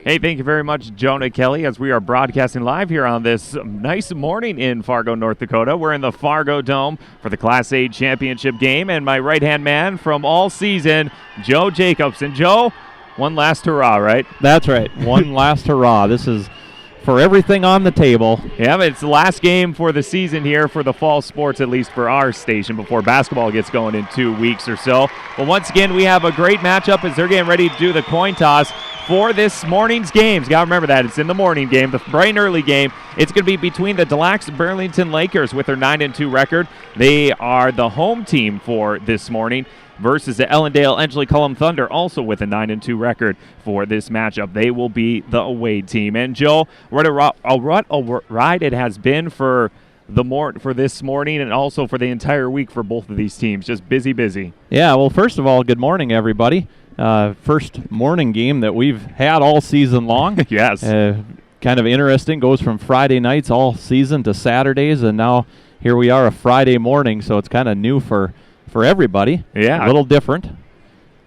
Hey, thank you very much, Jonah Kelly, as we are broadcasting live here on this nice morning in Fargo, North Dakota. We're in the FargoDome for the Class A championship game, and my right-hand man from all season, Joe Jacobs. And Joe, one last hurrah, right? That's right, one last hurrah. This is for everything on the table. Yeah, it's the last game for the season here for the fall sports, at least for our station, before basketball gets going in 2 weeks or so. But once again, we have a great matchup as they're getting ready to do the coin toss for this morning's games. Got to remember that. It's in the morning game, the bright and early game. It's going to be between the Lacs-Burlington Lakers with their 9-2 record. They are the home team for this morning versus the Ellendale Edgeley-Kulm Thunder, also with a 9-2 record for this matchup. They will be the away team. And Joe, what a ride it has been for this morning and also for the entire week for both of these teams. Just busy. Yeah, well, first of all, good morning, everybody. First morning game that we've had all season long. Yes. Kind of interesting. Goes from Friday nights all season to Saturdays, and now here we are a Friday morning, so it's kind of new for everybody. Yeah. A little different.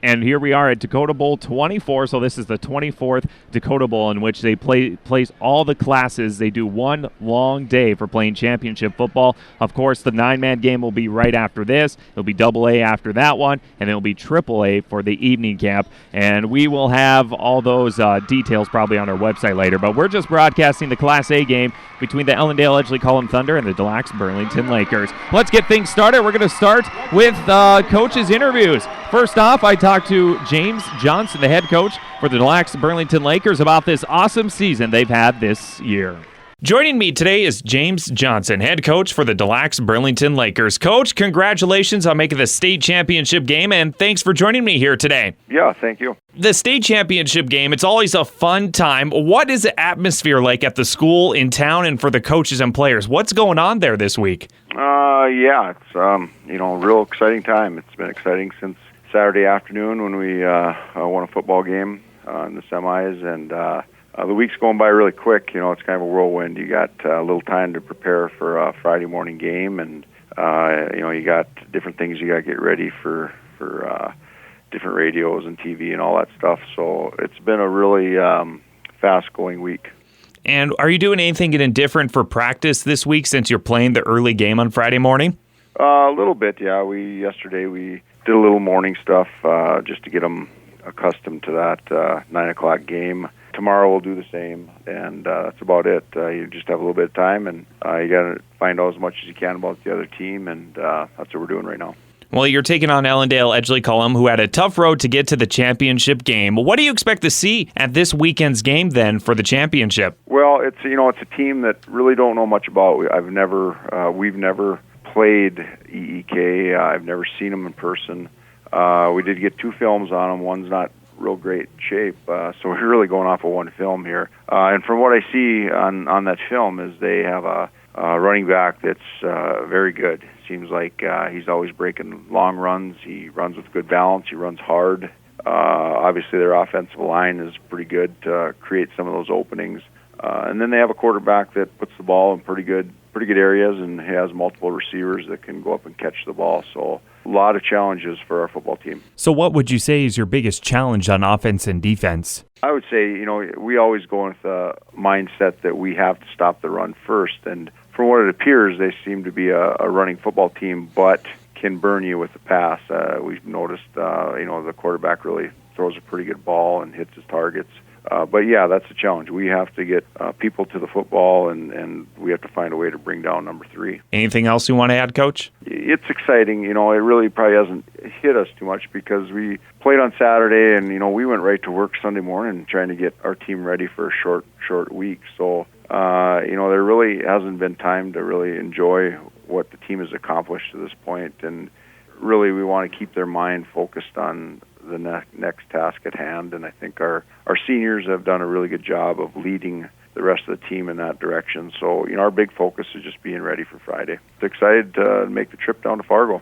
And here we are at Dakota Bowl 24, so this is the 24th Dakota Bowl in which they place all the classes. They do one long day for playing championship football. Of course, the 9-man game will be right after this. It'll be AA after that one, and it'll be AAA for the evening camp. And we will have all those details probably on our website later. But we're just broadcasting the Class A game between the Ellendale Edgeley-Kulm Thunder and the Lacs-Burlington Lakers. Let's get things started. We're going to start with coaches' interviews. First off, I talked to James Johnson, the head coach for the Lacs-Burlington Lakers, about this awesome season they've had this year. Joining me today is James Johnson, head coach for the Lacs-Burlington Lakers. Coach, congratulations on making the state championship game, and thanks for joining me here today. Yeah, thank you. The state championship game, it's always a fun time. What is the atmosphere like at the school, in town, and for the coaches and players? What's going on there this week? Yeah, it's a real exciting time. It's been exciting since Saturday afternoon when we won a football game in the semis, and the week's going by really quick. It's kind of a whirlwind. You got a little time to prepare for a Friday morning game, and you got different things you got to get ready for different radios and TV and all that stuff. So it's been a really fast-going week. And are you doing anything different for practice this week since you're playing the early game on Friday morning? A little bit, yeah. Yesterday we did a little morning stuff just to get them accustomed to that 9 o'clock game. Tomorrow we'll do the same, and that's about it. You just have a little bit of time, and you got to find out as much as you can about the other team, and that's what we're doing right now. Well, you're taking on Ellendale Edgeley-Kulm, who had a tough road to get to the championship game. What do you expect to see at this weekend's game then for the championship? Well, it's a team that really don't know much about. We've never played EEK. I've never seen them in person. We did get 2 films on them. One's not real great shape, so we're really going off of one film here. And from what I see on that film is they have a running back that's very good. Seems like he's always breaking long runs. He runs with good balance. He runs hard. Obviously, their offensive line is pretty good to create some of those openings. And then they have a quarterback that puts the ball in pretty good areas and has multiple receivers that can go up and catch the ball. So a lot of challenges for our football team. So what would you say is your biggest challenge on offense and defense? I would say, we always go with the mindset that we have to stop the run first. And from what it appears, they seem to be a running football team, but can burn you with the pass. We've noticed, the quarterback really throws a pretty good ball and hits his targets. But yeah, that's a challenge. We have to get people to the football, and we have to find a way to bring down number 3. Anything else you want to add, Coach? It's exciting. It really probably hasn't hit us too much because we played on Saturday, and we went right to work Sunday morning trying to get our team ready for a short week. So there really hasn't been time to really enjoy what the team has accomplished to this point, and really we want to keep their mind focused on the next task at hand, and I think our seniors have done a really good job of leading the rest of the team in that direction. So, our big focus is just being ready for Friday. Excited to make the trip down to Fargo.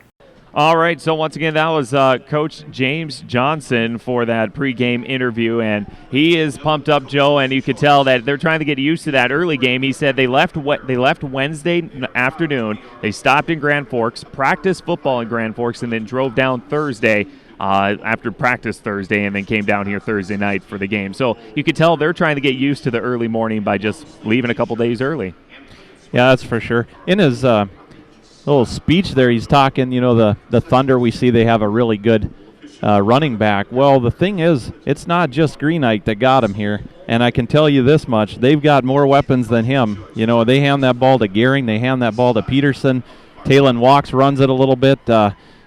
All right, so once again, that was Coach James Johnson for that pregame interview, and he is pumped up, Joe, and you could tell that they're trying to get used to that early game. He said they left Wednesday afternoon. They stopped in Grand Forks, practiced football in Grand Forks, and then drove down Thursday after practice Thursday and then came down here Thursday night for the game. So you could tell they're trying to get used to the early morning by just leaving a couple days early. Yeah, that's for sure. In his little speech there, he's talking, the Thunder, we see they have a really good running back. Well, the thing is, it's not just Greenite that got him here, and I can tell you this much. They've got more weapons than him. They hand that ball to Gehring. They hand that ball to Peterson. Talon Walks runs it a little bit.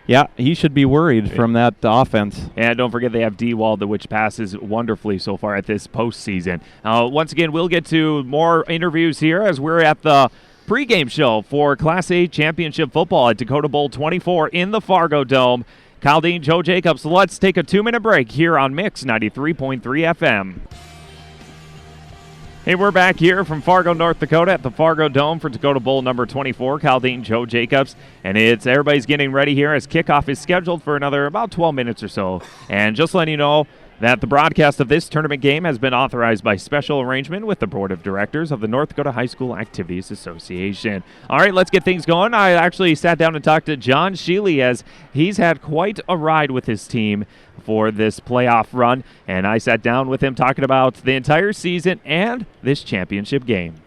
Yeah, he should be worried from that offense. And don't forget they have D-Wald, which passes wonderfully so far at this postseason. Once again, we'll get to more interviews here as we're at the pregame show for Class A Championship Football at Dakota Bowl 24 in the FargoDome. Kyle Dean, Joe Jacobs. Let's take a 2-minute break here on Mix 93.3 FM. Hey, we're back here from Fargo, North Dakota at the FargoDome for Dakota Bowl number 24. Kyle Dean, Joe Jacobs. And everybody's getting ready here as kickoff is scheduled for another about 12 minutes or so. And just letting you know that the broadcast of this tournament game has been authorized by special arrangement with the Board of Directors of the North Dakota High School Activities Association. All right, let's get things going. I actually sat down and talked to John Sheely as he's had quite a ride with his team for this playoff run, and I sat down with him talking about the entire season and this championship game.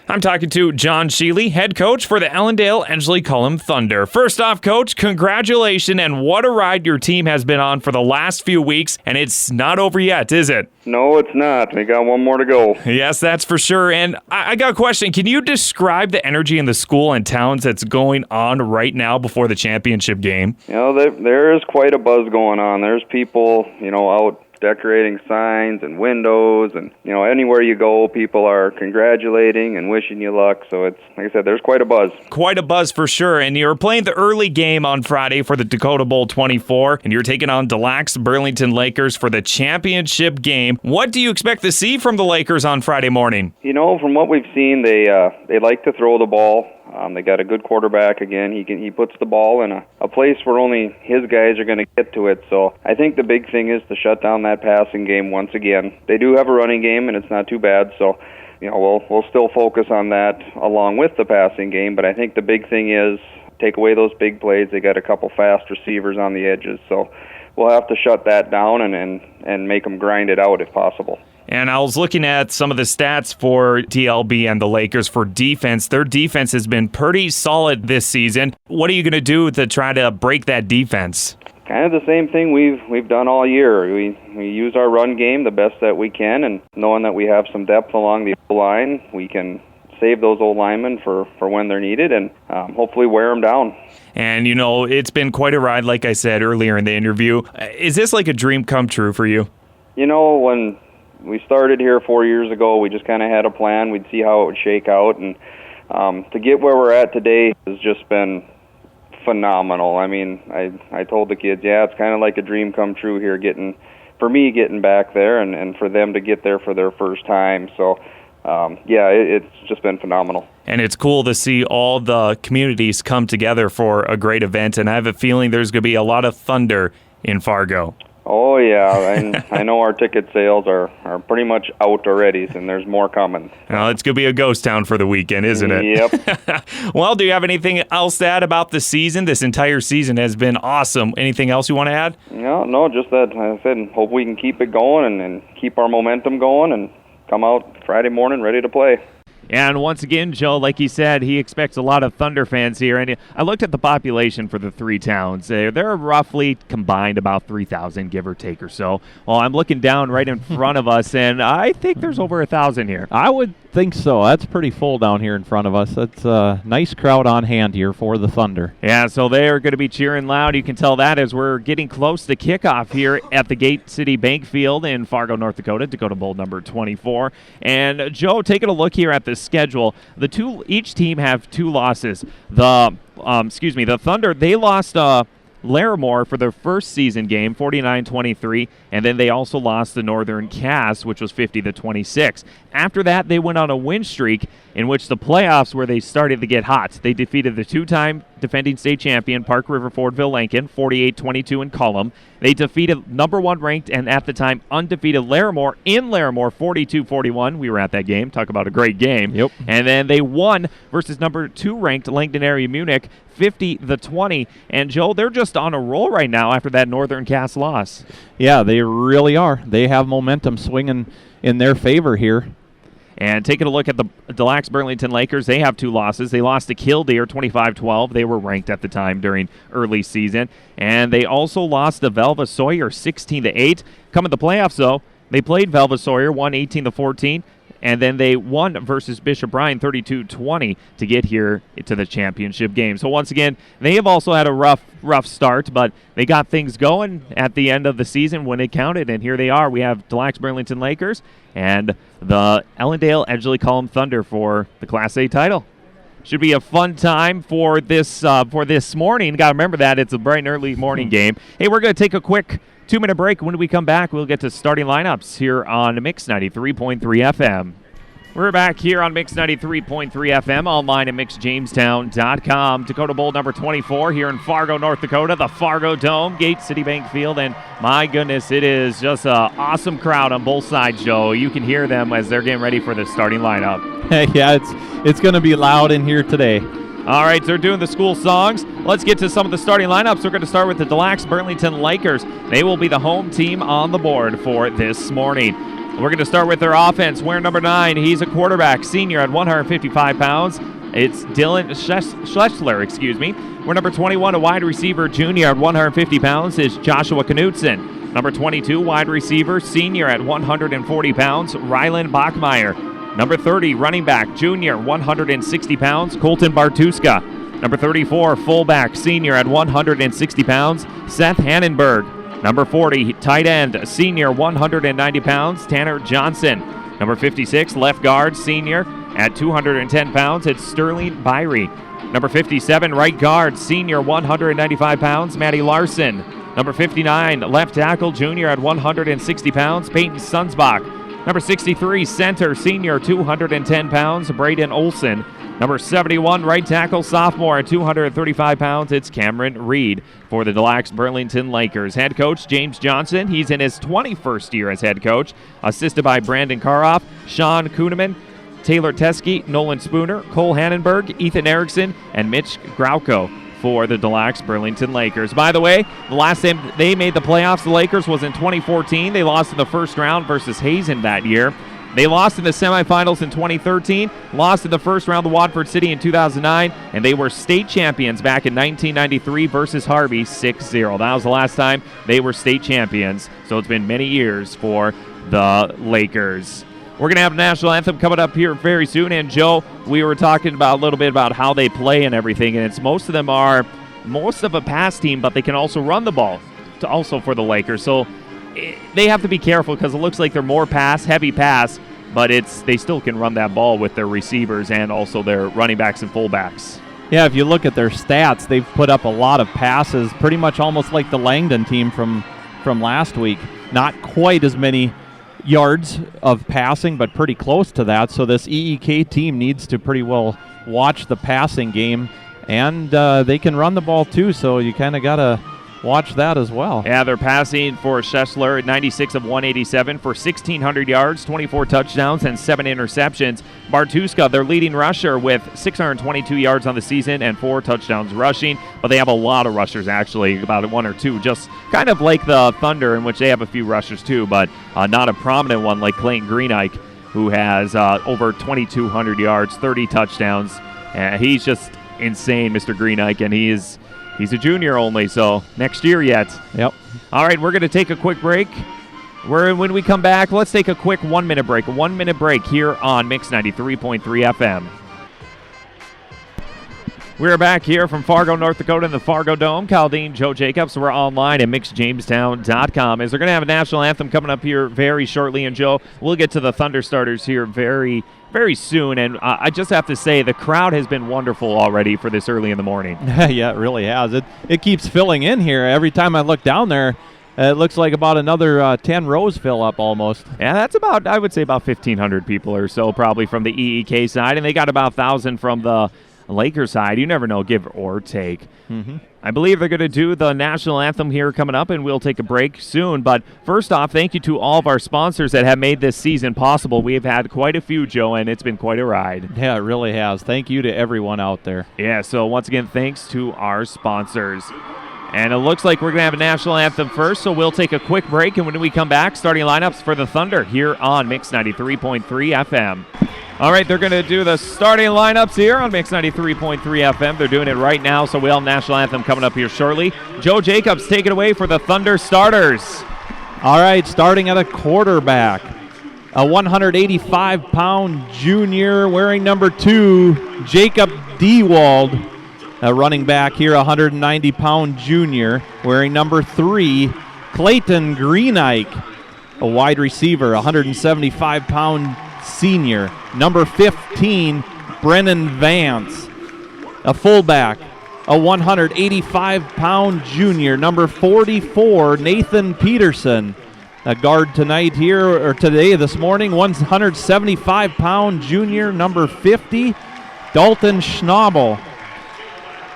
I'm talking to John Sheely, head coach for the Ellendale Edgeley-Kulm Thunder. First off, Coach, congratulations, and what a ride your team has been on for the last few weeks, and it's not over yet, is it? No, it's not. We got one more to go. Yes, that's for sure. And I got a question. Can you describe the energy in the school and towns that's going on right now before the championship game? There is quite a buzz going on. There's people, out decorating signs and windows, and anywhere you go, people are congratulating and wishing you luck. So it's, like I said, there's quite a buzz. Quite a buzz for sure. And you're playing the early game on Friday for the Dakota Bowl 24, and you're taking on the Lacs-Burlington Lakers for the championship game. What do you expect to see from the Lakers on Friday morning? From what we've seen, they like to throw the ball. They got a good quarterback again. He puts the ball in a place where only his guys are going to get to it. So I think the big thing is to shut down that passing game once again. They do have a running game, and it's not too bad. So we'll still focus on that along with the passing game. But I think the big thing is take away those big plays. They got a couple fast receivers on the edges, so we'll have to shut that down and make them grind it out if possible. And I was looking at some of the stats for TLB and the Lakers for defense. Their defense has been pretty solid this season. What are you going to do to try to break that defense? Kind of the same thing we've done all year. We use our run game the best that we can, and knowing that we have some depth along the line, we can save those old linemen for when they're needed and hopefully wear them down. And, it's been quite a ride, like I said earlier in the interview. Is this like a dream come true for you? When we started here 4 years ago, we just kind of had a plan. We'd see how it would shake out, and to get where we're at today has just been phenomenal. I mean, I told the kids, it's kind of like a dream come true here, getting back there and for them to get there for their first time. So, it's just been phenomenal. And it's cool to see all the communities come together for a great event, and I have a feeling there's going to be a lot of thunder in Fargo. Oh, yeah, and I know our ticket sales are pretty much out already, and there's more coming. Well, it's going to be a ghost town for the weekend, isn't it? Yep. Well, do you have anything else to add about the season? This entire season has been awesome. Anything else you want to add? No, just that, like I said, hope we can keep it going and keep our momentum going and come out Friday morning ready to play. And once again, Joe, like he said, he expects a lot of Thunder fans here. And I looked at the population for the three towns. They're roughly combined about 3,000, give or take or so. Well, I'm looking down right in front of us, and I think there's over 1,000 here. I would think so. That's pretty full down here in front of us. That's a nice crowd on hand here for the Thunder. Yeah, so they are going to be cheering loud. You can tell that as we're getting close to kickoff here at the Gate City Bank Field in Fargo, North Dakota, Dakota Bowl number 24. And Joe, taking a look here at the schedule, each team have two losses. The Thunder, they lost Larimore for their first season game, 49-23, and then they also lost the Northern Cass, which was 50-26. After that, they went on a win streak in which the playoffs where they started to get hot. They defeated the two-time defending state champion Park River Fordville Lincoln, 48-22 in Culm. They defeated number 1 ranked and at the time undefeated Larimore in Larimore, 42-41. We were at that game. Talk about a great game. Yep. And then they won versus number 2 ranked Langdon Area Munich, 50-20. And Joe, they're just on a roll right now after that Northern Cass loss. Yeah, they really are. They have momentum swinging in their favor here. And taking a look at the Lacs-Burlington Lakers, they have 2 losses. They lost to Killdeer 25-12. They were ranked at the time during early season. And they also lost to Velva Sawyer 16-8. Coming to the playoffs, though, they played Velva Sawyer, won 18-14. And then they won versus Bishop Bryan 32-20 to get here to the championship game. So once again, they have also had a rough start, but they got things going at the end of the season when it counted. And here they are. We have the Lacs-Burlington Lakers and the Ellendale Edgeley-Kulm Thunder for the Class A title. Should be a fun time for this morning. Got to remember that it's a bright and early morning game. Hey, we're going to take a quick 2-minute break. When we come back, we'll get to starting lineups here on Mix 93.3 FM. We're back here on Mix 93.3 FM, online at mixjamestown.com. Dakota Bowl number 24 here in Fargo, North Dakota, the FargoDome, Gate City Bank Field, and my goodness, it is just an awesome crowd on both sides, Joe. You can hear them as they're getting ready for the starting lineup. Yeah, it's going to be loud in here today. All right, so they're doing the school songs. Let's get to some of the starting lineups. We're going to start with the Lacs-Burlington Lakers. They will be the home team on the board for this morning. We're going to start with their offense. Wearing number 9, he's a quarterback, senior at 155 pounds. It's Dylan Schlesler, We're number 21, a wide receiver, junior at 150 pounds, is Joshua Knutson. Number 22, wide receiver, senior at 140 pounds, Rylan Bachmeyer. Number 30, running back, junior, 160 pounds, Colton Bartuska. Number 34, fullback, senior at 160 pounds, Seth Hannenberg. Number 40, tight end, senior, 190 pounds, Tanner Johnson. Number 56, left guard, senior, at 210 pounds, it's Sterling Byrie. Number 57, right guard, senior, 195 pounds, Maddie Larson. Number 59, left tackle, junior, at 160 pounds, Peyton Sunsbach. Number 63, center, senior, 210 pounds, Braden Olson. Number 71, right tackle, sophomore at 235 pounds, it's Cameron Reed for the Lacs-Burlington Lakers. Head coach, James Johnson, he's in his 21st year as head coach, assisted by Brandon Karoff, Sean Kuhneman, Taylor Teskey, Nolan Spooner, Cole Hannenberg, Ethan Erickson, and Mitch Grauko for the Lacs-Burlington Lakers. By the way, the last time they made the playoffs, the Lakers, was in 2014. They lost in the first round versus Hazen that year. They lost in the semifinals in 2013, lost in the first round to Watford City in 2009, and they were state champions back in 1993 versus Harvey 6-0. That was the last time they were state champions, so it's been many years for the Lakers. We're going to have a national anthem coming up here very soon, and Joe, we were talking about a little bit about how they play and everything, and it's most of a pass team, but they can also run the ball also for the Lakers. So they have to be careful because it looks like they're more heavy pass, but they still can run that ball with their receivers and also their running backs and fullbacks. Yeah, if you look at their stats, they've put up a lot of passes, pretty much almost like the Langdon team from last week. Not quite as many yards of passing, but pretty close to that. So this EEK team needs to pretty well watch the passing game, and they can run the ball too, so you kind of got to watch that as well. Yeah, they're passing for Schessler at 96 of 187 for 1,600 yards, 24 touchdowns, and 7 interceptions. Bartuska, their leading rusher, with 622 yards on the season and 4 touchdowns rushing. But they have a lot of rushers, actually, about 1 or 2, just kind of like the Thunder, in which they have a few rushers too, but not a prominent one like Clayton Greenike, who has over 2,200 yards, 30 touchdowns. He's just insane, Mr. Greenike, and He's a junior only, so next year yet. Yep. All right, we're going to take a quick break. When we come back, let's take a quick 1-minute break. A 1-minute break here on Mix 93.3 FM. We're back here from Fargo, North Dakota in the FargoDome. Caldine, Joe Jacobs. We're online at mixjamestown.com. As they're going to have a national anthem coming up here very shortly. And, Joe, we'll get to the Thunder starters here very, very soon. And I just have to say the crowd has been wonderful already for this early in the morning. Yeah, it really has. It keeps filling in here. Every time I look down there, it looks like about another 10 rows fill up almost. Yeah, that's I would say about 1,500 people or so probably from the EEK side. And they got about 1,000 from the Lakers side, you never know, give or take. Mm-hmm. I believe they're going to do the national anthem here coming up, and we'll take a break soon. But first off, thank you to all of our sponsors that have made this season possible. We have had quite a few, Joe, and it's been quite a ride. Yeah, it really has. Thank you to everyone out there. Yeah, so once again, thanks to our sponsors. And it looks like we're going to have a national anthem first, so we'll take a quick break. And when we come back, starting lineups for the Thunder here on Mix 93.3 FM. All right, they're going to do the starting lineups here on Mix 93.3 FM. They're doing it right now, so we'll have national anthem coming up here shortly. Joe Jacobs, take it away for the Thunder starters. All right, starting at a quarterback, a 185-pound junior wearing number 2, Jacob Dewald. A running back here, a 190-pound junior wearing number 3, Clayton Greenike. A wide receiver, a 175-pound senior, number 15, Brennan Vance. A fullback, a 185-pound junior, number 44, Nathan Peterson. A guard tonight here, or today, this morning, 175-pound junior, number 50, Dalton Schnabel.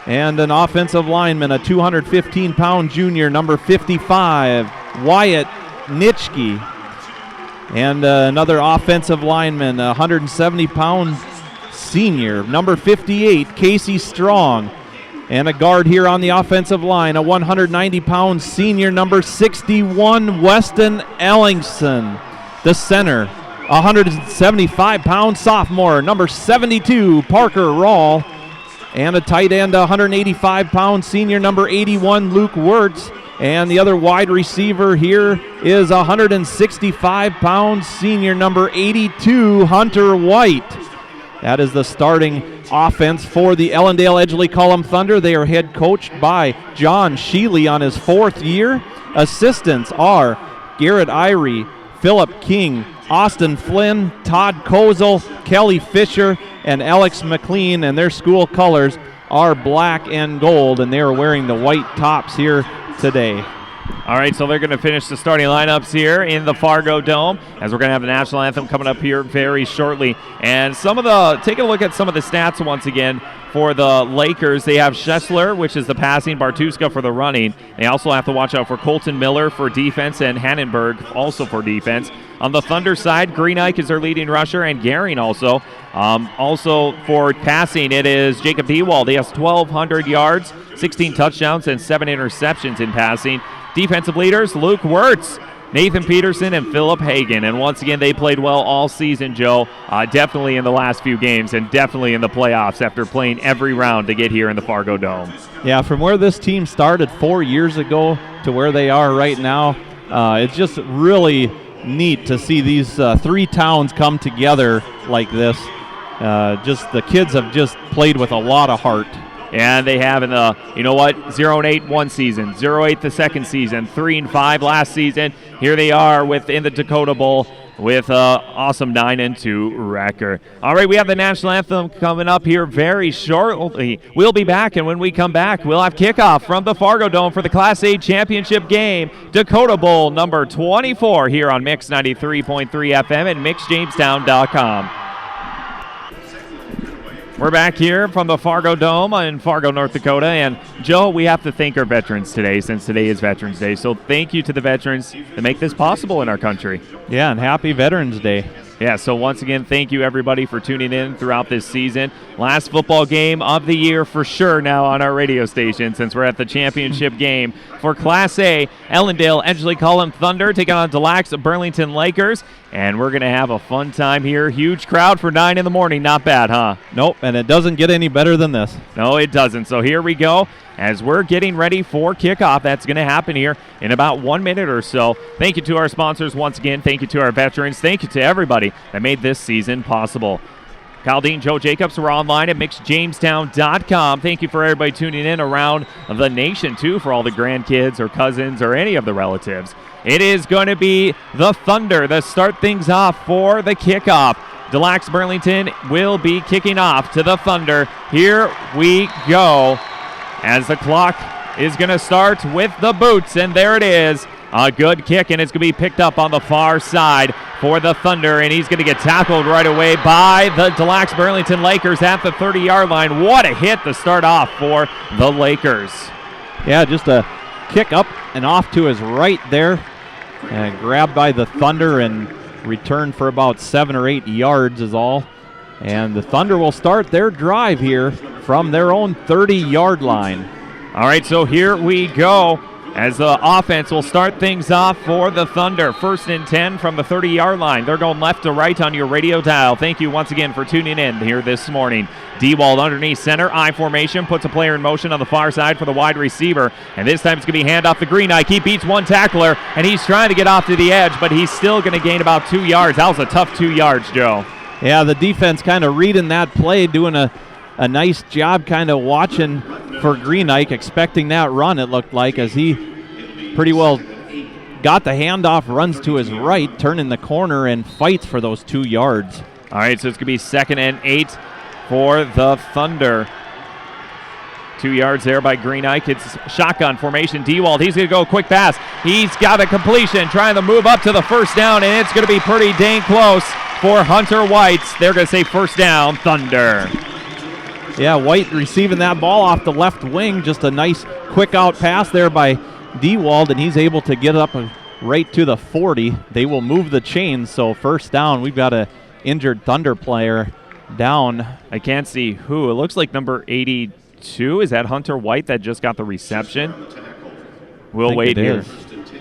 And an offensive lineman, a 215-pound junior, number 55, Wyatt Nitschke. And another offensive lineman, a 170-pound senior, number 58, Casey Strong. And a guard here on the offensive line, a 190-pound senior, number 61, Weston Ellingson. The center, a 175-pound sophomore, number 72, Parker Rawl. And a tight end, a 185-pound senior, number 81, Luke Wirtz. And the other wide receiver here is a 165-pound senior, number 82, Hunter White. That is the starting offense for the Ellendale Edgeley-Kulm Thunder. They are head coached by John Sheely on his 4th year. Assistants are Garrett Irie, Philip King, Austin Flynn, Todd Kozel, Kelly Fisher, and Alex McLean, and their school colors are black and gold, and they are wearing the white tops here today. All right, so they're going to finish the starting lineups here in the FargoDome, as we're going to have the national anthem coming up here very shortly. And take a look at some of the stats once again for the Lakers. They have Schessler, which is the passing, Bartuska for the running. They also have to watch out for Colton Miller for defense and Hannenberg also for defense. On the Thunder side, Greenike is their leading rusher, and Gehring also. Also for passing, it is Jacob Dewald. He has 1,200 yards, 16 touchdowns, and 7 interceptions in passing. Defensive leaders, Luke Wirtz, Nathan Peterson, and Philip Hagan. And once again, they played well all season, Joe. Definitely in the last few games and definitely in the playoffs after playing every round to get here in the FargoDome. Yeah, from where this team started 4 years ago to where they are right now, it's just really neat to see these 3 towns come together like this. Just the kids have just played with a lot of heart. And they have in the, 0-8 one season, 0-8 the second season, 3-5 last season. Here they are in the Dakota Bowl with awesome 9-2 record. All right, we have the national anthem coming up here very shortly. We'll be back, and when we come back, we'll have kickoff from the FargoDome for the Class A championship game, Dakota Bowl number 24 here on Mix 93.3 FM and MixJamestown.com. We're back here from the FargoDome in Fargo, North Dakota. And, Joe, we have to thank our veterans today since today is Veterans Day. So thank you to the veterans that make this possible in our country. Yeah, and happy Veterans Day. Yeah, so once again, thank you, everybody, for tuning in throughout this season. Last football game of the year for sure now on our radio station since we're at the championship game for Class A. Ellendale Edgeley-Kulm Thunder taking on the Lacs-Burlington Lakers. And we're going to have a fun time here. Huge crowd for 9 in the morning. Not bad, huh? Nope, and it doesn't get any better than this. No, it doesn't. So here we go as we're getting ready for kickoff. That's going to happen here in about 1 minute or so. Thank you to our sponsors once again. Thank you to our veterans. Thank you to everybody that made this season possible. Kyle Dean, Joe Jacobs, we're online at MixJamestown.com. Thank you for everybody tuning in around the nation, too, for all the grandkids or cousins or any of the relatives. It is going to be the Thunder that start things off for the kickoff. Lacs-Burlington will be kicking off to the Thunder. Here we go as the clock is going to start with the boots, and there it is. A good kick, and it's going to be picked up on the far side for the Thunder, and he's going to get tackled right away by the Lacs-Burlington Lakers at the 30-yard line. What a hit to start off for the Lakers. Yeah, just a kick up and off to his right there, and grabbed by the Thunder and returned for about 7 or 8 yards is all. And the Thunder will start their drive here from their own 30-yard line. All right, so here we go as the offense will start things off for the Thunder. 1st and 10 from the 30-yard line. They're going left to right on your radio dial. Thank you once again for tuning in here this morning. D-Wald underneath center, I formation, puts a player in motion on the far side for the wide receiver. And this time it's going to be hand off the Greenike. He beats one tackler, and he's trying to get off to the edge, but he's still going to gain about 2 yards. That was a tough 2 yards, Joe. Yeah, the defense kind of reading that play, doing a nice job kind of watching for Greenike, expecting that run, it looked like, as he pretty well got the handoff, runs to his right, turning the corner, and fights for those 2 yards. All right, so it's going to be 2nd and 8 for the Thunder. 2 yards there by Greenike. It's shotgun formation. D-Wald, he's going to go quick pass. He's got a completion, trying to move up to the 1st down, and it's going to be pretty dang close for Hunter White. They're going to say 1st down, Thunder. Yeah, White receiving that ball off the left wing. Just a nice quick out pass there by D-Wald, and he's able to get up right to the 40. They will move the chains, so 1st down. We've got an injured Thunder player down. I can't see who. It looks like number 82. Is that Hunter White that just got the reception? We'll wait here.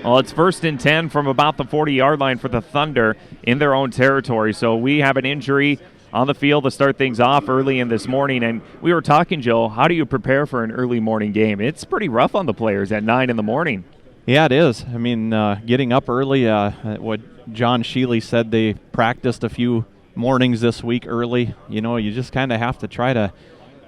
Well, it's 1st and 10 from about the 40-yard line for the Thunder in their own territory. So we have an injury on the field to start things off early in this morning. And we were talking, Joe, how do you prepare for an early morning game? It's pretty rough on the players at 9 in the morning. Yeah, it is. I mean, getting up early, what John Sheely said, they practiced a few mornings this week early. You know, you just kind of have to try to,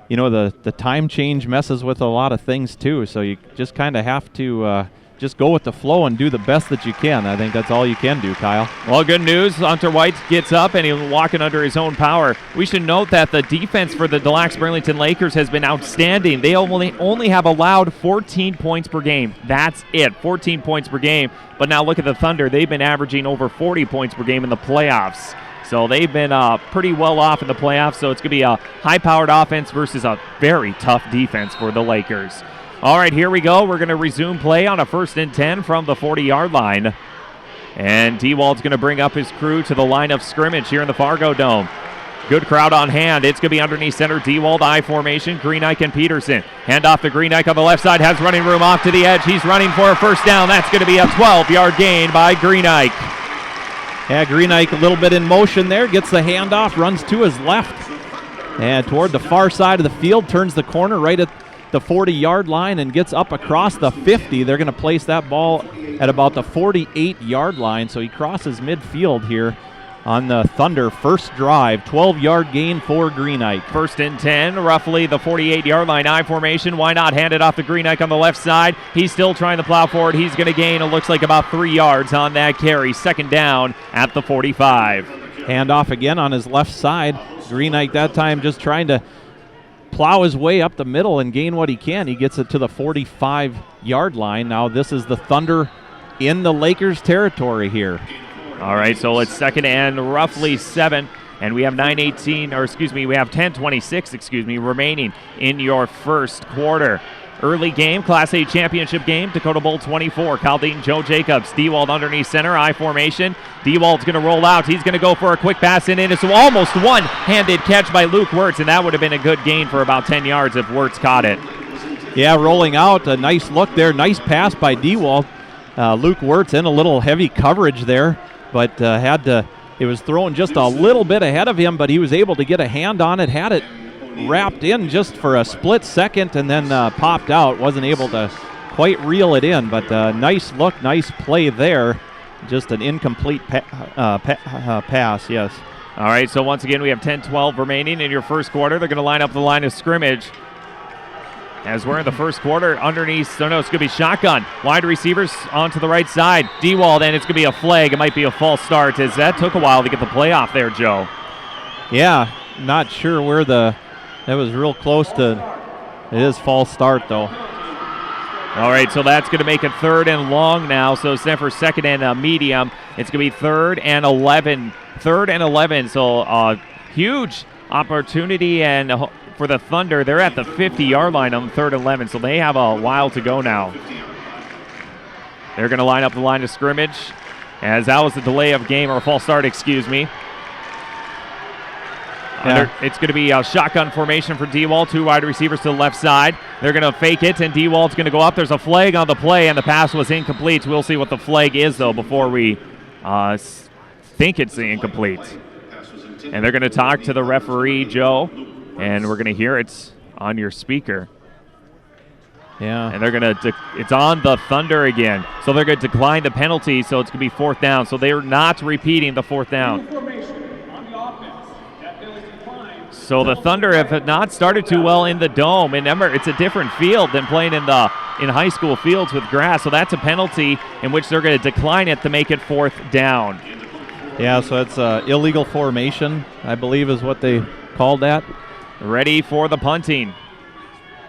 you know, the time change messes with a lot of things too. So you just kind of have to just go with the flow and do the best that you can. I think that's all you can do, Kyle. Well, good news. Hunter White gets up and he's walking under his own power. We should note that the defense for the Lacs-Burlington Lakers has been outstanding. They only have allowed 14 points per game. That's it, 14 points per game. But now look at the Thunder. They've been averaging over 40 points per game in the playoffs. So they've been pretty well off in the playoffs. So it's going to be a high-powered offense versus a very tough defense for the Lakers. All right, here we go. We're going to resume play on a 1st and 10 from the 40-yard line. And D-Wald's going to bring up his crew to the line of scrimmage here in the FargoDome. Good crowd on hand. It's going to be underneath center. D-Wald, I formation. Greenike and Peterson. Hand off to Greenike on the left side. Has running room off to the edge. He's running for a 1st down. That's going to be a 12-yard gain by Greenike. Yeah, Greenike a little bit in motion there. Gets the handoff. Runs to his left. And toward the far side of the field. Turns the corner right at the 40-yard line and gets up across the 50. They're going to place that ball at about the 48-yard line. So he crosses midfield here on the Thunder first drive. 12-yard gain for Greenike. 1st and 10, roughly the 48-yard line. I formation. Why not hand it off to Greenike on the left side? He's still trying to plow forward. He's going to gain, it looks like, about 3 yards on that carry. 2nd down at the 45. Handoff again on his left side. Greenike that time just trying to plow his way up the middle and gain what he can. He gets it to the 45-yard line. Now this is the Thunder in the Lakers territory here. All right, so it's 2nd and roughly 7, and we have 10:26, remaining in your first quarter. Early game, Class A championship game, Dakota Bowl 24. Caldine Joe Jacobs, D-Wald underneath center, I formation. D-Wald's going to roll out. He's going to go for a quick pass in. It's almost one-handed catch by Luke Wirtz, and that would have been a good gain for about 10 yards if Wirtz caught it. Yeah, rolling out. A nice look there. Nice pass by D-Wald. Luke Wirtz in a little heavy coverage there, but it was thrown just a little bit ahead of him, but he was able to get a hand on it, had it wrapped in just for a split second and then popped out. Wasn't able to quite reel it in, but nice look, nice play there. Just an incomplete pass, yes. All right, so once again we have 10-12 remaining in your first quarter. They're going to line up the line of scrimmage as we're in the first quarter underneath. So no, it's going to be shotgun. Wide receivers onto the right side. D-Wald, and it's going to be a flag. It might be a false start, as that took a while to get the play off there, Joe. Yeah, not sure where that was real close to. It is false start, though. All right, so that's going to make it 3rd and long now. So it's for 2nd and medium. It's going to be 3rd and 11. 3rd and 11. So huge opportunity and for the Thunder. They're at the 50-yard line on 3rd and 11, so they have a while to go now. They're going to line up the line of scrimmage, as that was a delay of game, or a false start, excuse me. Yeah. It's going to be a shotgun formation for D-Wall, 2 wide receivers to the left side. They're going to fake it, and D-Wall's going to go up. There's a flag on the play, and the pass was incomplete. So we'll see what the flag is, though, before we think it's incomplete. And they're going to talk to the referee, Joe, and we're going to hear it on your speaker. Yeah. And they're going to, it's on the Thunder again. So they're going to decline the penalty, so it's going to be 4th down. So they're not repeating the 4th down. So the Thunder have not started too well in the Dome. And remember, it's a different field than playing in high school fields with grass. So that's a penalty in which they're going to decline it to make it 4th down. Yeah, so it's illegal formation, I believe is what they called that. Ready for the punting.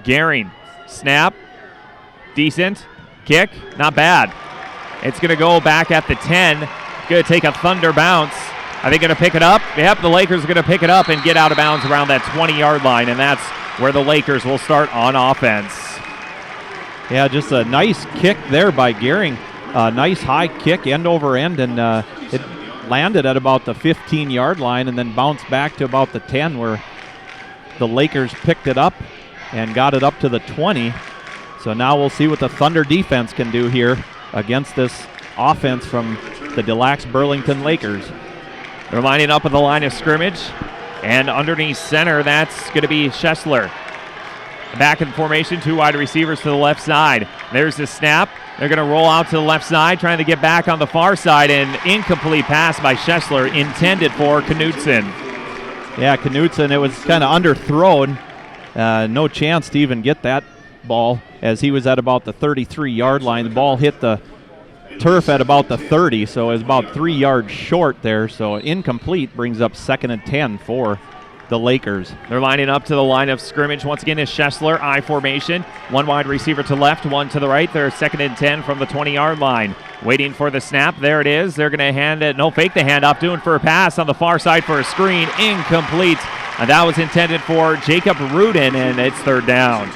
Gehring, snap, decent, kick, not bad. It's going to go back at the 10. It's going to take a Thunder bounce. Are they going to pick it up? Yep, the Lakers are going to pick it up and get out of bounds around that 20-yard line, and that's where the Lakers will start on offense. Yeah, just a nice kick there by Gehring. Nice high kick, end over end, and it landed at about the 15-yard line and then bounced back to about the 10, where the Lakers picked it up and got it up to the 20. So now we'll see what the Thunder defense can do here against this offense from the Lacs-Burlington Lakers. They're lining up at the line of scrimmage, and underneath center, that's going to be Schessler. Back in formation, 2 wide receivers to the left side. There's the snap. They're going to roll out to the left side, trying to get back on the far side, and incomplete pass by Schessler, intended for Knudsen. Yeah, Knudsen, it was kind of underthrown. No chance to even get that ball, as he was at about the 33-yard line. The ball hit the turf at about the 30, so it was about 3 yards short there. So incomplete brings up 2nd and 10 for the Lakers. They're lining up to the line of scrimmage. Once again is Schessler, I formation. 1 wide receiver to left, 1 to the right. They're 2nd and 10 from the 20-yard line. Waiting for the snap. There it is. They're going to fake the handoff, doing for a pass on the far side for a screen. Incomplete. And that was intended for Jacob Rudin, and it's 3rd down.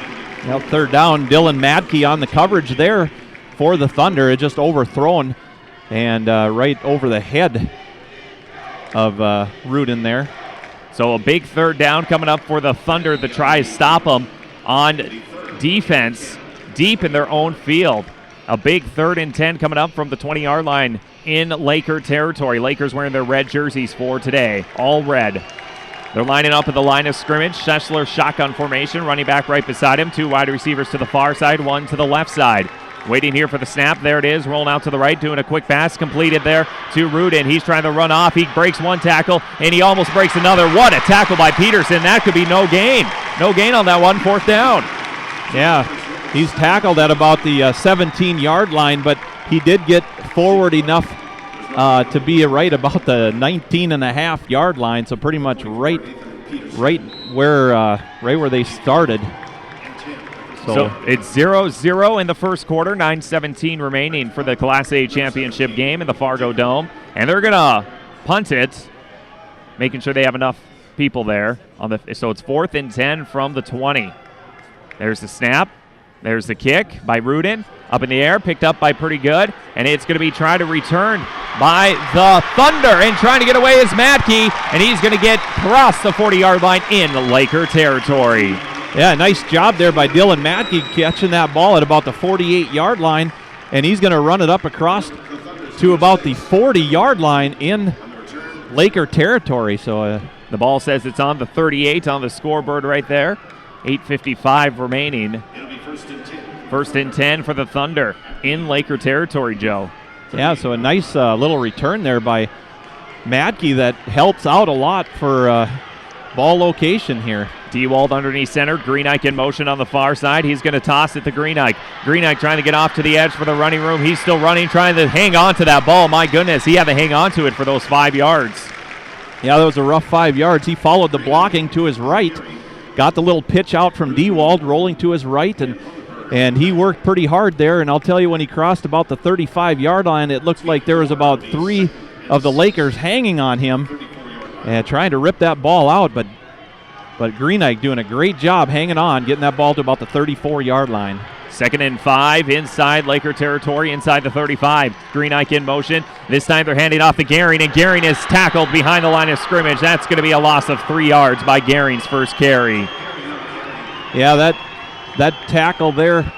Well, 3rd down. Dylan Madke on the coverage there for the Thunder. It just overthrown and right over the head of Rudin there. So a big 3rd down coming up for the Thunder to try to stop them on defense deep in their own field. A big 3rd and 10 coming up from the 20-yard line in Laker territory. Lakers wearing their red jerseys for today, all red. They're lining up at the line of scrimmage. Schessler shotgun formation, running back right beside him. 2 wide receivers to the far side, 1 to the left side. Waiting here for the snap. There it is, rolling out to the right, doing a quick pass. Completed there to Rudin. He's trying to run off. He breaks 1 tackle, and he almost breaks another. What a tackle by Peterson. That could be no gain. No gain on that one, 4th down. Yeah, he's tackled at about the 17-yard line, but he did get forward enough to be right about the 19.5-yard line, so pretty much right where they started. So it's 0-0 in the first quarter, 9:17 remaining for the Class A championship game in the Fargo Dome. And they're going to punt it, making sure they have enough people there. So it's 4th and 10 from the 20. There's the snap. There's the kick by Rudin. Up in the air, picked up by Pretty Good. And it's going to be tried to return by the Thunder. And trying to get away is Madke. And he's going to get across the 40-yard line in Laker territory. Yeah, nice job there by Dylan Madke catching that ball at about the 48-yard line, and he's going to run it up across to about the 40-yard line in Laker territory. So the ball says it's on the 38 on the scoreboard right there. 8:55 remaining. 1st and 10 for the Thunder in Laker territory, Joe. Yeah, so a nice little return there by Madke that helps out a lot for ball location here. D-Wald underneath center. Greenike in motion on the far side. He's going to toss it to Greenike. Greenike trying to get off to the edge for the running room. He's still running, trying to hang on to that ball. My goodness, he had to hang on to it for those 5 yards. Yeah, that was a rough 5 yards. He followed the blocking to his right. Got the little pitch out from D-Wald, rolling to his right, and And he worked pretty hard there, and I'll tell you, when he crossed about the 35-yard line, it looked like there was about 3 of the Lakers hanging on him and trying to rip that ball out, but Greenike doing a great job hanging on, getting that ball to about the 34-yard line. 2nd and 5 inside Laker territory, inside the 35. Greenike in motion. This time they're handing off to Gehring, and Gehring is tackled behind the line of scrimmage. That's going to be a loss of 3 yards by Gehring's first carry. Yeah, that tackle there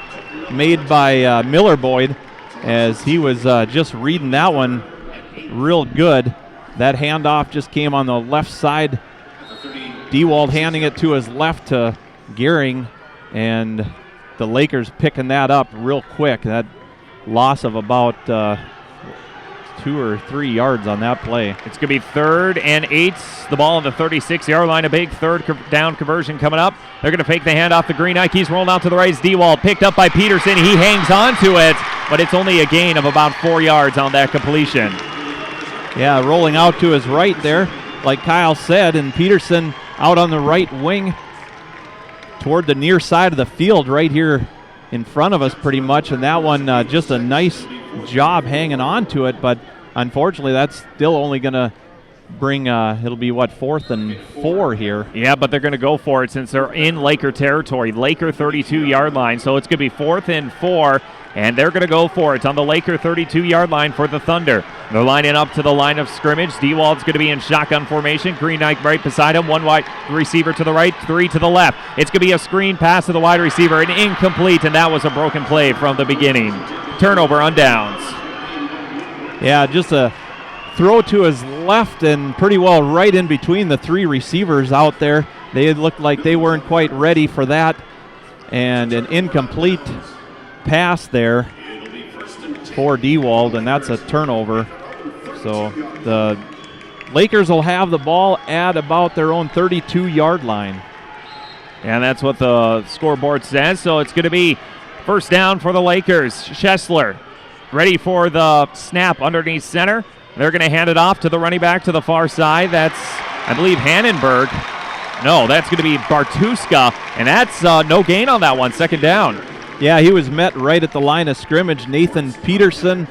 made by Miller Boyd, as he was just reading that one real good. That handoff just came on the left side. Dewald handing it to his left to Gehring, and the Lakers picking that up real quick. That loss of about 2 or 3 yards on that play. It's going to be 3rd and 8. The ball on the 36-yard line. A big third down conversion coming up. They're going to fake the handoff to Greenike. He's rolling out to the right. It's Dewald picked up by Peterson. He hangs on to it, but it's only a gain of about 4 yards on that completion. Yeah, rolling out to his right there, like Kyle said, and Peterson out on the right wing toward the near side of the field right here in front of us pretty much, and that one just a nice job hanging on to it, but unfortunately that's still only going to bring, it'll be what, 4th and 4 here. Yeah, but they're going to go for it since they're in Laker territory, Laker 32-yard line, so it's going to be 4th and 4, and they're going to go for it on the Laker 32-yard line for the Thunder. They're lining up to the line of scrimmage. Dewald's going to be in shotgun formation. Greenike right beside him. 1 wide receiver to the right, 3 to the left. It's going to be a screen pass to the wide receiver, and incomplete, and that was a broken play from the beginning. Turnover on downs. Yeah, just a throw to his left and pretty well right in between the 3 receivers out there. They looked like they weren't quite ready for that, and an incomplete pass there for Dewald, and that's a turnover. So the Lakers will have the ball at about their own 32-yard line. And that's what the scoreboard says. So it's going to be first down for the Lakers. Schessler ready for the snap underneath center. They're going to hand it off to the running back to the far side. That's, I believe, Hannenberg. No, that's going to be Bartuska, and that's no gain on that one, 2nd down. Yeah, he was met right at the line of scrimmage. Nathan Peterson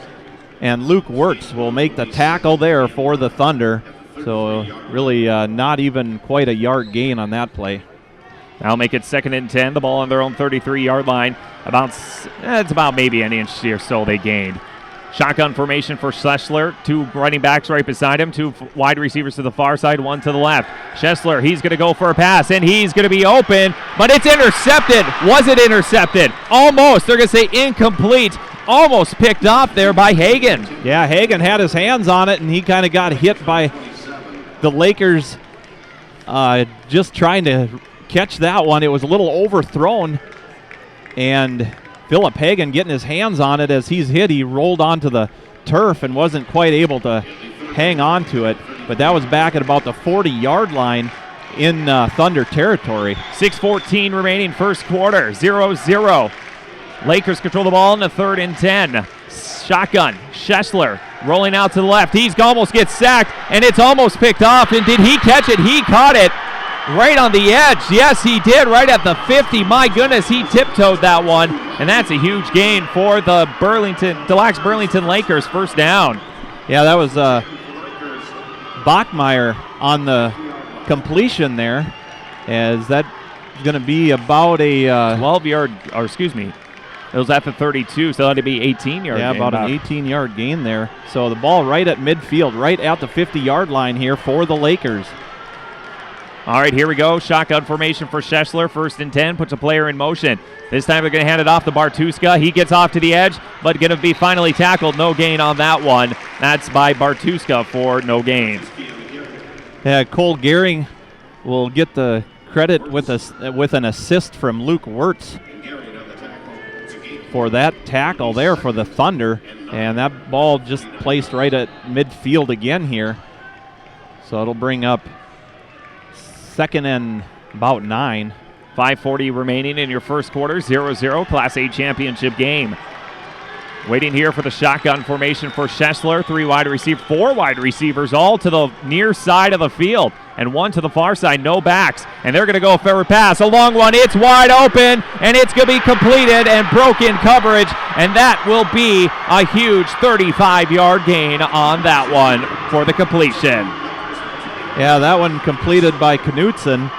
and Luke Wirtz will make the tackle there for the Thunder. So really not even quite a yard gain on that play. That'll make it 2nd and 10. The ball on their own 33-yard line. It's about maybe an inch or so they gained. Shotgun formation for Schessler. 2 running backs right beside him. 2 wide receivers to the far side, 1 to the left. Schessler, he's going to go for a pass, and he's going to be open, but it's intercepted. Was it intercepted? Almost. They're going to say incomplete. Almost picked off there by Hagen. Yeah, Hagen had his hands on it, and he kind of got hit by the Lakers just trying to catch that one. It was a little overthrown, and Philip Hagen getting his hands on it as he's hit. He rolled onto the turf and wasn't quite able to hang on to it, but that was back at about the 40-yard line in Thunder territory. 6:14 remaining first quarter, 0-0. Lakers control the ball in the 3rd and 10. Shotgun, Schessler rolling out to the left. He's almost gets sacked, and it's almost picked off, and did he catch it? He caught it right on the edge. Yes, he did, right at the 50. My goodness, he tiptoed that one, and that's a huge gain for the Lacs-Burlington Lakers. First down. Yeah, that was Bachmeyer on the completion there, as that's going to be about a 12-yard, or excuse me, it was at the 32, so that'd be 18-yard yeah, gain. about an 18-yard gain there. So the ball right at midfield, right at the 50-yard line here for the Lakers. All right, here we go. Shotgun formation for Schessler. 1st and 10, puts a player in motion. This time they're going to hand it off to Bartuska. He gets off to the edge, but going to be finally tackled. No gain on that one. That's by Bartuska for no gain. Yeah, Cole Gehring will get the credit with an assist from Luke Wirtz for that tackle there for the Thunder, and that ball just placed right at midfield again here. So it'll bring up 2nd and about 9. 5:40 remaining in your first quarter, 0-0, Class A championship game. Waiting here for the shotgun formation for Schessler. 4 wide receivers, all to the near side of the field, and one to the far side, no backs. And they're going to go a fair pass. A long one, it's wide open, and it's going to be completed and broken coverage, and that will be a huge 35-yard gain on that one for the completion. Yeah, that one completed by Knutson,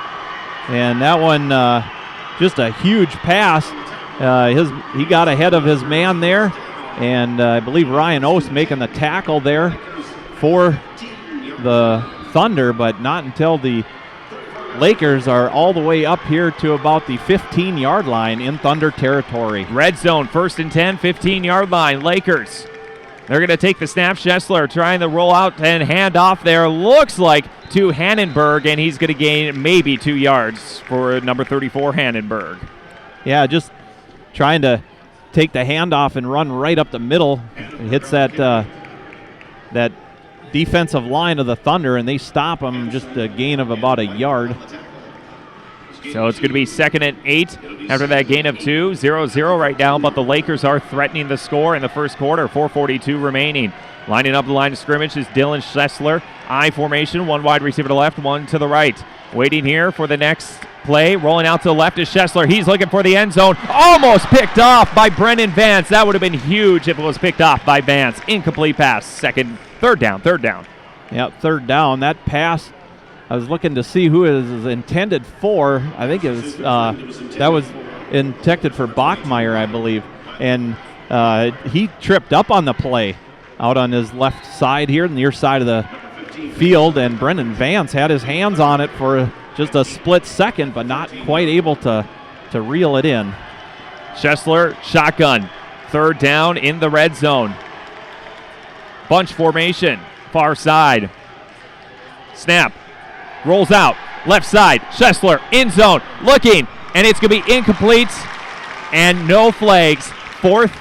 and that one just a huge pass. He got ahead of his man there, and I believe Ryan Ost making the tackle there for the Thunder, but not until the Lakers are all the way up here to about the 15-yard line in Thunder territory. Red zone, 1st and 10, 15-yard line, Lakers. They're going to take the snap. Schessler trying to roll out and hand off there. Looks like to Hannenberg, and he's going to gain maybe 2 yards for number 34, Hannenberg. Yeah, just trying to take the handoff and run right up the middle. It hits that defensive line of the Thunder, and they stop him, just a gain of about a yard. So it's going to be 2nd and 8 after that gain of 2. 0-0 right now, but the Lakers are threatening the score in the first quarter. 4:42 remaining. Lining up the line of scrimmage is Dylan Schessler. I formation, 1 wide receiver to the left, 1 to the right. Waiting here for the next play. Rolling out to the left is Schessler. He's looking for the end zone. Almost picked off by Brennan Vance. That would have been huge if it was picked off by Vance. Incomplete pass. Third down. Yeah, 3rd down. That pass, I was looking to see who it is intended for. I think it was that was intended for Bachmeier, I believe. And he tripped up on the play out on his left side here, near side of the field, and Brendan Vance had his hands on it for just a split second, but not quite able to reel it in. Schessler, shotgun. 3rd down in the red zone. Bunch formation, far side. Snap. Rolls out, left side, Schessler, end zone, looking, and it's going to be incomplete, and no flags. 4th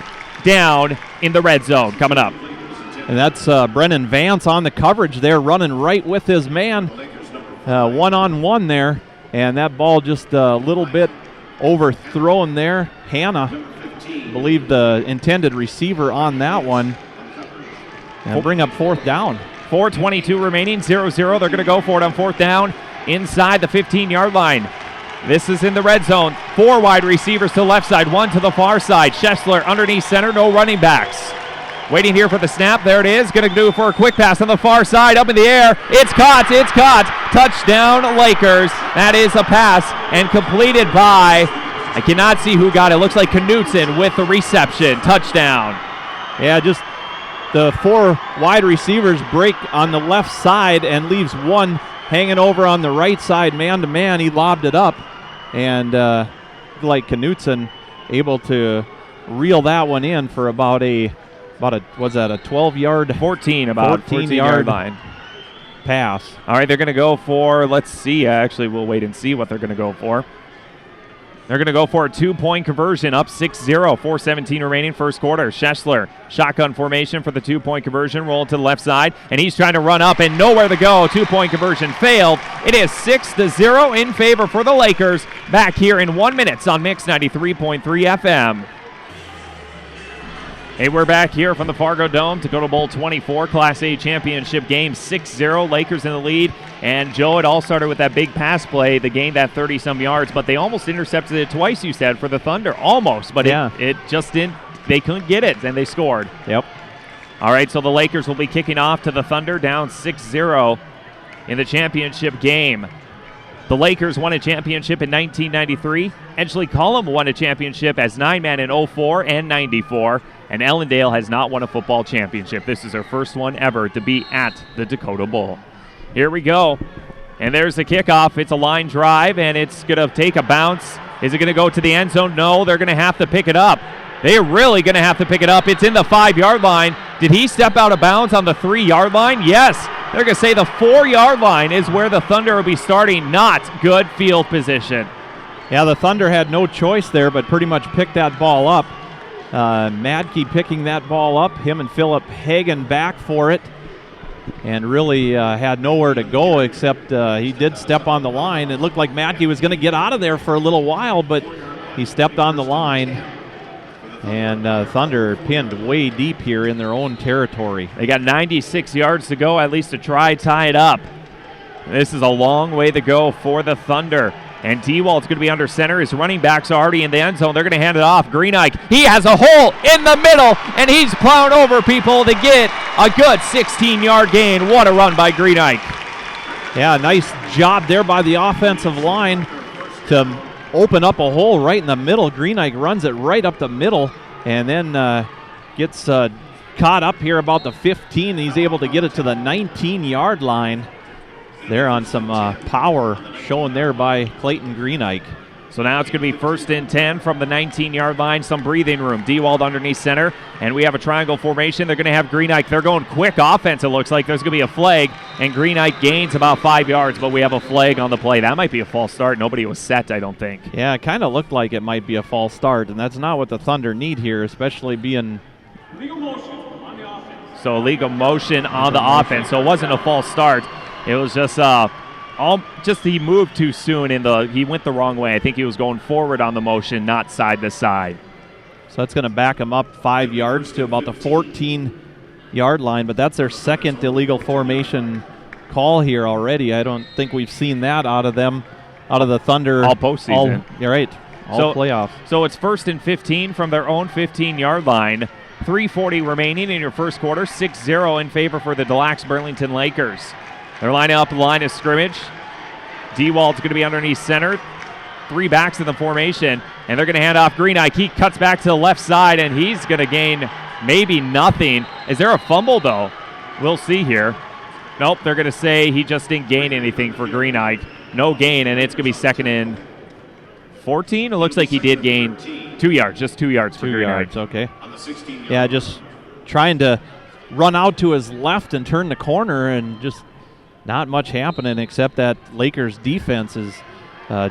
down in the red zone coming up. And that's Brennan Vance on the coverage there, running right with his man, one-on-one there, and that ball just a little bit overthrown there. Hannah, I believe the intended receiver on that one, and bring up 4th down. 4:22 remaining, 0-0. They're going to go for it on 4th down inside the 15-yard line. This is in the red zone. 4 wide receivers to the left side, 1 to the far side. Schessler underneath center, no running backs. Waiting here for the snap. There it is. Going to do for a quick pass on the far side, up in the air. It's caught. Touchdown, Lakers. That is a pass and completed by, I cannot see who got it. Looks like Knutson with the reception. Touchdown. Yeah, just the 4 wide receivers break on the left side and leaves one hanging over on the right side, man-to-man. He lobbed it up, and like Knutson able to reel that one in for about a 12-yard? 14-yard line pass. All right, they're going to go for, let's see, actually we'll wait and see what they're going to go for. They're going to go for a 2-point conversion, up 6-0, 4:17 remaining, first quarter. Schessler, shotgun formation for the 2-point conversion, roll to the left side, and he's trying to run up and nowhere to go. 2-point conversion failed. It is 6-0 in favor for the Lakers. Back here in 1 minute on Mix 93.3 FM. Hey, we're back here from the FargoDome, Dakota Bowl 24 Class A championship game, 6-0, Lakers in the lead. And Joe, it all started with that big pass play. They gained that 30-some yards, but they almost intercepted it twice, you said, for the Thunder. Almost, but yeah. it just didn't. They couldn't get it, and they scored. Yep. All right, so the Lakers will be kicking off to the Thunder, down 6-0 in the championship game. The Lakers won a championship in 1993. Edgeley-Kulm won a championship as 9-man in 04 and 94. And Ellendale has not won a football championship. This is their first one ever to be at the Dakota Bowl. Here we go. And there's the kickoff. It's a line drive, and it's going to take a bounce. Is it going to go to the end zone? No, they're going to have to pick it up. They're really going to have to pick it up. It's in the 5-yard line. Did he step out of bounds on the 3-yard line? Yes. They're going to say the 4-yard line is where the Thunder will be starting. Not good field position. Yeah, the Thunder had no choice there, but pretty much picked that ball up. Madke picking that ball up, him and Philip Hagen back for it, and really had nowhere to go except he did step on the line. It looked like Madke was going to get out of there for a little while, but he stepped on the line. And Thunder pinned way deep here in their own territory. They got 96 yards to go, at least to try tie it up. This is a long way to go for the Thunder. And Dewald's going to be under center. His running backs are already in the end zone. They're going to hand it off. Greenike, he has a hole in the middle, and he's plowing over people to get a good 16-yard gain. What a run by Greenike. Yeah, nice job there by the offensive line to open up a hole right in the middle. Greenike runs it right up the middle and then gets caught up here about the 15. He's able to get it to the 19-yard line. There on some power shown there by Clayton Greenike. So now it's going to be 1st and 10 from the 19-yard line. Some breathing room. Dewald underneath center, and we have a triangle formation. They're going to have Greenike. They're going quick offense, it looks like. There's going to be a flag, and Greenike gains about 5 yards, but we have a flag on the play. That might be a false start. Nobody was set, I don't think. Yeah, it kind of looked like it might be a false start, and that's not what the Thunder need here, especially being... Legal motion on the offense. So legal motion on the offense. So it wasn't a false start. It was just he moved too soon he went the wrong way. I think he was going forward on the motion, not side to side. So that's going to back him up 5 yards to about the 14-yard line, but that's their second illegal formation call here already. I don't think we've seen that out of the Thunder. All postseason. You're right. All playoffs. So it's 1st and 15 from their own 15-yard line. 3:40 remaining in your first quarter. 6-0 in favor for the Lacs-Burlington Lakers. They're lining up the line of scrimmage. Dewald's going to be underneath center. 3 backs in the formation, and they're going to hand off Greenike. He cuts back to the left side, and he's going to gain maybe nothing. Is there a fumble, though? We'll see here. Nope, they're going to say he just didn't gain anything for Greenike. No gain, and it's going to be 2nd and 14. It looks like he did gain 2 yards, just 2 yards for Greenike. Okay. Yeah, just trying to run out to his left and turn the corner, and just not much happening except that Lakers defense is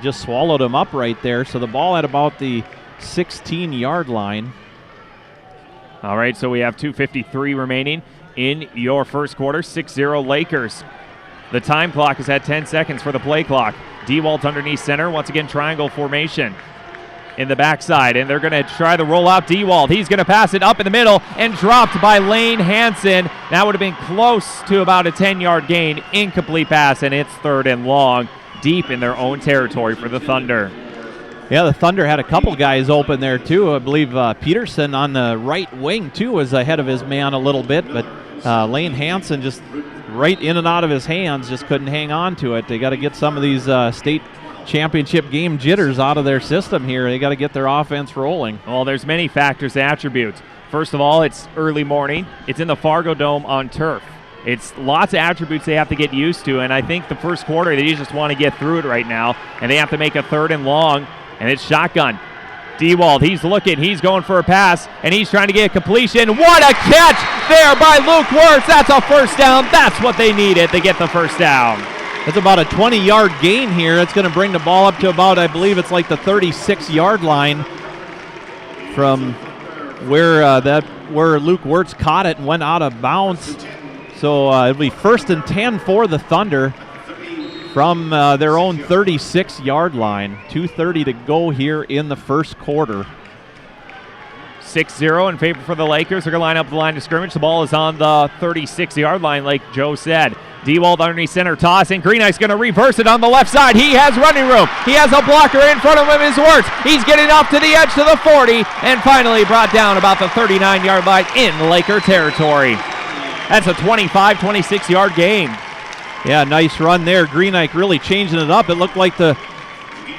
just swallowed him up right there. So the ball at about the 16-yard line. All right, so we have 2:53 remaining in your first quarter. 6-0 Lakers. The time clock is at 10 seconds for the play clock. Dewald's underneath center. Once again, triangle formation in the backside, and they're going to try to roll out Dewald. He's going to pass it up in the middle and dropped by Lane Hansen. That would have been close to about a 10-yard gain. Incomplete pass, and it's 3rd and long, deep in their own territory for the Thunder. Yeah, the Thunder had a couple guys open there, too. I believe Peterson on the right wing, too, was ahead of his man a little bit, but Lane Hansen just right in and out of his hands, just couldn't hang on to it. They got to get some of these state championship game jitters out of their system here. They got to get their offense rolling. Well, there's many factors, attributes. First of all, it's early morning. It's in the FargoDome on turf. It's lots of attributes they have to get used to, and I think the first quarter they just want to get through it right now, and they have to make a 3rd and long, and it's shotgun. Dewald, he's looking, he's going for a pass, and he's trying to get a completion. What a catch there by Luke Wirtz. That's a first down. That's what they needed to get the first down. It's about a 20-yard gain here. It's going to bring the ball up to about, I believe it's like the 36-yard line from where Luke Wirtz caught it and went out of bounds. So it'll be 1st and 10 for the Thunder from their own 36-yard line. 2:30 to go here in the first quarter. 6-0 in favor for the Lakers. They're going to line up the line of scrimmage. The ball is on the 36-yard line, like Joe said. Dewald underneath center, toss, and Greenike's going to reverse it on the left side. He has running room. He has a blocker in front of him, is Wirtz. He's getting up to the edge to the 40, and finally brought down about the 39-yard line in Laker territory. That's a 25, 26-yard gain. Yeah, nice run there. Greenike really changing it up. It looked like the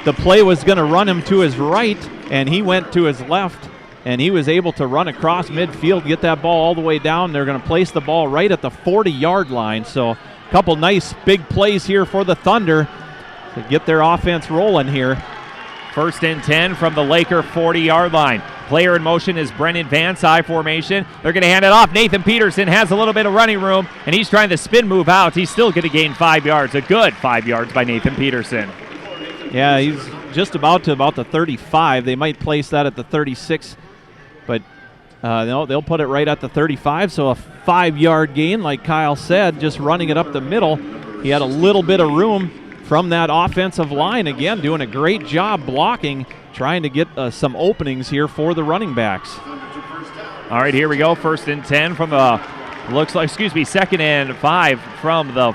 play was going to run him to his right, and he went to his left, and he was able to run across midfield, get that ball all the way down. They're going to place the ball right at the 40-yard line. So a couple nice big plays here for the Thunder to get their offense rolling here. 1st and 10 from the Laker 40-yard line. Player in motion is Brennan Vance, I formation. They're going to hand it off. Nathan Peterson has a little bit of running room, and he's trying to spin move out. He's still going to gain 5 yards. A good 5 yards by Nathan Peterson. Yeah, he's just about the 35. They might place that at the 36, but no, they'll put it right at the 35. So a 5-yard gain, like Kyle said, just running it up the middle. He had a little bit of room from that offensive line. Again, doing a great job blocking, trying to get some openings here for the running backs. All right, here we go. 1st and 10 from the, 2nd and 5 from the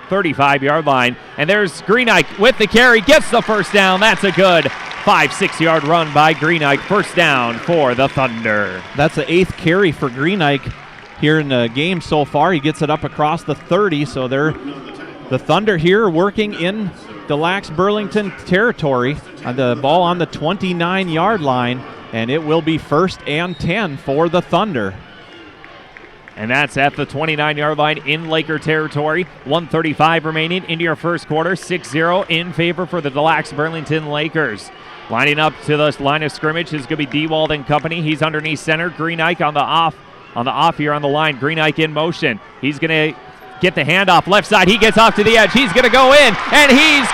35-yard line. And there's Greenike with the carry, gets the first down. That's a good 5-6-yard run by Greenike. First down for the Thunder. That's the 8th carry for Greenike here in the game so far. He gets it up across the 30, so the Thunder here working in the Lacs-Burlington territory. The ball on the 29-yard line, and it will be 1st and 10 for the Thunder. And that's at the 29-yard line in Laker territory. 1:35 remaining into your first quarter. 6-0 in favor for the Lacs-Burlington Lakers. Lining up to the line of scrimmage is going to be Dewald and company. He's underneath center. Greenike on the off here on the line. Greenike in motion. He's going to get the handoff left side. He gets off to the edge. He's going to go in, and he's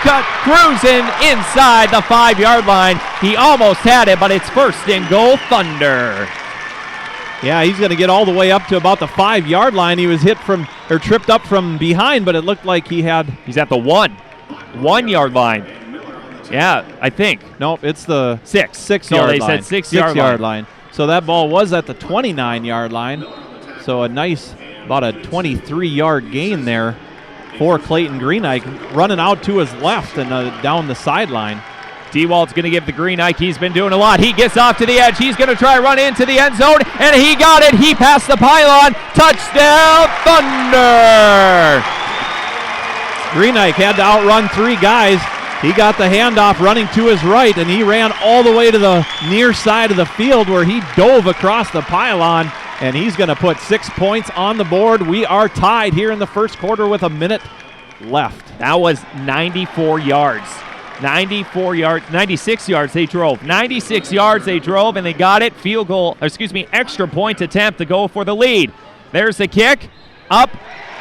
cruising inside the 5-yard line. He almost had it, but it's 1st and goal, Thunder. Yeah, he's going to get all the way up to about the 5-yard line. He was tripped up from behind, but it looked like he's at the 1-yard line. Yeah, I think. Nope, it's the 6-yard line. They said 6-yard line. So that ball was at the 29-yard line. So a nice, about a 23-yard gain there for Clayton Greenike, running out to his left and down the sideline. Dewald's going to give the Greenike. He's been doing a lot. He gets off to the edge. He's going to try to run into the end zone, and he got it. He passed the pylon. Touchdown, Thunder! Greenike had to outrun 3 guys. He got the handoff running to his right, and he ran all the way to the near side of the field where he dove across the pylon, and he's going to put 6 points on the board. We are tied here in the first quarter with a minute left. That was 94 yards. 96 yards they drove. 96 yards they drove, and they got it. Extra point attempt to go for the lead. There's the kick. Up.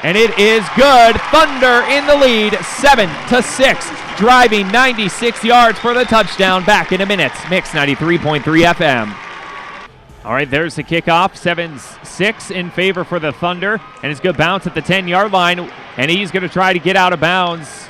And it is good. Thunder in the lead, 7-6. Driving 96 yards for the touchdown. Back in a minute. Mix 93.3 FM. All right, there's the kickoff. 7-6 in favor for the Thunder. And it's good bounce at the 10-yard line. And he's going to try to get out of bounds.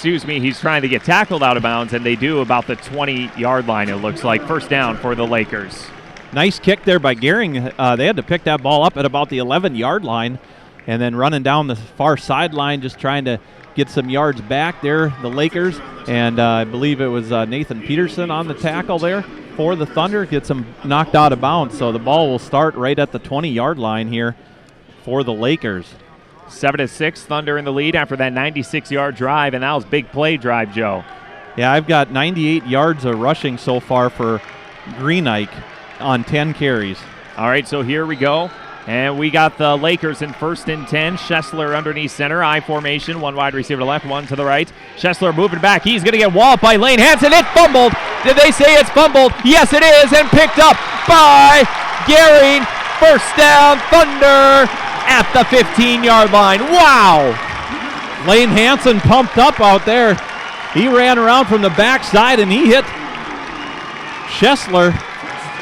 He's trying to get tackled out of bounds. And they do about the 20-yard line, it looks like. First down for the Lakers. Nice kick there by Gehring. They had to pick that ball up at about the 11-yard line. And then running down the far sideline, just trying to get some yards back there, the Lakers. And I believe it was Nathan Peterson on the tackle there for the Thunder. Gets him knocked out of bounds. So the ball will start right at the 20-yard line here for the Lakers. 7-6, Thunder in the lead after that 96-yard drive. And that was big play drive, Joe. Yeah, I've got 98 yards of rushing so far for Greenike on 10 carries. All right, so here we go. And we got the Lakers in 1st and 10. Schessler underneath center. I formation. One wide receiver to left, one to the right. Schessler moving back. He's going to get walloped by Lane Hansen. It fumbled. Did they say it's fumbled? Yes, it is. And picked up by Gehring. First down, Thunder at the 15-yard line. Wow. Lane Hansen pumped up out there. He ran around from the backside and he hit Schessler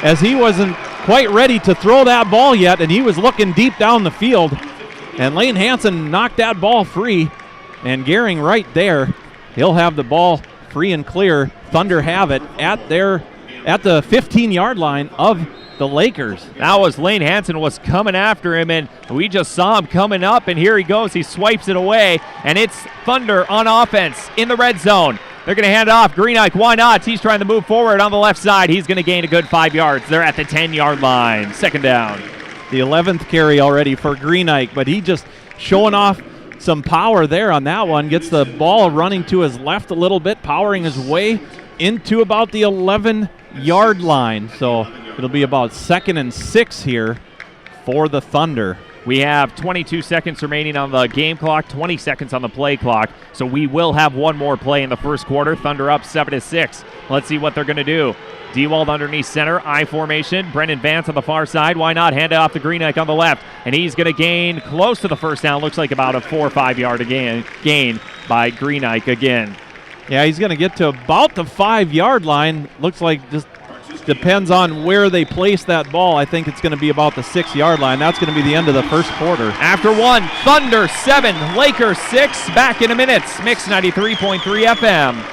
as he wasn't quite ready to throw that ball yet, and he was looking deep down the field. And Lane Hansen knocked that ball free, and Gehring right there. He'll have the ball free and clear. Thunder have it at the 15-yard line of the Lakers. That was Lane Hansen was coming after him, and we just saw him coming up, and here he goes. He swipes it away, and it's Thunder on offense in the red zone. They're going to hand it off. Greenike, why not? He's trying to move forward on the left side. He's going to gain a good 5 yards. They're at the 10-yard line. Second down. The 11th carry already for Greenike, but he just showing off some power there on that one. Gets the ball running to his left a little bit, powering his way into about the 11-yard line. So it'll be about 2nd and 6 here for the Thunder. We have 22 seconds remaining on the game clock, 20 seconds on the play clock. So we will have one more play in the first quarter. Thunder up 7-6. Let's see what they're going to do. Dewald underneath center, I formation. Brendan Vance on the far side. Why not? Hand it off to Greenike on the left. And he's going to gain close to the first down. Looks like about a 4 or 5 yard gain by Greenike again. Yeah, he's going to get to about the 5-yard line. Looks like just depends on where they place that ball. I think it's going to be about the 6-yard line. That's going to be the end of the first quarter. After one, Thunder 7, Lakers 6. Back in a minute. Mix 93.3 FM.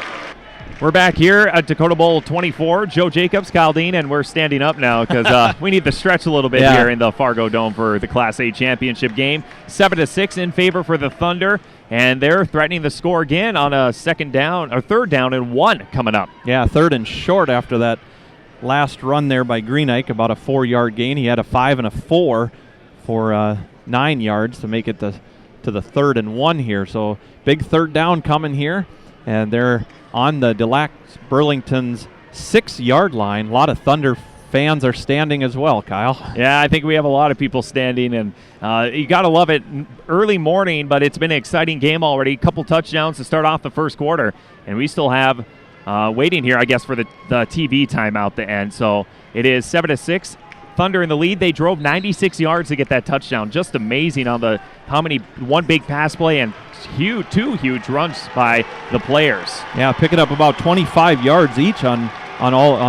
We're back here at Dakota Bowl 24. Joe Jacobs, Kyle Dean, and we're standing up now because we need to stretch a little bit here in the FargoDome for the Class A championship game. 7-6 in favor for the Thunder, and they're threatening the score again on a third down and 1 coming up. Yeah, third and short after that last run there by Greenike, about a 4-yard gain. He had a 5 and a 4 for 9 yards to make it to the 3rd and 1 here. So big third down coming here, and they're on the Lacs-Burlington's 6-yard line. A lot of Thunder fans are standing as well, Kyle. Yeah, I think we have a lot of people standing, and you got to love it. Early morning, but it's been an exciting game already. A couple touchdowns to start off the first quarter, and we still have waiting here, I guess, for the TV timeout to end. So it is 7-6. Thunder in the lead. They drove 96 yards to get that touchdown. Just amazing on one big pass play and two huge runs by the players. Yeah, picking up about 25 yards each on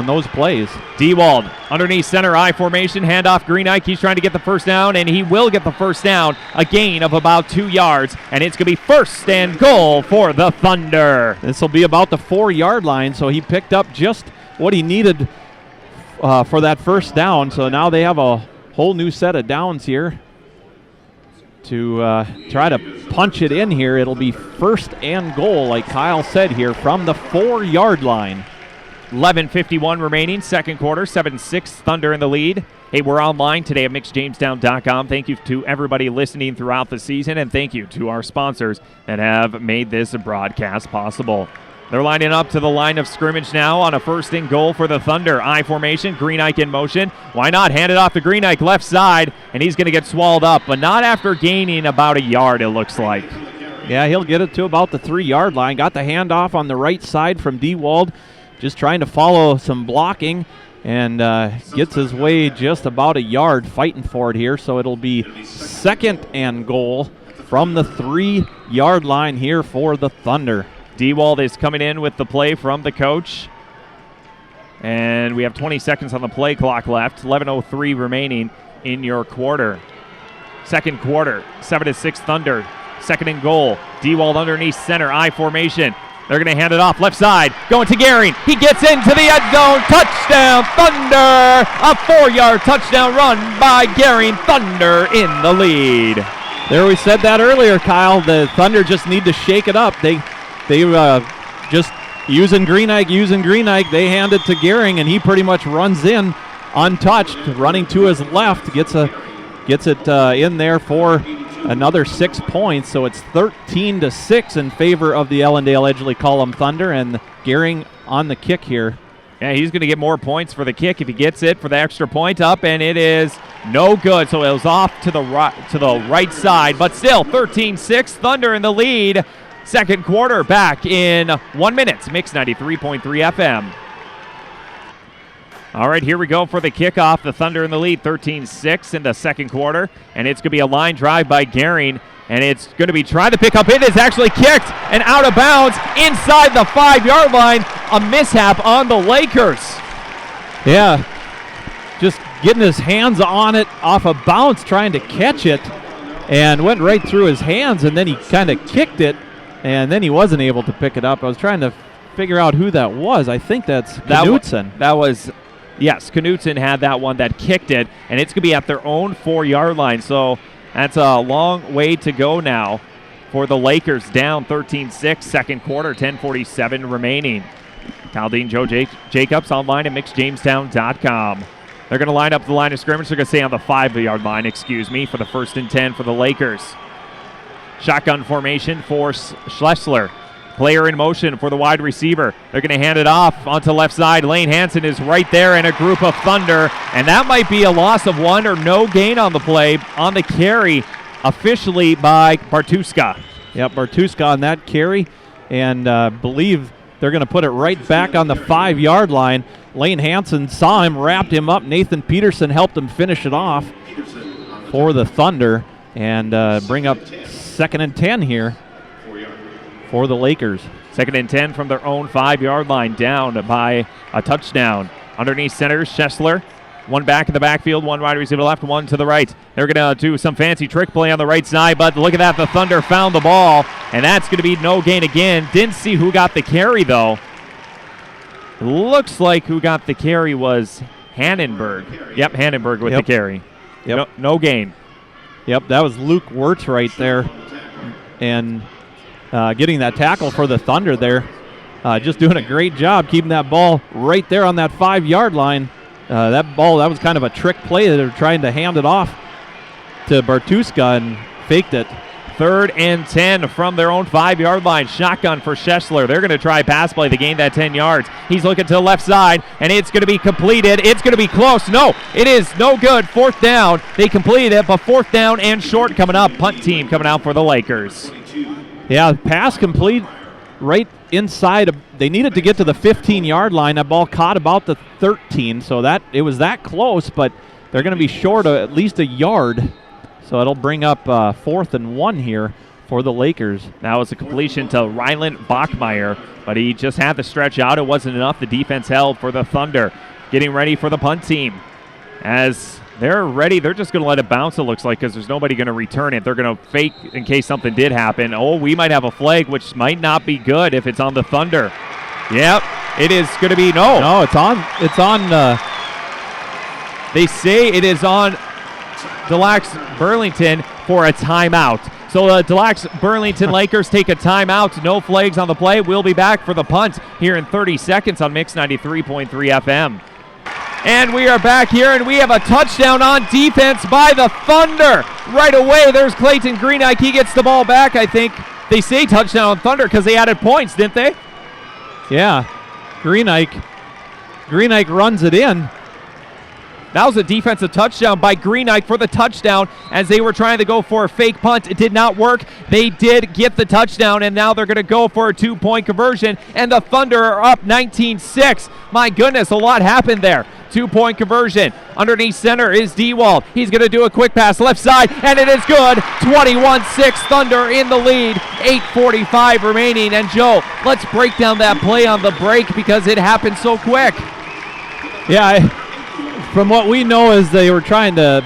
those plays. Dewald underneath center I formation, handoff Greenike. He's trying to get the first down, and he will get the first down. A gain of about 2 yards, and it's going to be first and goal for the Thunder. This will be about the 4-yard line, so he picked up just what he needed for that first down. So now they have a whole new set of downs here to try to punch it in here. It'll be first and goal, like Kyle said here, from the 4-yard line. 11:51 remaining, second quarter, 7-6, Thunder in the lead. Hey, we're online today at mixjamestown.com. Thank you to everybody listening throughout the season, and thank you to our sponsors that have made this broadcast possible. They're lining up to the line of scrimmage now on a first and goal for the Thunder. I formation, Greenike in motion. Why not? Hand it off to Greenike, left side, and he's going to get swallowed up, but not after gaining about a yard, it looks like. Yeah, he'll get it to about the 3-yard line. Got the handoff on the right side from Dewald, just trying to follow some blocking, and gets his way just about a yard fighting for it here. So it'll be second and goal from the 3-yard line here for the Thunder. Dewald is coming in with the play from the coach. And we have 20 seconds on the play clock left. 11:03 remaining in your quarter. Second quarter, 7-6 Thunder. Second and goal. Dewald underneath center, I formation. They're going to hand it off left side. Going to Gehring. He gets into the end zone. Touchdown, Thunder! A 4-yard touchdown run by Gehring. Thunder in the lead. There, we said that earlier, Kyle. The Thunder just need to shake it up. They just using Greenike. They hand it to Gehring, and he pretty much runs in untouched, running to his left. Gets it in there for another 6 points. So it's 13-6 in favor of the Ellendale Edgeley-Kulm Thunder, and Gehring on the kick here. Yeah, he's going to get more points for the kick if he gets it for the extra point up, and it is no good. So it was off to the right side, but still 13-6, Thunder in the lead. Second quarter back in 1 minute. Mix 93.3 FM. All right, here we go for the kickoff. The Thunder in the lead, 13-6 in the second quarter. And it's going to be a line drive by Gehring. And it's going to be trying to pick up. It is actually kicked and out of bounds inside the 5-yard line. A mishap on the Lakers. Yeah, just getting his hands on it off a bounce, trying to catch it. And went right through his hands, and then he kind of kicked it. And then he wasn't able to pick it up. I was trying to figure out who that was. I think that's Knutson. Yes, Knutson had that one that kicked it, and it's going to be at their own 4-yard line. So that's a long way to go now for the Lakers, down 13-6, second quarter, 10:47 remaining. Kaldine, Joe Jacobs online at mixjamestown.com. They're going to line up the line of scrimmage. They're going to stay on the 5-yard line, for the first and 10 for the Lakers. Shotgun formation for Schlesler. Player in motion for the wide receiver. They're going to hand it off onto left side. Lane Hansen is right there in a group of Thunder, and that might be a loss of 1 or no gain on the play, on the carry, officially by Bartuska. Yep, Bartuska on that carry, and believe they're going to put it right back on the 5-yard line. Lane Hansen saw him, wrapped him up. Nathan Peterson helped him finish it off for the Thunder, and bring up second and 10 here for the Lakers. Second and 10 from their own 5-yard line, down by a touchdown. Underneath center, Schessler. One back in the backfield, one wide receiver left, one to the right. They're going to do some fancy trick play on the right side, but look at that. The Thunder found the ball, and that's going to be no gain again. Didn't see who got the carry, though. Looks like who got the carry was Hannenberg. Yep, Hannenberg with the carry. Yep. No gain. Yep, that was Luke Wirtz right there. And getting that tackle for the Thunder there. Just doing a great job keeping that ball right there on that 5-yard line. That was kind of a trick play. They were trying to hand it off to Bartuska and faked it. 3rd and 10 from their own 5-yard line. Shotgun for Schessler. They're going to try pass play to gain that 10 yards. He's looking to the left side, and it's going to be completed. It's going to be close. No, it is no good. 4th down. They completed it, but 4th down and short coming up. Punt team coming out for the Lakers. Yeah, pass complete right inside. They needed to get to the 15-yard line. That ball caught about the 13, so that it was that close, but they're going to be short of at least a yard. So it'll bring up 4th and 1 here for the Lakers. That was a completion to Ryland Bachmeyer, but he just had the stretch out. It wasn't enough. The defense held for the Thunder. Getting ready for the punt team. As they're ready, they're just going to let it bounce, it looks like, because there's nobody going to return it. They're going to fake in case something did happen. Oh, we might have a flag, which might not be good if it's on the Thunder. Yep, it is going to be no. No, it's on. They say it is on the Lacs-Burlington for a timeout. So the Lacs-Burlington Lakers take a timeout. No flags on the play. We'll be back for the punt here in 30 seconds on Mix 93.3 FM. And we are back here, and we have a touchdown on defense by the Thunder. Right away, there's Clayton Greenike. He gets the ball back, I think. They say touchdown on Thunder because they added points, didn't they? Yeah. Greenike runs it in. That was a defensive touchdown by Greenike for the touchdown as they were trying to go for a fake punt. It did not work. They did get the touchdown, and now they're going to go for a 2-point conversion, and the Thunder are up 19-6. My goodness, a lot happened there. 2-point conversion. Underneath center is Dewald. He's going to do a quick pass left side, and it is good. 21-6, Thunder in the lead. 8:45 remaining. And Joe, let's break down that play on the break because it happened so quick. Yeah, from what we know is they were trying to,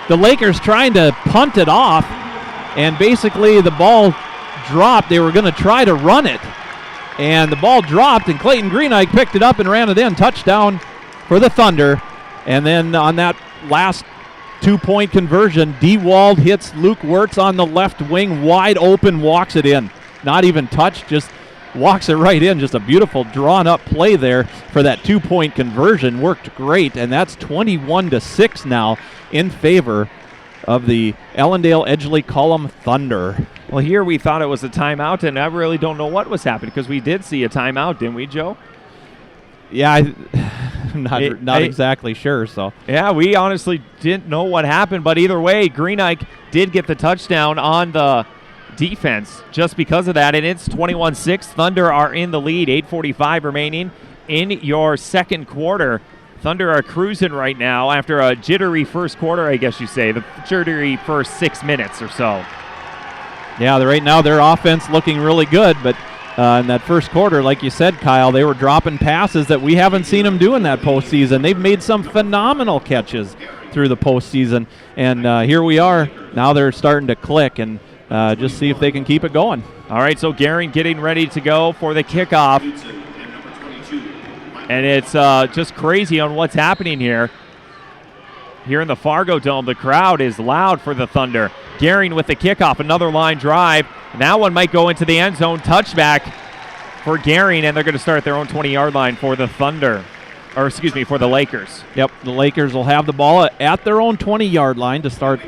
the Lakers trying to punt it off, and basically the ball dropped. They were going to try to run it, and the ball dropped, and Clayton Greenike picked it up and ran it in. Touchdown for the Thunder. And then on that last 2-point conversion, Dewald hits Luke Wirtz on the left wing, wide open, walks it in. Not even touched, just walks it right in. Just a beautiful drawn-up play there for that 2-point conversion. Worked great, and that's 21-6 now in favor of the Ellendale Edgeley-Kulm Thunder. Well, here we thought it was a timeout, and I really don't know what was happening because we did see a timeout, didn't we, Joe? Yeah, I'm not exactly sure. So yeah, we honestly didn't know what happened, but either way, Greenike did get the touchdown on the defense just because of that, and it's 21-6. Thunder are in the lead. 8:45 remaining in your second quarter. Thunder are cruising right now after a jittery first quarter, I guess you say, the jittery first 6 minutes or so. Yeah, right now their offense looking really good, but in that first quarter, like you said, Kyle, they were dropping passes that we haven't seen them do in that postseason. They've made some phenomenal catches through the postseason, and here we are. Now they're starting to click, and just see if they can keep it going. All right, so Gehring getting ready to go for the kickoff. And it's just crazy on what's happening here. Here in the FargoDome, the crowd is loud for the Thunder. Gehring with the kickoff, another line drive. That one might go into the end zone. Touchback for Gehring, and they're going to start at their own 20-yard line for the Thunder. Or, excuse me, for the Lakers. Yep, the Lakers will have the ball at their own 20-yard line to start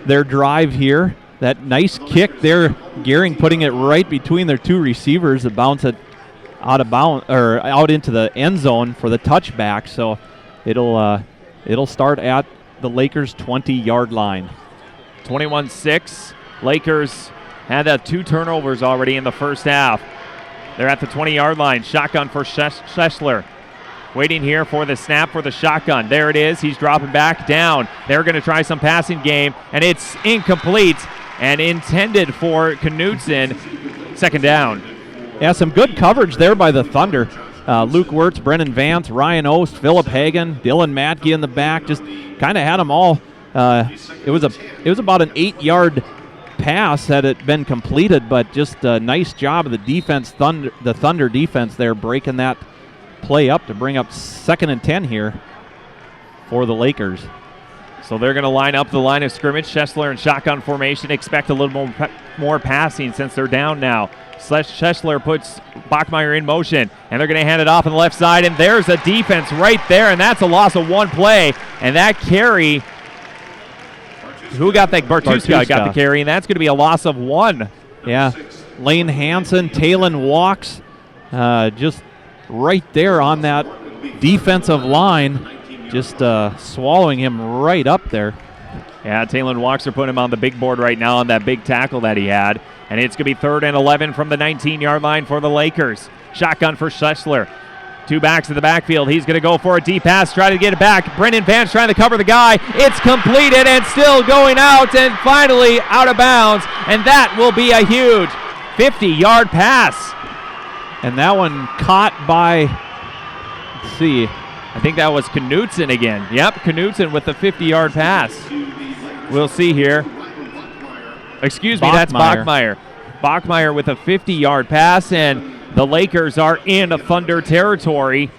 their drive here. That nice kick there, Gehring putting it right between their two receivers to bounce it out of bounds or out into the end zone for the touchback. So it'll start at the Lakers' 20-yard line. 21-6. Lakers had 2 turnovers already in the first half. They're at the 20-yard line. Shotgun for Schessler. Waiting here for the snap for the shotgun. There it is. He's dropping back down. They're going to try some passing game, and it's incomplete and intended for Knutson. Second down. Yeah, some good coverage there by the Thunder. Luke Wirtz, Brennan Vance, Ryan Ost, Philip Hagen, Dylan Matke in the back. Just kind of had them all. It was about an 8-yard pass that had been completed, but just a nice job of the defense, the Thunder defense there, breaking that play up to bring up 2nd and 10 here for the Lakers. So they're going to line up the line of scrimmage. Schessler in shotgun formation. Expect a little more passing since they're down now. Schessler puts Bachmeier in motion, and they're going to hand it off on the left side, and there's a defense right there, and that's a loss of 1 play. And that carry, who got that? Bartuska got the carry, and that's going to be a loss of 1. Yeah, Lane Hansen, Talon walks, just right there on that defensive line, just swallowing him right up there. Yeah, Talon Walker put him on the big board right now on that big tackle that he had. And it's going to be 3rd and 11 from the 19-yard line for the Lakers. Shotgun for Schessler. 2 backs in the backfield. He's going to go for a deep pass, try to get it back. Brendan Vance trying to cover the guy. It's completed and still going out and finally out of bounds. And that will be a huge 50-yard pass. And that one caught by, let's see, I think that was Knutson again. Yep, Knutson with the 50-yard pass. We'll see here. Excuse me, that's Bachmeier. Bachmeier with a 50-yard pass, and the Lakers are in Thunder territory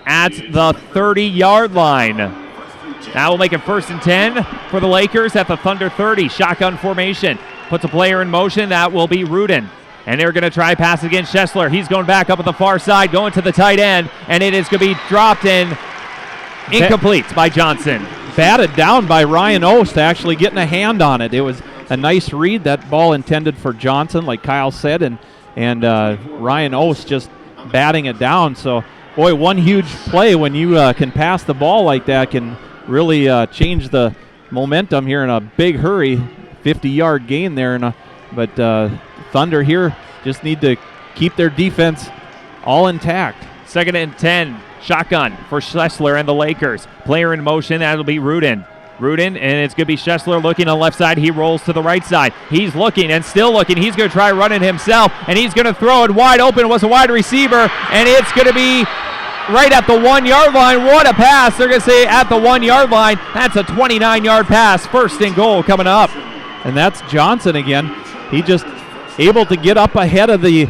at the 30-yard line. That will make it 1st and 10 for the Lakers at the Thunder 30. Shotgun formation. Puts a player in motion. That will be Rudin. And they're going to try pass against Schessler. He's going back up at the far side, going to the tight end, and it is going to be dropped in incomplete by Johnson. Batted down by Ryan Ost, actually getting a hand on it. It was a nice read. That ball intended for Johnson, like Kyle said, and Ryan Ost just batting it down. So, boy, one huge play when you can pass the ball like that can really change the momentum here in a big hurry. 50-yard gain there, but Thunder here just need to keep their defense all intact. 2nd and 10, shotgun for Schessler and the Lakers. Player in motion, that'll be Rudin. And it's going to be Schessler looking on the left side. He rolls to the right side. He's looking and still looking. He's going to try running himself, and he's going to throw it wide open. It was a wide receiver, and it's going to be right at the 1-yard line. What a pass. They're going to say at the 1-yard line. That's a 29-yard pass. 1st and goal coming up. And that's Johnson again. He just able to get up ahead of the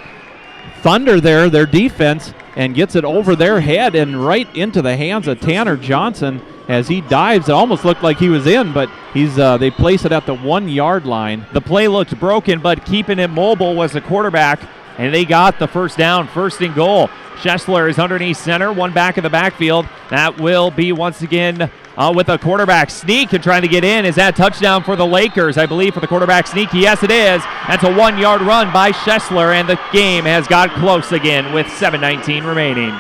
Thunder there, their defense, and gets it over their head and right into the hands of Tanner Johnson as he dives. It almost looked like he was in, but they place it at the 1-yard line. The play looked broken, but keeping him mobile was the quarterback, and they got the 1st down, 1st and goal. Schessler is underneath center, 1 back in the backfield. That will be once again with a quarterback sneak and trying to get in. Is that touchdown for the Lakers, I believe, for the quarterback sneak? Yes, it is. That's a 1-yard run by Schessler, and the game has got close again with 7:19 remaining.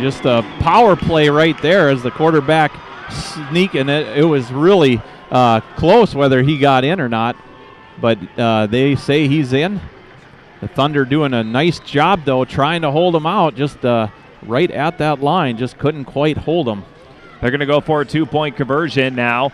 Just a power play right there as the quarterback sneak, and it was really close whether he got in or not, but they say he's in. The Thunder doing a nice job, though, trying to hold him out, just right at that line, just couldn't quite hold him. They're going to go for a 2-point conversion now.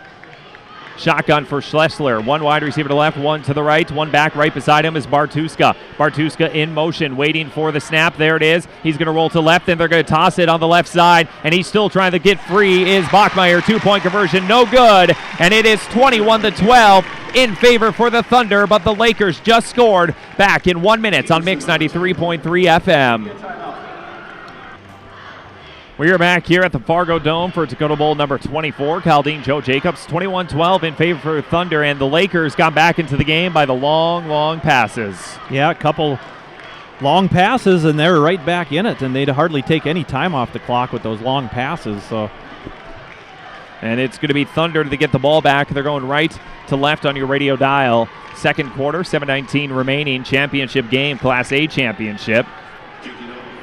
Shotgun for Schessler. 1 wide receiver to the left, 1 to the right. 1 back right beside him is Bartuska. Bartuska in motion, waiting for the snap. There it is. He's going to roll to left, and they're going to toss it on the left side, and he's still trying to get free. Is Bachmeier. 2-point conversion, no good, and it is 21-12 in favor for the Thunder, but the Lakers just scored back in 1 minute on Mix 93.3 FM. We are back here at the Fargo Dome for Dakota Bowl number 24. Caldine Joe Jacobs, 21-12 in favor for Thunder, and the Lakers got back into the game by the long passes. Yeah, a couple long passes, and they're right back in it, and they'd hardly take any time off the clock with those long passes. So, and it's going to be Thunder to get the ball back. They're going right to left on your radio dial. 2nd quarter, 7:19 remaining. Championship game, Class A championship.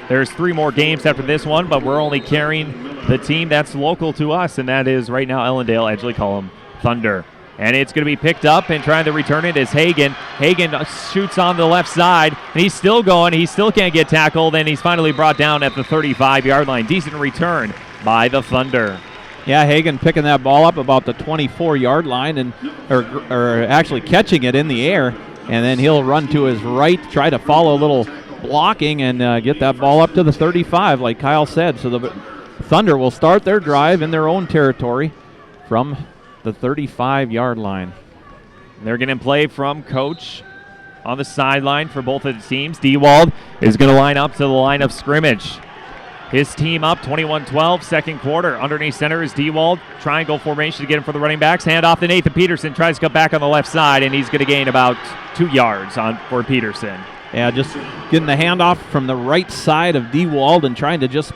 There's 3 more games after this one, but we're only carrying the team that's local to us, and that is right now Ellendale, Edgeley-Kulm Thunder. And it's going to be picked up, and trying to return it is Hagen. Hagen shoots on the left side, and he's still going. He still can't get tackled, and he's finally brought down at the 35-yard line. Decent return by the Thunder. Yeah, Hagen picking that ball up about the 24-yard line, and or actually catching it in the air, and then he'll run to his right, try to follow a little blocking and get that ball up to the 35, like Kyle said. So the Thunder will start their drive in their own territory from the 35-yard line. They're going to play from coach on the sideline for both of the teams. Dewald is going to line up to the line of scrimmage. His team up 21-12, second quarter. Underneath center is Dewald. Triangle formation to get him for the running backs. Hand off to Nathan Peterson. Tries to cut back on the left side, and he's going to gain about 2 yards for Peterson. Yeah, just getting the handoff from the right side of Dewald and trying to just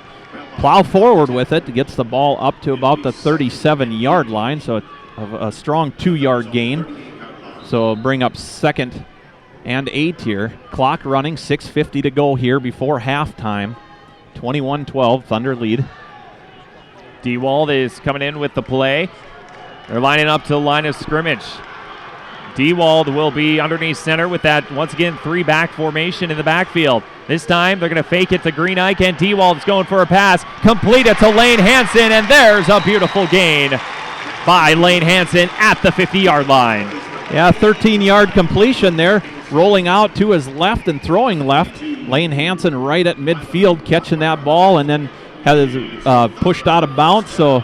plow forward with it. It gets the ball up to about the 37-yard line, so a strong 2-yard gain. So bring up 2nd and 8 here. Clock running, 6:50 to go here before halftime. 21-12, Thunder lead. Dewald is coming in with the play. They're lining up to the line of scrimmage. Dewald will be underneath center with that, once again, 3-back formation in the backfield. This time, they're going to fake it to Green Ike, and Dewald's going for a pass. Completed to Lane Hansen, and there's a beautiful gain by Lane Hansen at the 50-yard line. Yeah, 13-yard completion there. Rolling out to his left and throwing left. Lane Hansen right at midfield catching that ball and then has pushed out of bounds. So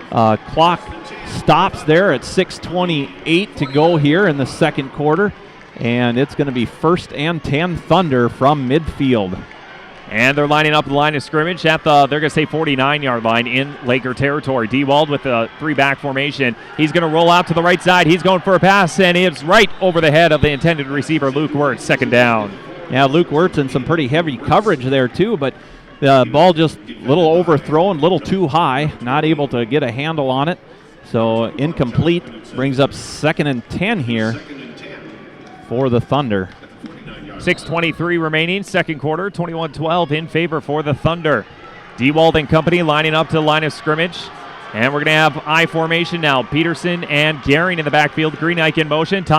clock stops there at 6:28 to go here in the second quarter. And it's going to be 1st and 10 Thunder from midfield. And they're lining up the line of scrimmage at the, they're going to say 49-yard line in Laker territory. Dewald with the 3-back formation. He's going to roll out to the right side. He's going for a pass, and it's right over the head of the intended receiver, Luke Wirtz, 2nd down. Yeah, Luke Wirtz in some pretty heavy coverage there too, but the ball just a little overthrown, a little too high, not able to get a handle on it. So incomplete, brings up 2nd and 10 here for the Thunder. 6:23 remaining, second quarter, 21-12 in favor for the Thunder. Dewald and company lining up to the line of scrimmage. And we're going to have I formation now. Peterson and Gehring in the backfield. Green Ike in motion. The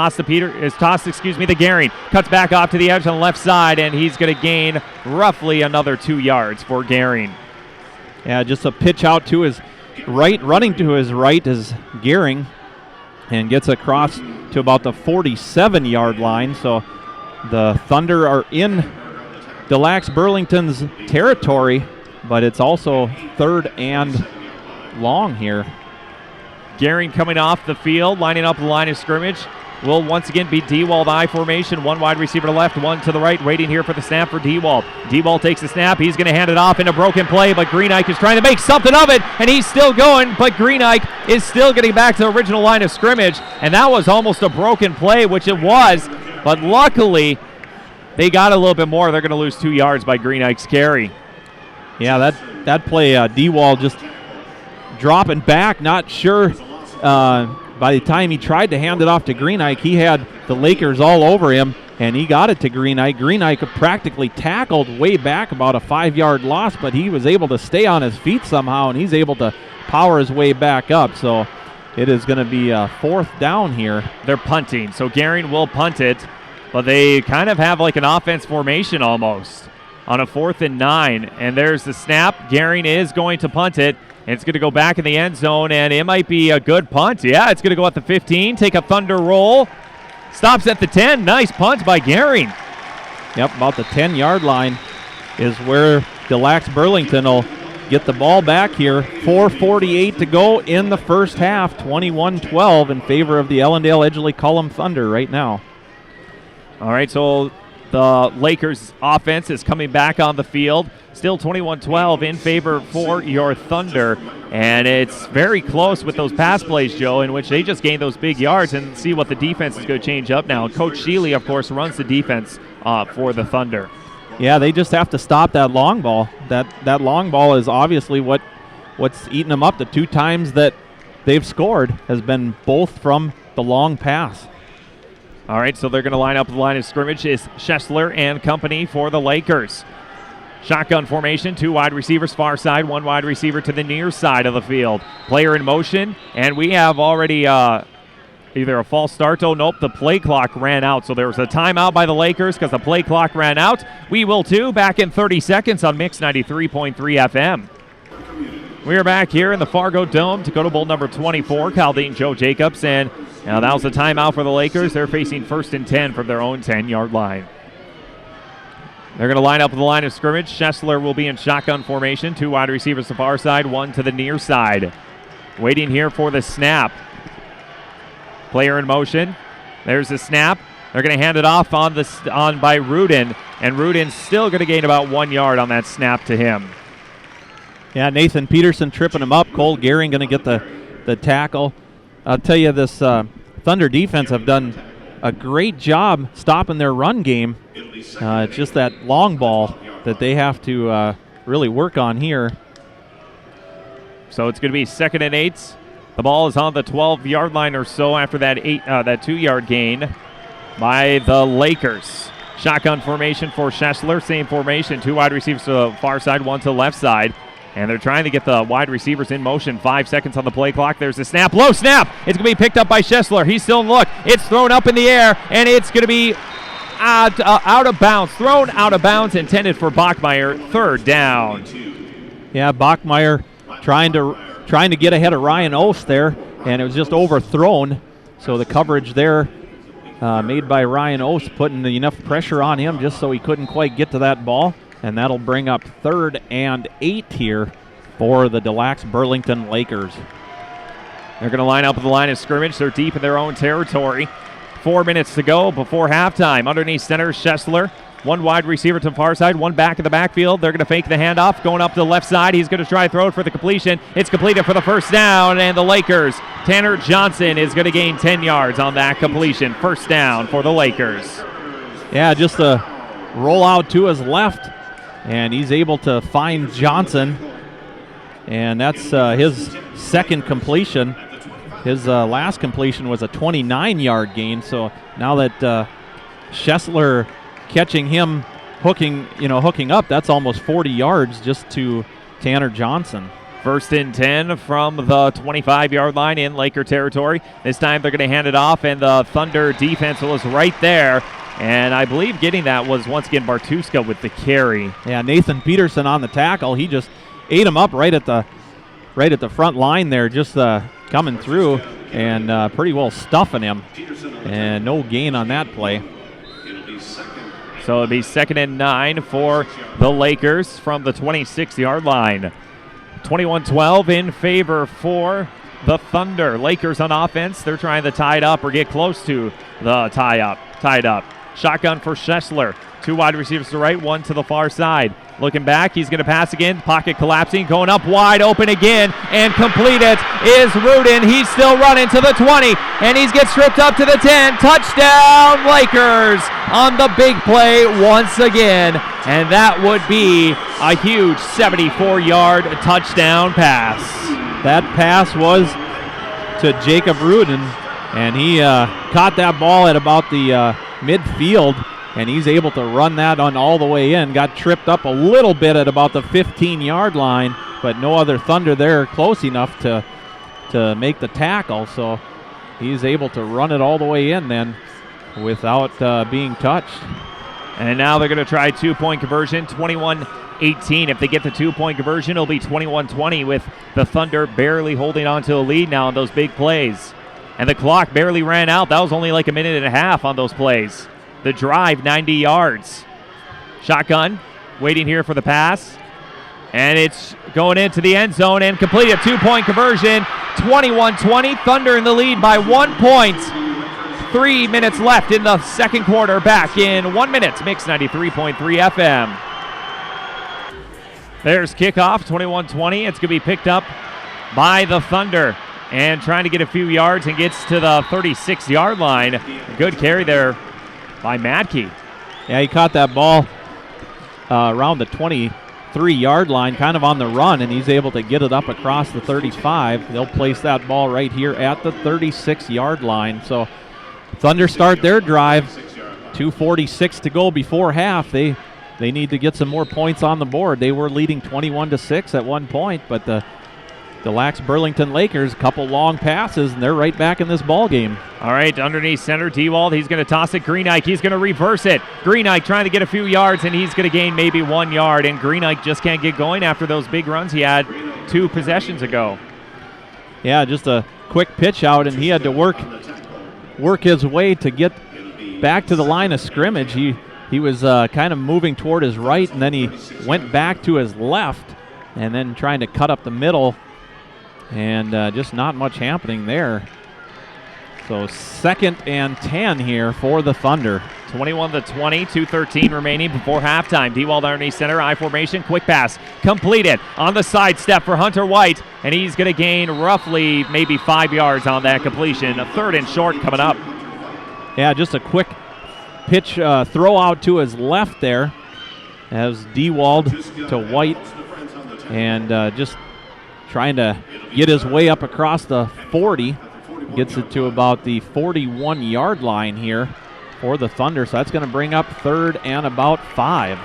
Gehring. Cuts back off to the edge on the left side, and he's going to gain roughly another 2 yards for Gehring. Yeah, just a pitch out to his right. Running to his right is Gehring and gets across to about the 47-yard line. So the Thunder are in the Lacs-Burlington's territory, but it's also 3rd and long here. Gehring coming off the field, lining up the line of scrimmage. Will once again be Dewald I formation. 1 wide receiver to left, 1 to the right, waiting here for the snap for Dewald. Dewald takes the snap. He's going to hand it off in a broken play, but Green Ike is trying to make something of it, and he's still going, but Green Ike is still getting back to the original line of scrimmage, and that was almost a broken play, which it was, but luckily they got a little bit more. They're going to lose 2 yards by Green Ike's carry. Yeah, that play, Dewald just dropping back, not sure. By the time he tried to hand it off to Green Ike, he had the Lakers all over him, and he got it to Green Ike. Green Ike practically tackled way back, about a 5-yard loss, but he was able to stay on his feet somehow, and he's able to power his way back up. So it is going to be 4th down here. They're punting, so Gehring will punt it, but they kind of have like an offense formation almost on a 4th and 9. And there's the snap. Gehring is going to punt it. It's going to go back in the end zone, and it might be a good punt. Yeah, it's going to go at the 15, take a Thunder roll. Stops at the 10. Nice punt by Gehring. Yep, about the 10-yard line is where the Lacs-Burlington will get the ball back here. 4:48 to go in the first half. 21-12 in favor of the Ellendale Edgeley-Kulm Thunder right now. All right, so the Lakers offense is coming back on the field. Still 21-12 in favor for your Thunder. And it's very close with those pass plays, Joe, in which they just gained those big yards, and see what the defense is going to change up now. Coach Shealy, of course, runs the defense for the Thunder. Yeah, they just have to stop that long ball. That long ball is obviously what's eating them up. The 2 times that they've scored has been both from the long pass. All right, so they're going to line up the line of scrimmage is Schessler and company for the Lakers. Shotgun formation, 2 wide receivers far side, 1 wide receiver to the near side of the field. Player in motion, and we have already either a false start. Oh, nope, the play clock ran out. So there was a timeout by the Lakers because the play clock ran out. We will too, back in 30 seconds on Mix 93.3 FM. We are back here in the FargoDome, Dakota Bowl number 24. Caldine, Joe Jacobs, and now that was a timeout for the Lakers. They're facing 1st and 10 from their own 10-yard line. They're going to line up with the line of scrimmage. Schessler will be in shotgun formation. 2 wide receivers to the far side, 1 to the near side. Waiting here for the snap. Player in motion. There's the snap. They're going to hand it off by Rudin, and Rudin's still going to gain about 1 yard on that snap to him. Yeah, Nathan Peterson tripping him up. Cole Gehring going to get the tackle. I'll tell you, this Thunder defense have done a great job stopping their run game. It's just that long ball that they have to really work on here. So it's going to be 2nd and 8. The ball is on the 12-yard line or so after that 2-yard gain by the Lakers. Shotgun formation for Schessler. Same formation. 2 wide receivers to the far side, 1 to the left side. And they're trying to get the wide receivers in motion. 5 seconds on the play clock. There's the snap. Low snap. It's going to be picked up by Schessler. He's still in look. It's thrown up in the air, and it's going to be out of bounds. Thrown out of bounds, intended for Bachmeier. 3rd down. Yeah, Bachmeier trying to get ahead of Ryan Ost there, and it was just overthrown. So the coverage there made by Ryan Ost, putting enough pressure on him just so he couldn't quite get to that ball. And that'll bring up 3rd and 8 here for the Lacs-Burlington Lakers. They're going to line up with the line of scrimmage. They're deep in their own territory. 4 minutes to go before halftime. Underneath center, Schessler. 1 wide receiver to the far side, 1 back in the backfield. They're going to fake the handoff, going up to the left side. He's going to try to throw it for the completion. It's completed for the 1st down, and the Lakers, Tanner Johnson is going to gain 10 yards on that completion. 1st down for the Lakers. Yeah, just a roll out to his left, and he's able to find Johnson, and that's his 2nd completion. His last completion was a 29-yard gain, so now that Schessler catching him hooking up, that's almost 40 yards just to Tanner Johnson. 1st and 10 from the 25-yard line in Laker territory. This time they're going to hand it off, and the Thunder defense was right there. And I believe getting that was once again Bartuska with the carry. Yeah, Nathan Peterson on the tackle. He just ate him up right at the front line there, just coming through and pretty well stuffing him. And no gain on that play. So it'll be 2nd and 9 for the Lakers from the 26-yard line. 21-12 in favor for the Thunder. Lakers on offense. They're trying to tie it up or get close to the tied up. Shotgun for Schessler. 2 wide receivers to the right, 1 to the far side. Looking back, he's going to pass again. Pocket collapsing, going up wide open again, and completed is Rudin. He's still running to the 20, and he gets stripped up to the 10. Touchdown, Lakers on the big play once again, and that would be a huge 74-yard touchdown pass. That pass was to Jacob Rudin, and he caught that ball at about the midfield, and he's able to run that on all the way in. Got tripped up a little bit at about the 15-yard line, but no other Thunder there close enough to make the tackle, so he's able to run it all the way in then without being touched. And now they're going to try 2-point conversion, 21-18. If they get the 2-point conversion, it'll be 21-20 with the Thunder barely holding on to the lead now on those big plays. And the clock barely ran out. That was only like a minute and a half on those plays. The drive, 90 yards. Shotgun, waiting here for the pass. And it's going into the end zone and complete a 2-point conversion. 21-20, Thunder in the lead by 1 point. 3 minutes left in the second quarter. Back in 1 minute. Mix 93.3 FM. There's kickoff, 21-20. It's going to be picked up by the Thunder. And trying to get a few yards and gets to the 36-yard line. Good carry there by Madke. Yeah, he caught that ball around the 23-yard line, kind of on the run, and he's able to get it up across the 35. They'll place that ball right here at the 36-yard line. So Thunder start their drive. 2:46 to go before half. They need to get some more points on the board. They were leading 21-6 at one point, but the Lacs-Burlington Lakers, a couple long passes, and they're right back in this ball game. All right, underneath center, Dewald, he's going to toss it. Greenike, he's going to reverse it. Greenike trying to get a few yards, and he's going to gain maybe 1 yard, and Greenike just can't get going after those big runs he had 2 possessions ago. Yeah, just a quick pitch out, and he had to work his way to get back to the line of scrimmage. He he was kind of moving toward his right, and then he went back to his left, and then trying to cut up the middle, and just not much happening there. So 2nd and 10 here for the Thunder. 21-20, 2:13 remaining before halftime. D-Wald underneath center, I formation, quick pass, completed on the side step for Hunter White, and he's going to gain roughly maybe 5 yards on that completion. A 3rd and short coming up. Yeah, just a quick pitch throw out to his left there as D-Wald to White, and just trying to get his way up across the 40. Gets it to about the 41-yard line here for the Thunder, so that's going to bring up 3rd and about 5.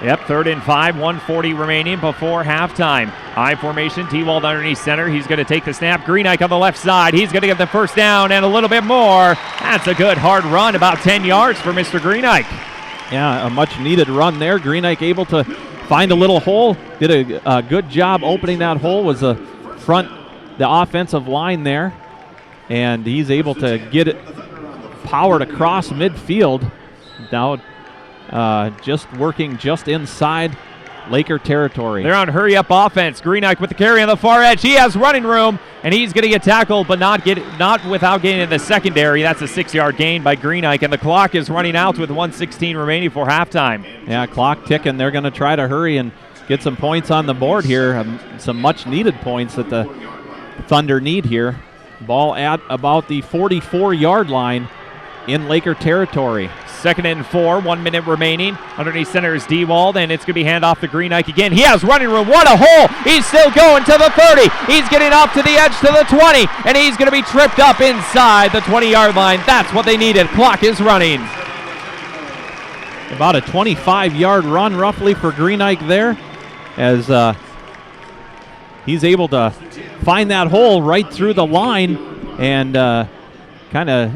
Yep, 3rd and 5, 1:40 remaining before halftime. I formation, D-Wald underneath center. He's going to take the snap. Greenike on the left side. He's going to get the first down and a little bit more. That's a good hard run, about 10 yards for Mr. Greenike. Yeah, a much-needed run there. Greenike able to find a little hole. Did a good job opening that hole. Was the offensive line there, and he's able to get it powered across midfield. Now just working just inside Laker territory. They're on hurry-up offense. Greenike with the carry on the far edge. He has running room, and he's going to get tackled, but not without getting in the secondary. That's a 6-yard gain by Greenike, and the clock is running out with 1:16 remaining for halftime. Yeah, clock ticking. They're going to try to hurry and get some points on the board here, some much-needed points that the Thunder need here. Ball at about the 44-yard line in Laker territory. 2nd and 4, 1 minute remaining. Underneath center is D-Wald, and it's going to be handoff to Greenike again. He has running room. What a hole! He's still going to the 30. He's getting off to the edge to the 20, and he's going to be tripped up inside the 20-yard line. That's what they needed. Clock is running. About a 25-yard run roughly for Greenike there, as he's able to find that hole right through the line, and kind of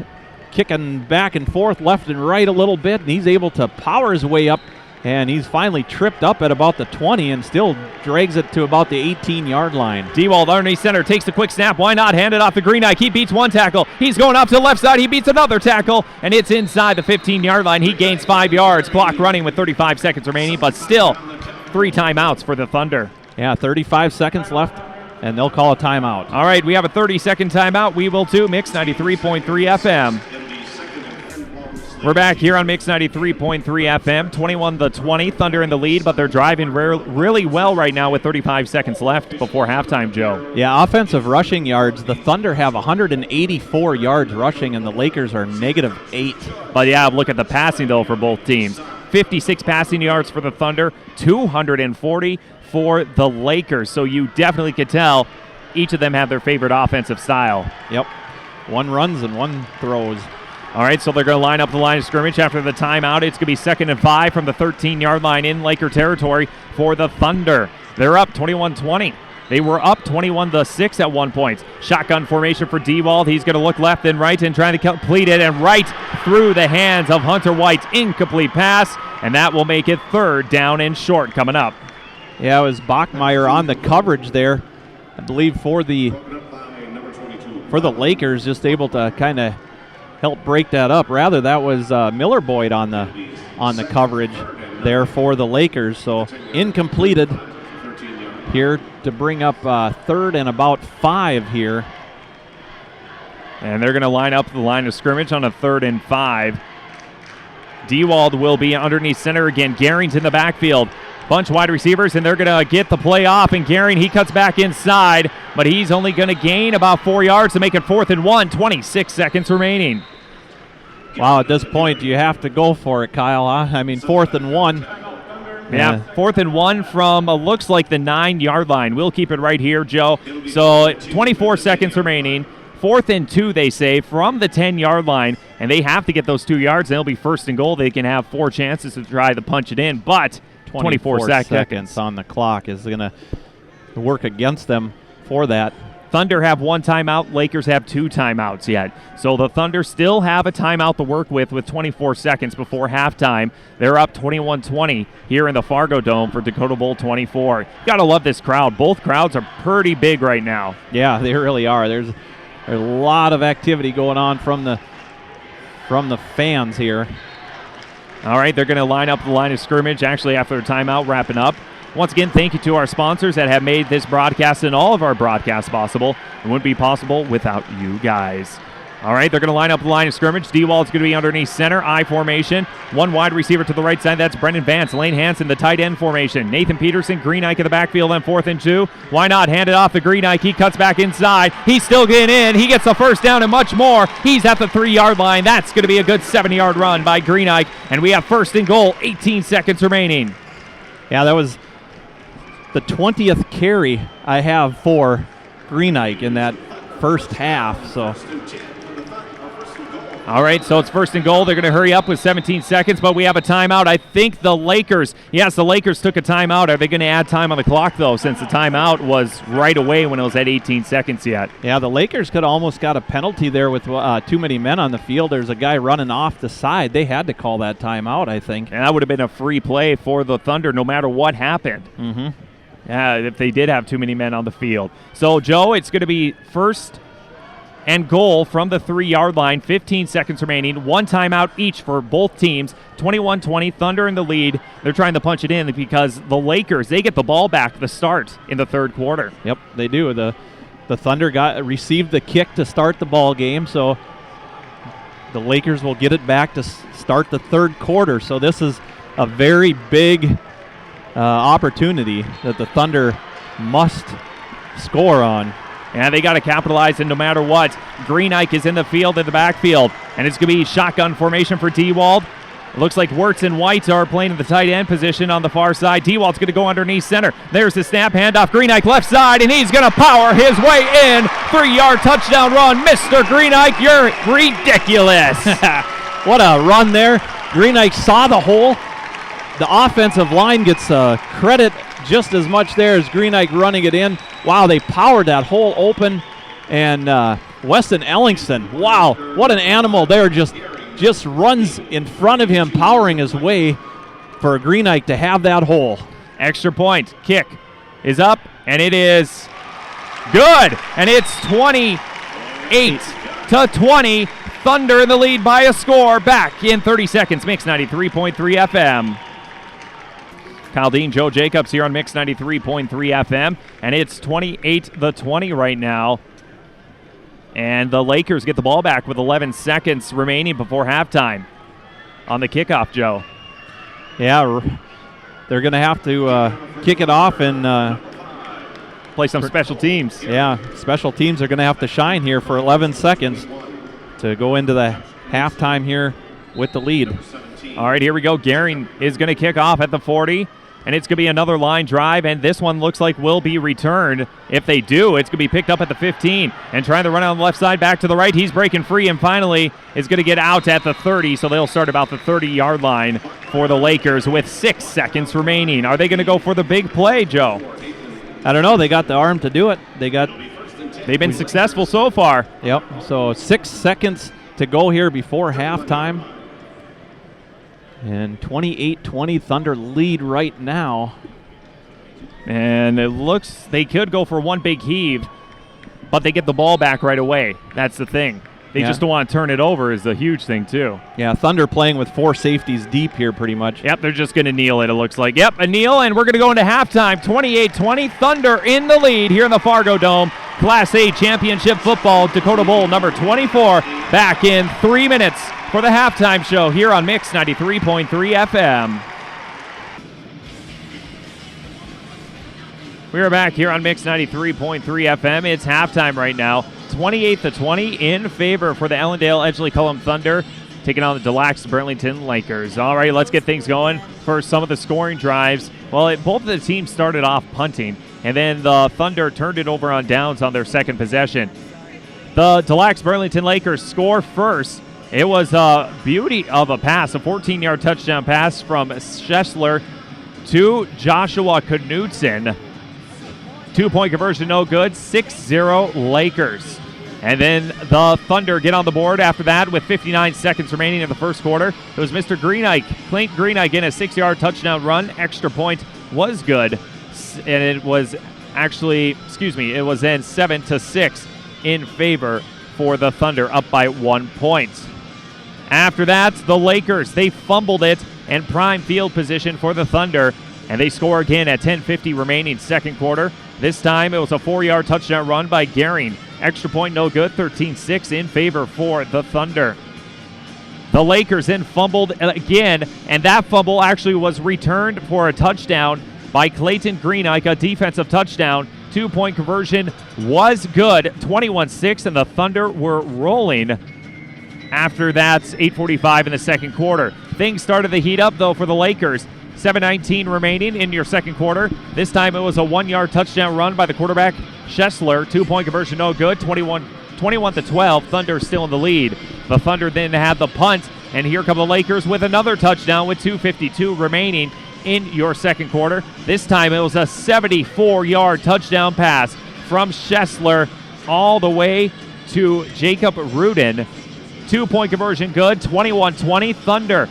kicking back and forth left and right a little bit, and he's able to power his way up, and he's finally tripped up at about the 20 and still drags it to about the 18-yard line. D-Wald underneath center takes the quick snap. Why not hand it off to Greenike? He beats one tackle. He's going off to the left side. He beats another tackle, and it's inside the 15-yard line. He gains 5 yards. Clock running with 35 seconds remaining, but still 3 timeouts for the Thunder. Yeah, 35 seconds left, and they'll call a timeout. All right, we have a 30-second timeout. We will too. Mix 93.3 FM. We're back here on Mix 93.3 FM, 21-20, Thunder in the lead, but they're driving really well right now with 35 seconds left before halftime, Joe. Yeah, offensive rushing yards, the Thunder have 184 yards rushing, and the Lakers are -8. But yeah, look at the passing, though, for both teams. 56 passing yards for the Thunder, 240 for the Lakers. So you definitely could tell each of them have their favorite offensive style. Yep, one runs and one throws. All right, so they're going to line up the line of scrimmage after the timeout. It's going to be 2nd and 5 from the 13-yard line in Laker territory for the Thunder. They're up 21-20. They were up 21-6 at one point. Shotgun formation for D-Wald. He's going to look left and right and trying to complete it, and right through the hands of Hunter White. Incomplete pass, and that will make it 3rd down and short coming up. Yeah, it was Bachmeyer on the coverage there, I believe, for the Lakers, just able to kind of help break that up. Rather, that was Miller Boyd on the coverage there for the Lakers. So incompleted here to bring up 3rd and about 5 here. And they're going to line up the line of scrimmage on a 3rd and 5. D-Wald will be underneath center again. Garing's in the backfield. Bunch wide receivers, and they're going to get the play off, and Garing, he cuts back inside, but he's only going to gain about 4 yards to make it 4th and 1, 26 seconds remaining. Wow, at this point, you have to go for it, Kyle, huh? I mean, 4th and 1. Yeah, 4th and 1 from, looks like the 9-yard line. We'll keep it right here, Joe. So 24 seconds remaining. 4th and 2, they say, from the 10-yard line, and they have to get those 2 yards. They'll be 1st and goal. They can have 4 chances to try to punch it in, but 24 seconds on the clock is going to work against them for that. Thunder have 1 timeout. Lakers have 2 timeouts yet. So the Thunder still have a timeout to work with 24 seconds before halftime. They're up 21-20 here in the FargoDome for Dakota Bowl 24. You got to love this crowd. Both crowds are pretty big right now. Yeah, they really are. There's a lot of activity going on from the fans here. All right, they're going to line up the line of scrimmage actually after a timeout, wrapping up. Once again, thank you to our sponsors that have made this broadcast and all of our broadcasts possible. It wouldn't be possible without you guys. All right, they're going to line up the line of scrimmage. D-Wald's going to be underneath center, I formation. One wide receiver to the right side, that's Brendan Vance. Lane Hansen, the tight end formation. Nathan Peterson, Green Ike in the backfield on 4th and 2. Why not hand it off to Green Ike? He cuts back inside. He's still getting in. He gets the first down and much more. He's at the 3-yard line. That's going to be a good 7-yard run by Green Ike. And we have 1st and goal, 18 seconds remaining. Yeah, that was the 20th carry I have for Green Ike in that first half. So. All right, so it's 1st and goal. They're going to hurry up with 17 seconds, but we have a timeout. I think the Lakers took a timeout. Are they going to add time on the clock, though, since the timeout was right away when it was at 18 seconds yet? Yeah, the Lakers could almost got a penalty there with too many men on the field. There's a guy running off the side. They had to call that timeout, I think. And that would have been a free play for the Thunder no matter what happened. Mm-hmm. Yeah, if they did have too many men on the field. So, Joe, it's going to be 1st and goal from the 3-yard line, 15 seconds remaining, one timeout each for both teams, 21-20, Thunder in the lead. They're trying to punch it in because the Lakers, they get the ball back to start in the 3rd quarter. Yep, they do. The Thunder received the kick to start the ball game, so the Lakers will get it back to start the 3rd quarter. So this is a very big opportunity that the Thunder must score on. And they got to capitalize, and no matter what, Green Ike is in the field, in the backfield. And it's going to be shotgun formation for D-Wald. It looks like Wirtz and White are playing in the tight end position on the far side. D-Wald's going to go underneath center. There's the snap, handoff. Green Ike left side, and he's going to power his way in. 3-yard touchdown run. Mr. Green Ike, you're ridiculous. What a run there. Green Ike saw the hole. The offensive line gets credit just as much there as Green Ike running it in. Wow, they powered that hole open. And Weston Ellingson, wow, what an animal there. Just runs in front of him, powering his way for Green Ike to have that hole. Extra point. Kick is up, and it is good. And it's 28-20. Thunder in the lead by a score. Back in 30 seconds. Mix 93.3 FM. Kyle Dean, Joe Jacobs here on Mix 93.3 FM, and it's 28-20 right now. And the Lakers get the ball back with 11 seconds remaining before halftime on the kickoff, Joe. Yeah, they're going to have to kick it off and play some special teams. Yeah, special teams are going to have to shine here for 11 seconds to go into the halftime here with the lead. All right, here we go. Gehring is going to kick off at the 40. And it's going to be another line drive, and this one looks like will be returned. If they do, it's going to be picked up at the 15. And trying to run on the left side, back to the right. He's breaking free, and finally is going to get out at the 30. So they'll start about the 30-yard line for the Lakers with 6 seconds remaining. Are they going to go for the big play, Joe? I don't know. They got the arm to do it. They've been successful so far. Yep. So 6 seconds to go here before halftime. And 28-20 Thunder lead right now. And it looks they could go for one big heave, but they get the ball back right away. That's the thing. They just don't want to turn it over is the huge thing, too. Yeah, Thunder playing with 4 safeties deep here pretty much. Yep, they're just going to kneel it, it looks like. Yep, a kneel, and we're going to go into halftime. 28-20, Thunder in the lead here in the FargoDome. Class A Championship Football, Dakota Bowl number 24, back in 3 minutes for the halftime show here on Mix 93.3 FM. We are back here on Mix 93.3 FM. It's halftime right now. 28-20 in favor for the Ellendale Edgeley-Kulm Thunder, taking on the Lacs-Burlington Lakers. All right, let's get things going for some of the scoring drives. Well, both of the teams started off punting, and then the Thunder turned it over on downs on their second possession. The Lacs-Burlington Lakers score first. It was a beauty of a pass, a 14-yard touchdown pass from Schessler to Joshua Knudsen. 2-point conversion, no good. 6-0 Lakers. And then the Thunder get on the board after that with 59 seconds remaining in the first quarter. It was Mr. Green Ike, Clint Green Ike, in a 6-yard touchdown run. Extra point was good. And it was actually, it was then 7-6 in favor for the Thunder, up by 1 point. After that, the Lakers, they fumbled it and prime field position for the Thunder, and they score again at 10:50 remaining second quarter. This time it was a 4-yard touchdown run by Gehring. Extra point no good, 13-6 in favor for the Thunder. The Lakers then fumbled again, and that fumble actually was returned for a touchdown by Clayton Greenike, a defensive touchdown. 2-point conversion was good, 21-6, and the Thunder were rolling. After that, 8:45 in the second quarter. Things started to heat up, though, for the Lakers. 7:19 remaining in your second quarter. This time it was a 1-yard touchdown run by the quarterback, Schessler. 2-point conversion no good, 21-12. Thunder still in the lead. The Thunder then had the punt, and here come the Lakers with another touchdown with 2:52 remaining in your second quarter. This time it was a 74-yard touchdown pass from Schessler all the way to Jacob Rudin. 2-point conversion good, 21-20. Thunder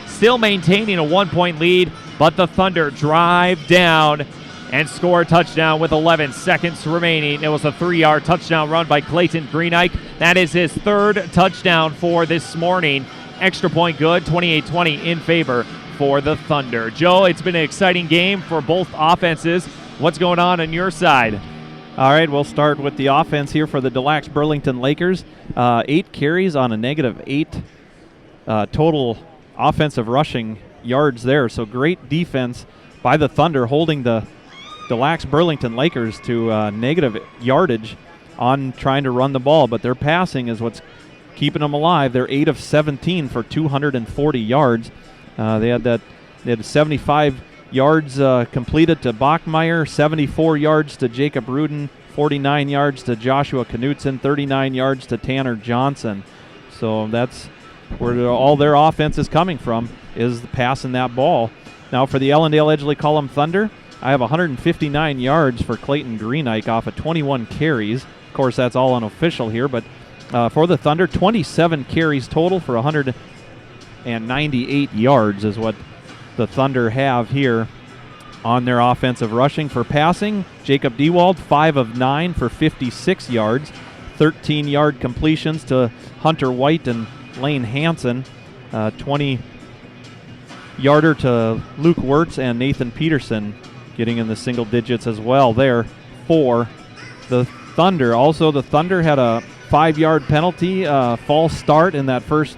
still maintaining a 1-point lead, but the Thunder drive down and score a touchdown with 11 seconds remaining. It was a 3-yard touchdown run by Clayton Greenike. That is his third touchdown for this morning. Extra point good, 28-20 in favor for the Thunder. Joe, it's been an exciting game for both offenses. What's going on your side? All right, we'll start with the offense here for the Lacs-Burlington Lakers. 8 carries on a -8 total offensive rushing yards there. So great defense by the Thunder, holding the Lacs-Burlington Lakers to negative yardage on trying to run the ball. But their passing is what's keeping them alive. They're 8 of 17 for 240 yards. They had 75 yards completed to Bachmeier, 74 yards to Jacob Rudin, 49 yards to Joshua Knutson, 39 yards to Tanner Johnson. So that's where all their offense is coming from, is passing that ball. Now for the Ellendale Edgeley-Kulm Thunder, I have 159 yards for Clayton Greenike off of 21 carries. Of course, that's all unofficial here, but for the Thunder, 27 carries total for 198 yards is what the Thunder have here on their offensive rushing. For passing, Jacob Dewald, 5 of 9 for 56 yards, 13-yard completions to Hunter White and Lane Hansen, 20-yarder to Luke Wirtz and Nathan Peterson, getting in the single digits as well there for the Thunder. Also, the Thunder had a 5-yard penalty, false start in that first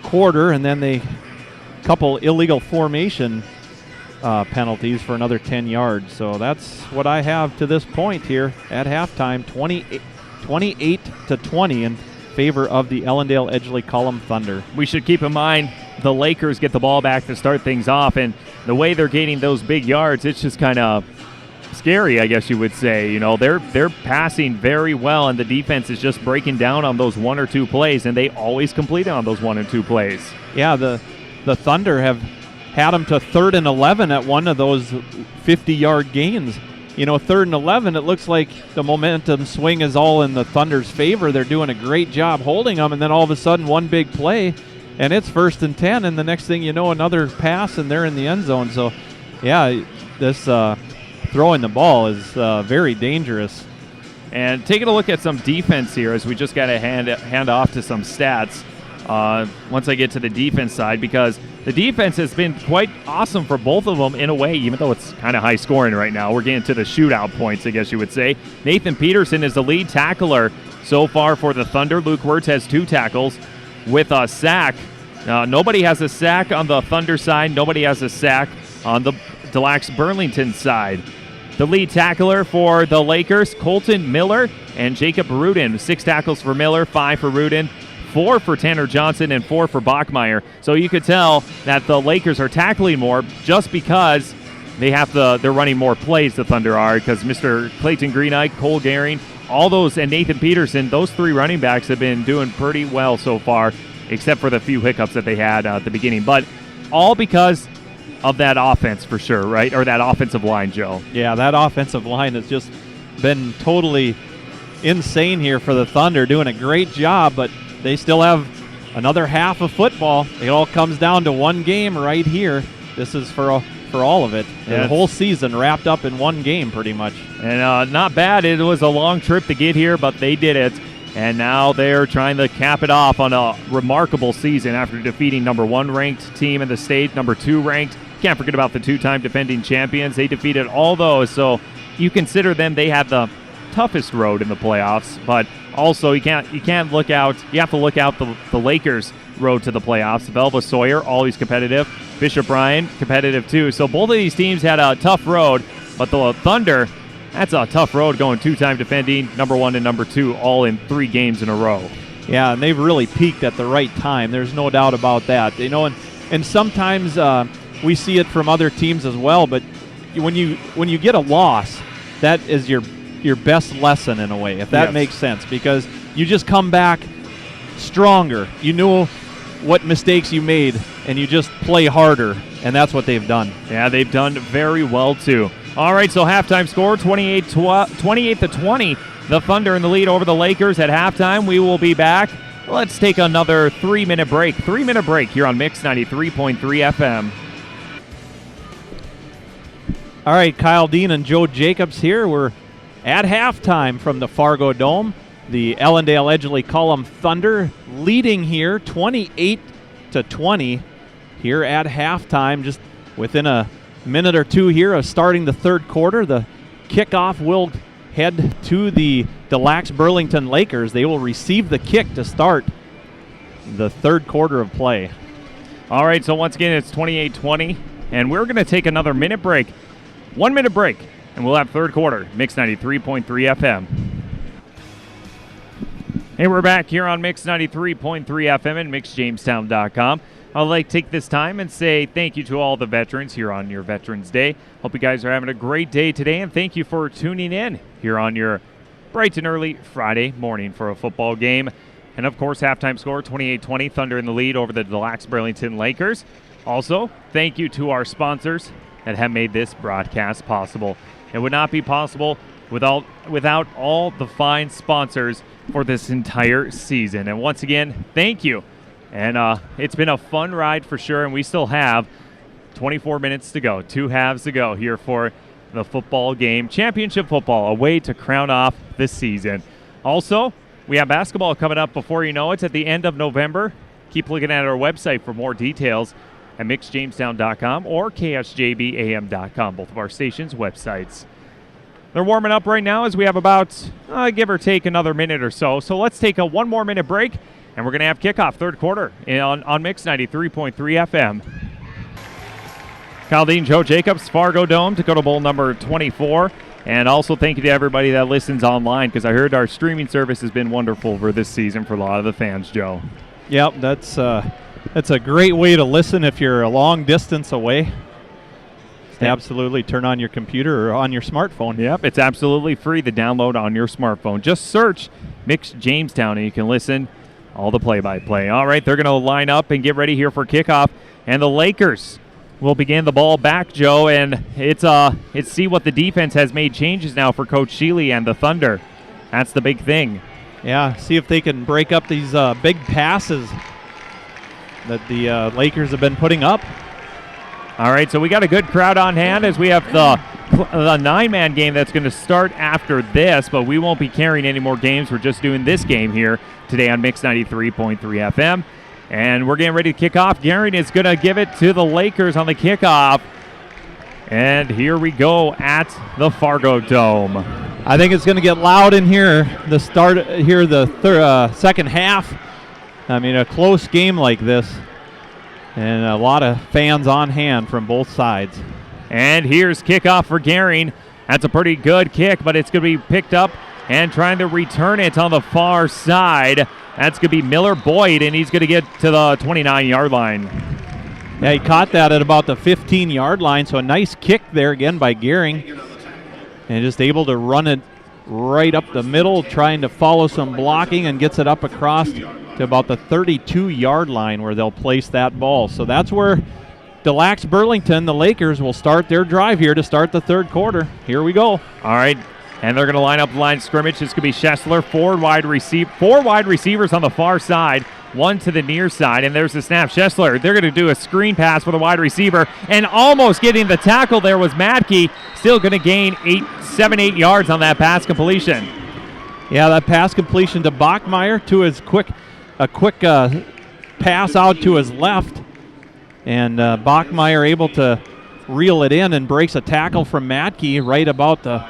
quarter, and then they couple illegal formation penalties for another 10 yards. So that's what I have to this point here at halftime, 28-20 in favor of the Ellendale Edgeley-Kulm Thunder. We should keep in mind the Lakers get the ball back to start things off, and the way they're gaining those big yards, it's just kind of scary, I guess you would say. You know, they're passing very well, and the defense is just breaking down on those 1 or 2 plays, and they always complete on those 1 and 2 plays. Yeah, the Thunder have had them to 3rd and 11 at one of those 50-yard gains. You know, 3rd and 11, it looks like the momentum swing is all in the Thunder's favor. They're doing a great job holding them, and then all of a sudden one big play, and it's 1st and 10, and the next thing you know, another pass, and they're in the end zone. So, yeah, this throwing the ball is very dangerous. And taking a look at some defense here, as we just got to hand off to some stats once I get to the defense side, because the defense has been quite awesome for both of them in a way, even though it's kind of high scoring right now. We're getting to the shootout points, I guess you would say. Nathan Peterson is the lead tackler so far for the Thunder. Luke Wirtz has 2 tackles with a sack. Nobody has a sack on the Thunder side. Nobody has a sack on the Lacs-Burlington side. The lead tackler for the Lakers, Colton Miller and Jacob Rudin. 6 tackles for Miller, 5 for Rudin, 4 for Tanner Johnson, and 4 for Bachmeier. So you could tell that the Lakers are tackling more just because they're running more plays, the Thunder are, because Mr. Clayton Greenike, Cole Gehring, all those, and Nathan Peterson, those 3 running backs have been doing pretty well so far, except for the few hiccups that they had at the beginning. But all because of that offense for sure, right? Or that offensive line, Joe. Yeah, that offensive line has just been totally insane here for the Thunder, doing a great job, but they still have another half of football. It all comes down to one game right here. This is for all of it. The whole season wrapped up in one game pretty much. And not bad. It was a long trip to get here, but they did it. And now they're trying to cap it off on a remarkable season after defeating number 1 ranked team in the state, number 2 ranked. Can't forget about the 2-time defending champions. They defeated all those, so you consider them, they had the toughest road in the playoffs, but also you can't look out, you have to look out the Lakers' road to the playoffs. Velva Sawyer, always competitive. Bishop Bryan, competitive too. So both of these teams had a tough road, but the Thunder, that's a tough road going 2-time defending, number 1 and number 2, all in 3 games in a row. Yeah, and they've really peaked at the right time. There's no doubt about that. You know, and sometimes we see it from other teams as well, but when you get a loss, that is your best lesson in a way, if that makes sense, because you just come back stronger. You know what mistakes you made, and you just play harder, and that's what they've done. Yeah, they've done very well too. All right, so halftime score, 28-20. The Thunder in the lead over the Lakers at halftime. We will be back. Let's take another 3-minute break. 3-minute break here on Mix 93.3 FM. All right, Kyle Dean and Joe Jacobs here. We're at halftime from the FargoDome. The Ellendale Edgeley-Kulm Thunder leading here 28-20 here at halftime, just within a minute or two here of starting the third quarter. The kickoff will head to the Lacs-Burlington Lakers. They will receive the kick to start the third quarter of play. All right, so once again, it's 28-20, and we're going to take another minute break. 1-minute break, and we'll have third quarter, Mix 93.3 FM. Hey, we're back here on Mix 93.3 FM and MixJamestown.com. I'd like to take this time and say thank you to all the veterans here on your Veterans Day. Hope you guys are having a great day today, and thank you for tuning in here on your bright and early Friday morning for a football game. And, of course, halftime score, 28-20, Thunder in the lead over the Lacs-Burlington Lakers. Also, thank you to our sponsors that have made this broadcast possible. It would not be possible without all the fine sponsors for this entire season. And once again, thank you. And it's been a fun ride for sure, and we still have 24 minutes to go, 2 halves to go here for the football game. Championship football, a way to crown off this season. Also, we have basketball coming up before you know it at the end of November. Keep looking at our website for more details at MixJamestown.com or KSJBAM.com, both of our stations' websites. They're warming up right now as we have about, give or take, another minute or so. So let's take a 1 more minute break, and we're going to have kickoff third quarter on Mix 93.3 FM. Kyle Dean, Joe Jacobs, FargoDome, Dakota Bowl number 24. And also thank you to everybody that listens online, because I heard our streaming service has been wonderful for this season for a lot of the fans, Joe. Yep, that's a great way to listen if you're a long distance away. Absolutely, turn on your computer or on your smartphone. Yep, it's absolutely free to download on your smartphone. Just search Mix Jamestown and you can listen all the play-by-play. All right, they're going to line up and get ready here for kickoff. And the Lakers will begin the ball back, Joe. And it's see what the defense has made changes now for Coach Sheely and the Thunder. That's the big thing. Yeah, see if they can break up these big passes that the Lakers have been putting up. All right, so we got a good crowd on hand as we have the 9-man game that's going to start after this, but we won't be carrying any more games. We're just doing this game here today on Mix 93.3 FM, and we're getting ready to kick off. Gehring is going to give it to the Lakers on the kickoff, and here we go at the FargoDome. I think it's going to get loud in here. The start here, the second half. I mean, a close game like this. And a lot of fans on hand from both sides. And here's kickoff for Gehring. That's a pretty good kick, but it's going to be picked up and trying to return it on the far side. That's going to be Miller Boyd, and he's going to get to the 29-yard line. Yeah, he caught that at about the 15-yard line, so a nice kick there again by Gehring. And just able to run it right up the middle, trying to follow some blocking, and gets it up across to about the 32-yard line where they'll place that ball. So that's where the Lacs-Burlington, the Lakers, will start their drive here to start the third quarter. Here we go. All right, and they're going to line up line of scrimmage. It's going to be Schessler, four wide receivers on the far side, one to the near side, and there's the snap. Schessler, they're going to do a screen pass for the wide receiver, and almost getting the tackle there was Madke, still going to gain 7-8 yards on that pass completion. Yeah, that pass completion to Bachmeyer to his quick pass out to his left. And Bachmeyer able to reel it in and breaks a tackle from Matke right about the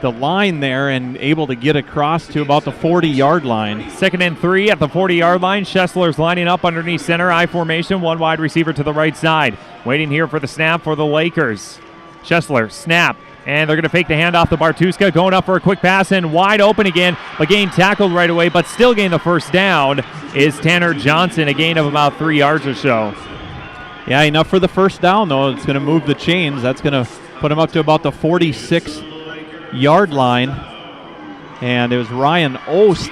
line there and able to get across to about the 40-yard line. 2nd and 3 at the 40-yard line. Schessler's lining up underneath center, I formation, one wide receiver to the right side. Waiting here for the snap for the Lakers. Schessler, snap, and they're going to fake the handoff to Bartuska, going up for a quick pass and wide open again, but getting tackled right away, but still getting the first down is Tanner Johnson, a gain of about 3 yards or so. Yeah, enough for the first down, though. It's going to move the chains. That's going to put him up to about the 46-yard line. And it was Ryan Ost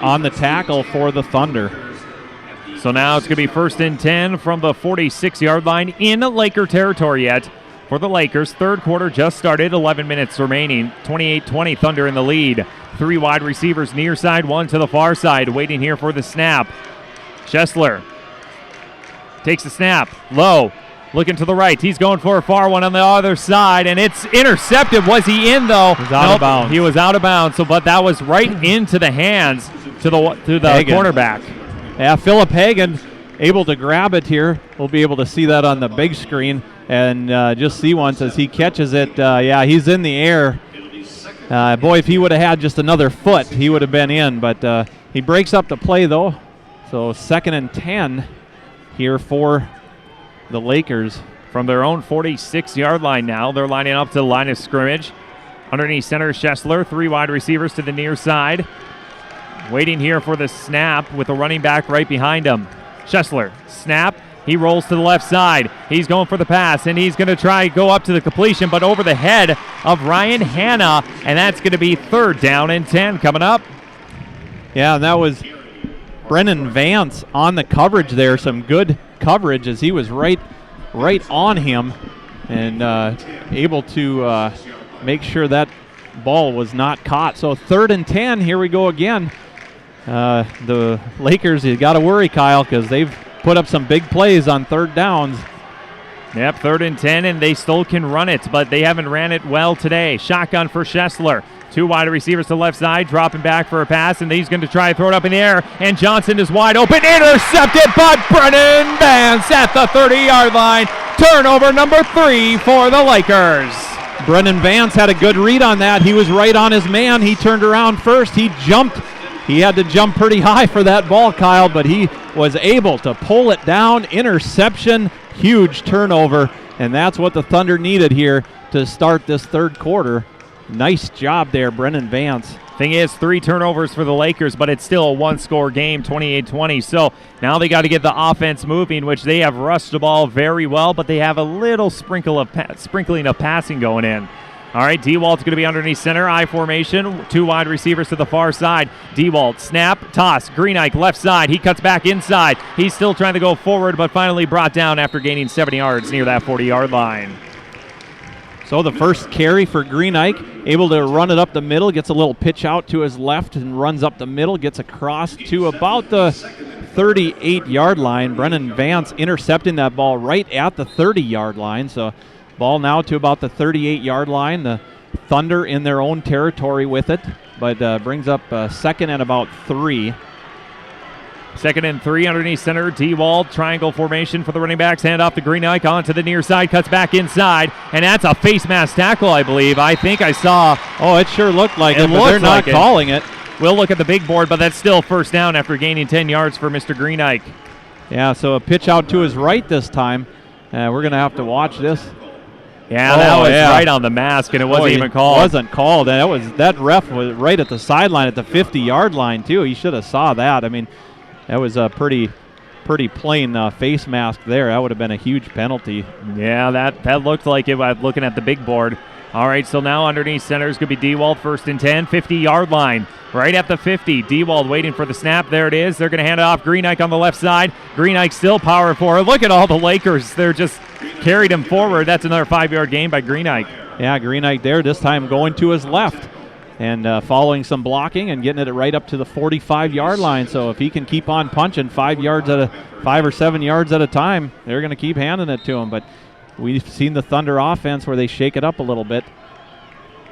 on the tackle for the Thunder. So now it's going to be 1st and 10 from the 46-yard line in Laker territory yet for the Lakers. Third quarter just started, 11 minutes remaining. 28-20, Thunder in the lead. 3 wide receivers near side, 1 to the far side. Waiting here for the snap. Schessler takes the snap, low, looking to the right. He's going for a far one on the other side, and it's intercepted. Was he in, though? He was out of bounds. He was out of bounds, but that was right into the hands to the cornerback. Yeah, Philip Hagan able to grab it here. We'll be able to see that on the big screen and just see once as he catches it. Yeah, he's in the air. Boy, if he would have had just another foot, he would have been in, but he breaks up the play, though. So 2nd and 10 here for the Lakers. From their own 46-yard line now, they're lining up to the line of scrimmage. Underneath center, Schessler, 3 wide receivers to the near side. Waiting here for the snap with the running back right behind him. Schessler, snap. He rolls to the left side. He's going for the pass, and he's going to try go up to the completion, but over the head of Ryan Hanna, and that's going to be 3rd down and 10 coming up. Yeah, and that was Brennan Vance on the coverage there. Some good coverage as he was right on him and able to make sure that ball was not caught. So 3rd and 10, here we go again. The Lakers, you got to worry, Kyle, because they've put up some big plays on 3rd downs. Yep, 3rd and 10, and they still can run it, but they haven't ran it well today. Shotgun for Schessler. 2 wide receivers to the left side, dropping back for a pass, and he's going to try to throw it up in the air, and Johnson is wide open, intercepted by Brennan Vance at the 30-yard line. Turnover number 3 for the Lakers. Brennan Vance had a good read on that. He was right on his man. He turned around first. He jumped. He had to jump pretty high for that ball, Kyle, but he was able to pull it down. Interception, huge turnover, and that's what the Thunder needed here to start this 3rd quarter. Nice job there, Brennan Vance. Thing is, 3 turnovers for the Lakers, but it's still a 1-score game, 28-20. So now they got to get the offense moving, which they have rushed the ball very well, but they have a little sprinkling of passing going in. All right, Dewald's going to be underneath center, I formation, 2 wide receivers to the far side. Dewald, snap, toss, Greenike left side. He cuts back inside. He's still trying to go forward, but finally brought down after gaining 70 yards near that 40-yard line. So the first carry for Greenike, able to run it up the middle, gets a little pitch out to his left and runs up the middle, gets across to about the 38-yard line. Brennan Vance intercepting that ball right at the 30-yard line. So ball now to about the 38-yard line. The Thunder in their own territory with it, but brings up 2nd and about 3. 2nd and 3 underneath center. Dewald, triangle formation for the running backs. Hand off to Greenike onto the near side. Cuts back inside. And that's a face mask tackle, I believe. I think I saw. Oh, it sure looked like it, but they're not calling it. We'll look at the big board, but that's still 1st down after gaining 10 yards for Mr. Greenike. Yeah, so a pitch out to his right this time. We're going to have to watch this. Yeah, that was right on the mask, and it wasn't even called. It wasn't called. That ref was right at the sideline at the 50-yard line, too. He should have saw that. I mean, that was a pretty plain face mask there. That would have been a huge penalty. Yeah, that looked like it looking at the big board. All right, so now underneath center is going to be Dewald, 1st and 10, 50-yard line. Right at the 50. Dewald waiting for the snap. There it is. They're going to hand it off. Greenike on the left side. Greenike still power forward. Look at all the Lakers. They're just carried him forward. That's another 5-yard gain by Greenike. Yeah, Greenike there this time going to his left and following some blocking and getting it right up to the 45-yard line. So if he can keep on punching 5 or 7 yards at a time, they're going to keep handing it to him. But we've seen the Thunder offense where they shake it up a little bit.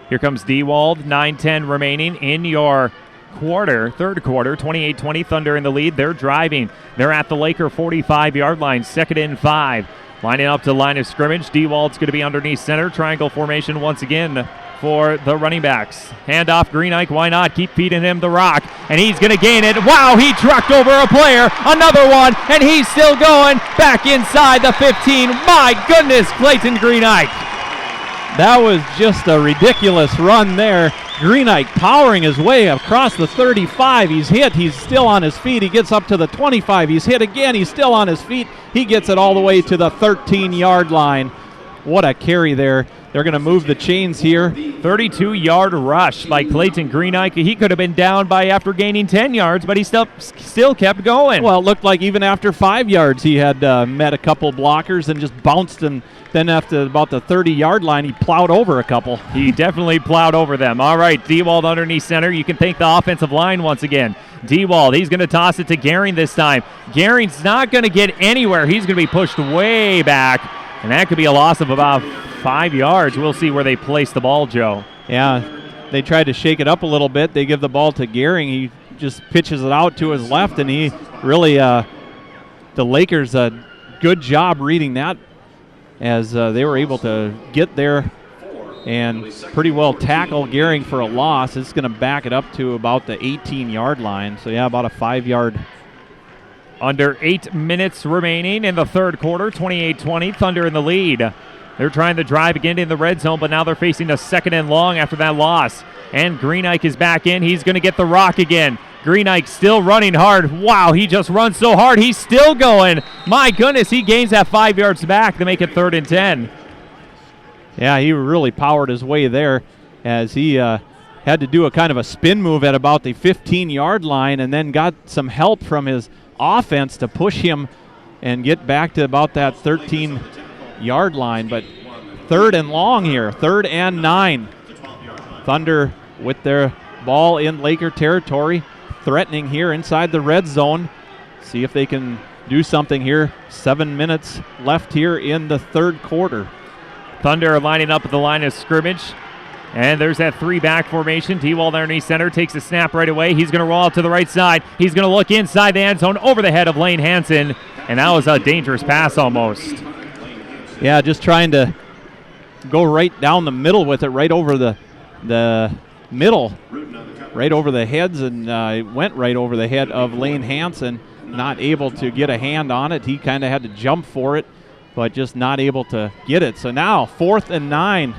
Here comes Dewald, 9:10 remaining in your third quarter, 28-20, Thunder in the lead. They're driving. They're at the Laker 45-yard line, 2nd and 5. Lining up to the line of scrimmage. Dewald's going to be underneath center. Triangle formation once again for the running backs. Handoff, Greenike, why not? Keep feeding him the rock, and he's going to gain it. Wow, he trucked over a player. Another one, and he's still going back inside the 15. My goodness, Clayton Greenike. That was just a ridiculous run there. Greenike powering his way across the 35. He's hit. He's still on his feet. He gets up to the 25. He's hit again. He's still on his feet. He gets it all the way to the 13-yard line. What a carry there. They're going to move the chains here. 32-yard rush by Clayton Greenike. He could have been down by after gaining 10 yards, but he still kept going. Well, it looked like even after 5 yards he had met a couple blockers and just bounced, and then after about the 30-yard line he plowed over a couple. He definitely plowed over them. All right, Dewald underneath center. You can thank the offensive line once again. Dewald, he's going to toss it to Gehring this time. Gehring's not going to get anywhere. He's going to be pushed way back, and that could be a loss of about 5 yards. We'll see where they place the ball, Joe. Yeah, they tried to shake it up a little bit. They give the ball to Gehring. He just pitches it out to his left, and he really, the Lakers, a good job reading that as they were able to get there and pretty well tackle Gehring for a loss. It's going to back it up to about the 18-yard line. So, yeah, about a 5-yard. Under 8 minutes remaining in the third quarter, 28-20, Thunder in the lead. They're trying to drive again in the red zone, but now they're facing a 2nd and long after that loss. And Greenike is back in. He's going to get the rock again. Greenike still running hard. Wow, he just runs so hard. He's still going. My goodness, he gains that 5 yards back to make it 3rd and 10. Yeah, he really powered his way there as he had to do a kind of a spin move at about the 15-yard line and then got some help from his offense to push him and get back to about that 13-yard line. But 3rd and long here, 3rd and 9. Thunder with their ball in Laker territory, threatening here inside the red zone. See if they can do something here. 7 minutes left here in the third quarter. Thunder are lining up at the line of scrimmage. And there's that 3-back formation. Dewald underneath center takes a snap right away. He's going to roll out to the right side. He's going to look inside the end zone over the head of Lane Hansen. And that was a dangerous pass almost. Yeah, just trying to go right down the middle with it, right over the middle, right over the heads, and it went right over the head of Lane Hansen. Not able to get a hand on it. He kind of had to jump for it, but just not able to get it. So now 4th and 9.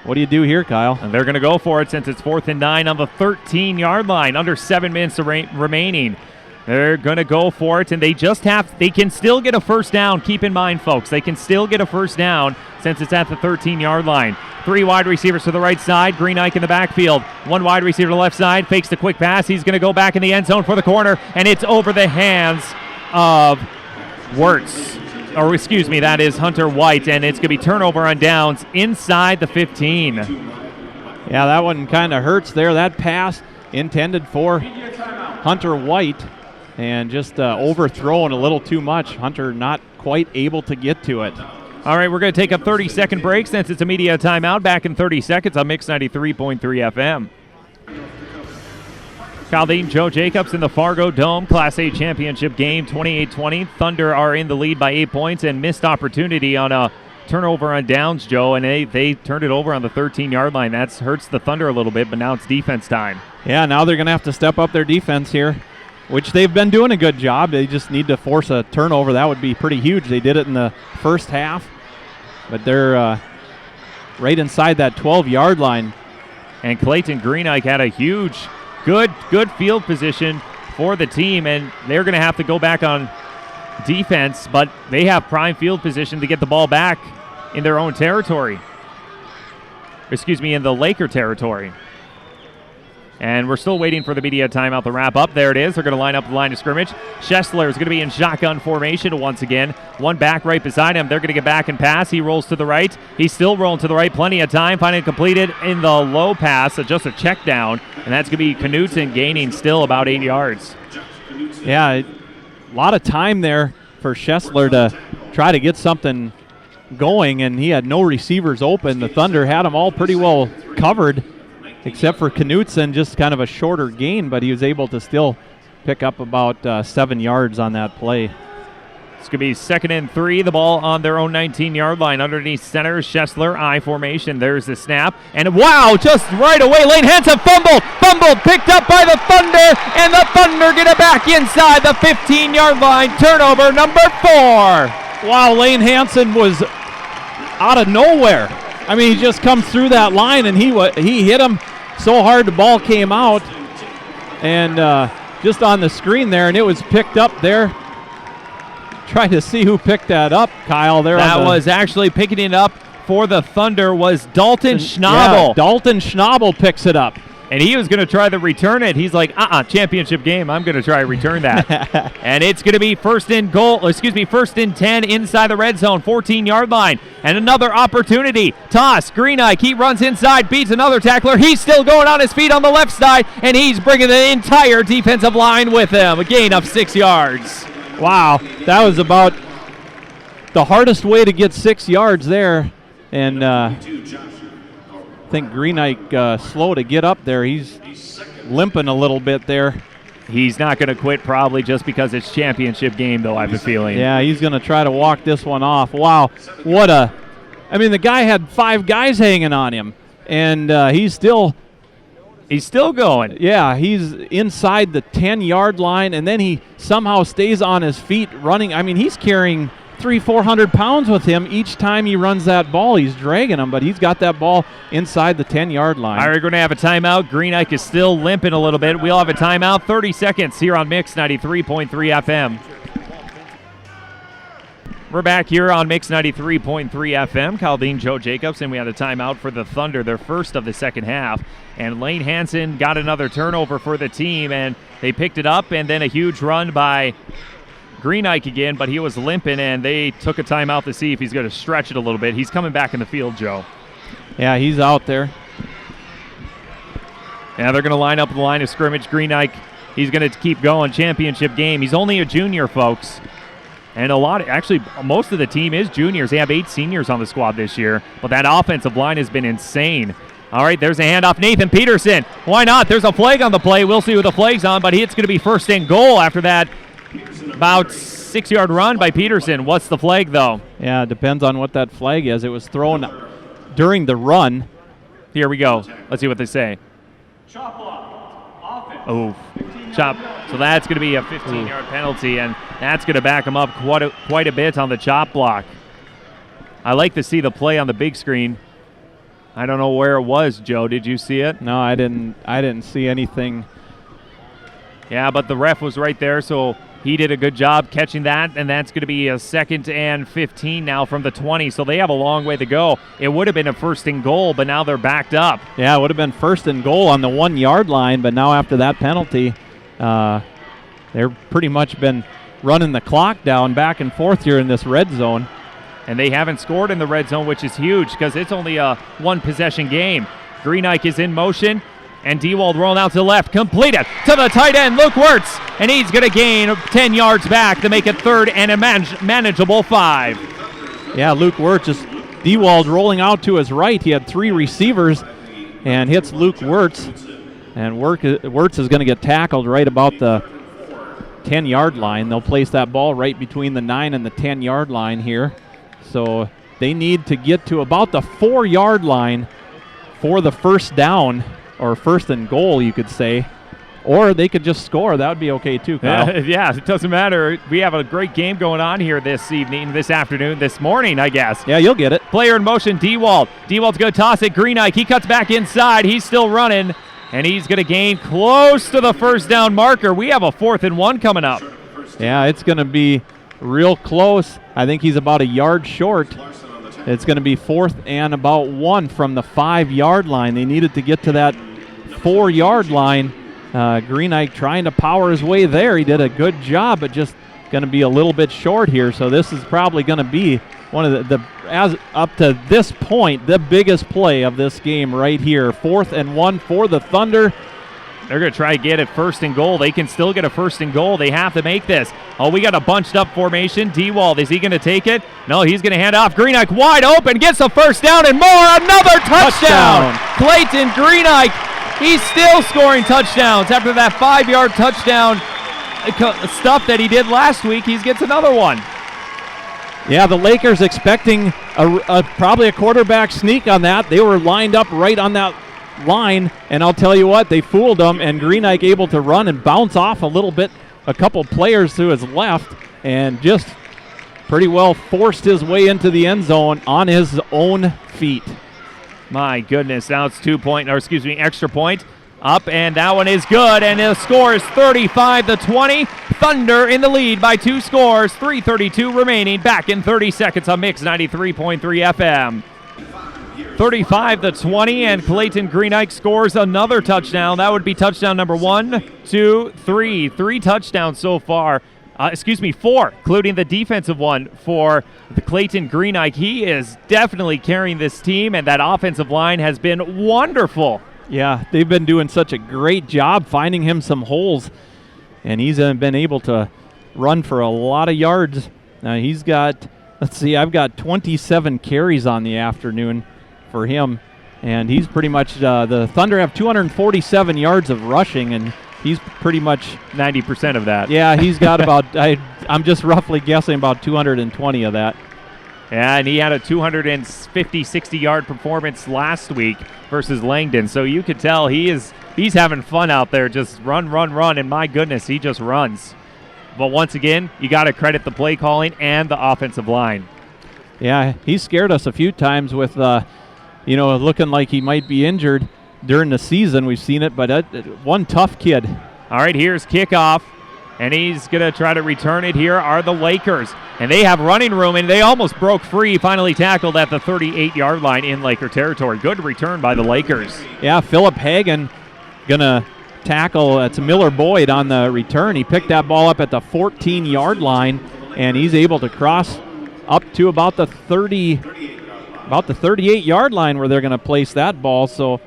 What do you do here, Kyle? And they're going to go for it since it's 4th and 9 on the 13-yard line. Under 7 minutes remaining. They're going to go for it, and they can still get a first down. Keep in mind, folks, they can still get a first down since it's at the 13-yard line. 3 wide receivers to the right side. Greenike in the backfield. 1 wide receiver to the left side. Fakes the quick pass. He's going to go back in the end zone for the corner, and it's over the hands of Wirtz. Or excuse me, that is Hunter White, and it's going to be turnover on downs inside the 15. Yeah, that one kind of hurts there. That pass intended for Hunter White and just overthrown a little too much. Hunter not quite able to get to it. All right, we're going to take a 30-second break since it's a media timeout. Back in 30 seconds on Mix 93.3 FM. Kyle Dean, Joe Jacobs in the FargoDome Class A Championship game, 28-20. Thunder are in the lead by 8 points and missed opportunity on a turnover on downs, Joe, and they turned it over on the 13-yard line. That hurts the Thunder a little bit, but now it's defense time. Yeah, now they're going to have to step up their defense here, which they've been doing a good job. They just need to force a turnover. That would be pretty huge. They did it in the first half, but they're right inside that 12-yard line. And Clayton Greenike had a huge good field position for the team, and they're going to have to go back on defense, but they have prime field position to get the ball back in their own territory. Excuse me, in the Laker territory. And we're still waiting for the media timeout to wrap up. There it is. They're going to line up the line of scrimmage. Schessler is going to be in shotgun formation once again. 1 back right beside him. They're going to get back and pass. He rolls to the right. He's still rolling to the right. Plenty of time. Finally completed in the low pass. So just a check down. And that's going to be Knutson gaining still about 8 yards. Yeah, a lot of time there for Schessler to try to get something going, and he had no receivers open. The Thunder had them all pretty well covered, except for Knutson, just kind of a shorter gain, but he was able to still pick up about 7 yards on that play. It's going to be 2nd and 3. The ball on their own 19-yard line. Underneath center, Schessler, I formation. There's the snap. And wow, just right away, Lane Hansen fumbled, picked up by the Thunder, and the Thunder get it back inside the 15-yard line. Turnover number 4. Wow, Lane Hansen was out of nowhere. I mean, he just comes through that line, and he hit him so hard the ball came out, and just on the screen there, and it was picked up there. Trying to see who picked that up, Kyle. That was actually picking it up for the Thunder was Dalton Schnabel. Yeah, Dalton Schnabel picks it up. And he was going to try to return it. He's like, championship game. I'm going to try to return that. And it's going to be 1st and 10 inside the red zone, 14-yard line. And another opportunity. Toss, Greenike, he runs inside, beats another tackler. He's still going on his feet on the left side, and he's bringing the entire defensive line with him. A gain of 6 yards. Wow, that was about the hardest way to get 6 yards there. And I think Greenike slow to get up there. He's limping a little bit there. He's not going to quit probably just because it's championship game, though, I have a feeling. Yeah, he's going to try to walk this one off. Wow, the guy had 5 guys hanging on him, and he's still going. Yeah, he's inside the 10-yard line, and then he somehow stays on his feet running. I mean, he's carrying 300-400 pounds with him each time he runs that ball. He's dragging him, but he's got that ball inside the 10-yard line. All right, we're going to have a timeout. Greenike is still limping a little bit. We'll have a timeout. 30 seconds here on Mix 93.3 FM. We're back here on Mix 93.3 FM. Kyle Dean, Joe Jacobs, and we had a timeout for the Thunder, their first of the second half. And Lane Hansen got another turnover for the team, and they picked it up, and then a huge run by Greenike again, but he was limping, and they took a timeout to see if he's going to stretch it a little bit. He's coming back in the field, Joe. Yeah, he's out there. Yeah, they're going to line up the line of scrimmage. Greenike, he's going to keep going. Championship game. He's only a junior, folks. And most of the team is juniors. They have 8 seniors on the squad this year, but that offensive line has been insane. All right, there's a handoff. Nathan Peterson. Why not? There's a flag on the play. We'll see who the flag's on, but it's going to be 1st and goal after that about 6-yard run by Peterson. What's the flag, though? Yeah, it depends on what that flag is. It was thrown during the run. Here we go. Let's see what they say. Chop block. Offense. Oh, chop. So that's going to be a 15-yard penalty, and that's going to back them up quite a bit on the chop block. I like to see the play on the big screen. I don't know where it was, Joe. Did you see it? No, I didn't see anything. Yeah, but the ref was right there, so he did a good job catching that, and that's going to be a 2nd and 15 now from the 20, so they have a long way to go. It would have been a 1st and goal, but now they're backed up. Yeah, it would have been 1st and goal on the 1-yard line, but now after that penalty, they've pretty much been running the clock down back and forth here in this red zone. And they haven't scored in the red zone, which is huge because it's only a 1-possession game. Greenike is in motion, and Dewald rolling out to the left. Completed to the tight end, Luke Wirtz, and he's going to gain 10 yards back to make it 3rd and a manageable 5. Yeah, Luke Wirtz, just Dewald rolling out to his right. He had 3 receivers and hits Luke Wirtz. And Wirtz is going to get tackled right about the 10-yard line. They'll place that ball right between the 9 and the 10-yard line here. So they need to get to about the 4-yard line for the 1st down, or 1st and goal, you could say. Or they could just score. That would be okay too, Kyle. Yeah, it doesn't matter. We have a great game going on here this evening, this afternoon, this morning, I guess. Yeah, you'll get it. Player in motion, Dewald. Dewald's going to toss it. Greenike, he cuts back inside. He's still running, and he's going to gain close to the 1st down marker. We have a 4th and 1 coming up. Yeah, it's going to be real close. I think he's about a yard short. It's going to be 4th and about 1 from the 5-yard line. They needed to get to that 4-yard line. Greenike trying to power his way there. He did a good job, but just going to be a little bit short here. So this is probably going to be one of as up to this point, the biggest play of this game right here. 4th and 1 for the Thunder. They're going to try to get it first and goal. They can still get a first and goal. They have to make this. Oh, we got a bunched up formation. D-Wald, is he going to take it? No, he's going to hand off. Greenike wide open, gets a first down and more. Another touchdown. Clayton Greenike, he's still scoring touchdowns after that 5-yard touchdown stuff that he did last week. He gets another one. Yeah, the Lakers expecting probably a quarterback sneak on that. They were lined up right on that line, and I'll tell you what, they fooled them, and Greenike able to run and bounce off a little bit, a couple players to his left, and just pretty well forced his way into the end zone on his own feet. My goodness, now it's extra point. Up, and that one is good, and the score is 35-20. Thunder in the lead by 2 scores, 3:32 remaining, back in 30 seconds on Mix 93.3 FM. 35-20, and Clayton Greenike scores another touchdown. That would be touchdown number 1, 2, 3. 3 touchdowns so far. 4, including the defensive one for the Clayton Greenike. He is definitely carrying this team, and that offensive line has been wonderful. Yeah, they've been doing such a great job finding him some holes, and he's been able to run for a lot of yards. Now he's got, I've got 27 carries on the afternoon for him, and he's pretty much, the Thunder have 247 yards of rushing, and he's pretty much 90% of that. Yeah, he's got about, I'm just roughly guessing about 220 of that. Yeah, and he had a 60-yard performance last week versus Langdon, so you could tell he's having fun out there, just run, and my goodness, he just runs. But once again, you got to credit the play calling and the offensive line. Yeah, he scared us a few times with, looking like he might be injured during the season. We've seen it, but one tough kid. All right, here's kickoff, and he's going to try to return it. Here are the Lakers, and they have running room, and they almost broke free, finally tackled at the 38-yard line in Laker territory. Good return by the Lakers. Yeah, Philip Hagan going to tackle. It's Miller Boyd on the return. He picked that ball up at the 14-yard line, and he's able to cross up to about the 38-yard line where they're going to place that ball. So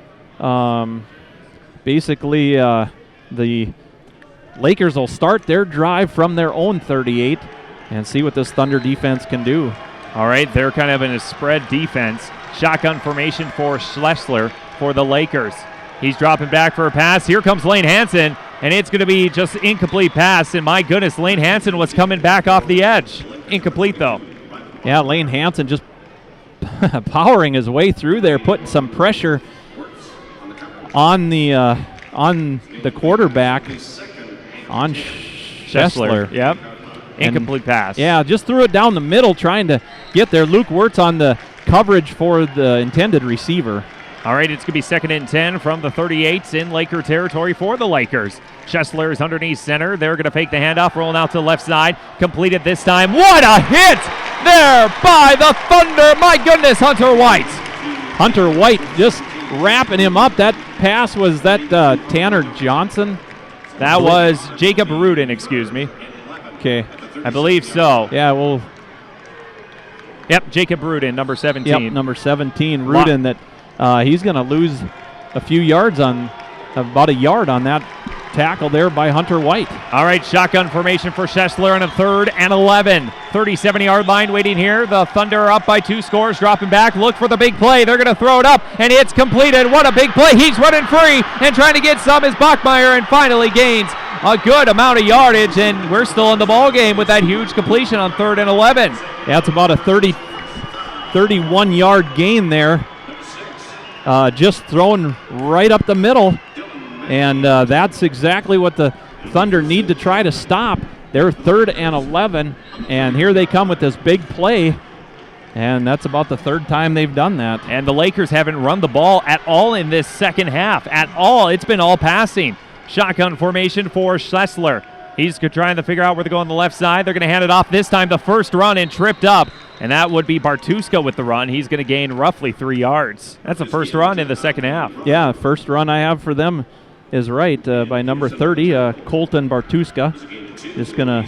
basically the Lakers will start their drive from their own 38 and see what this Thunder defense can do. All right, they're kind of in a spread defense. Shotgun formation for Schlesler for the Lakers. He's dropping back for a pass. Here comes Lane Hansen, and it's going to be just incomplete pass. And my goodness, Lane Hansen was coming back off the edge. Incomplete, though. Yeah, Lane Hansen just powering his way through there, putting some pressure on the quarterback, on Schlesler. Yep. Incomplete pass. Yeah, just threw it down the middle trying to get there. Luke Wirtz on the coverage for the intended receiver. All right, it's going to be 2nd and 10 from the 38s in Laker territory for the Lakers. Schlesler is underneath center. They're going to fake the handoff, rolling out to the left side. Completed this time. What a hit there by the Thunder. My goodness, Hunter White. Hunter White just wrapping him up. That pass was that Tanner Johnson? That was Jacob Rudin, excuse me. Okay. I believe so. Yeah, well. Yep, Jacob Rudin, number 17. Yep, number 17, Rudin, that he's going to lose a few yards on, about a yard on that tackle there by Hunter White. All right, shotgun formation for Schlesler on a 3rd and 11. 37-yard line waiting here. The Thunder are up by 2 scores, dropping back. Look for the big play. They're going to throw it up, and it's completed. What a big play. He's running free and trying to get some is Bachmeyer, and finally gains a good amount of yardage, and we're still in the ball game with that huge completion on 3rd and 11. Yeah, it's about a 31-yard gain there. Just thrown right up the middle. And that's exactly what the Thunder need to try to stop. They're 3rd and 11, and here they come with this big play, and that's about the 3rd time they've done that. And the Lakers haven't run the ball at all in this second half, at all. It's been all passing. Shotgun formation for Schlesler. He's trying to figure out where to go on the left side. They're going to hand it off this time. The first run and tripped up, and that would be Bartuska with the run. He's going to gain roughly 3 yards. That's the first run in the second half. Yeah, first run I have for them is right by number 30, Colton Bartuska. Just going to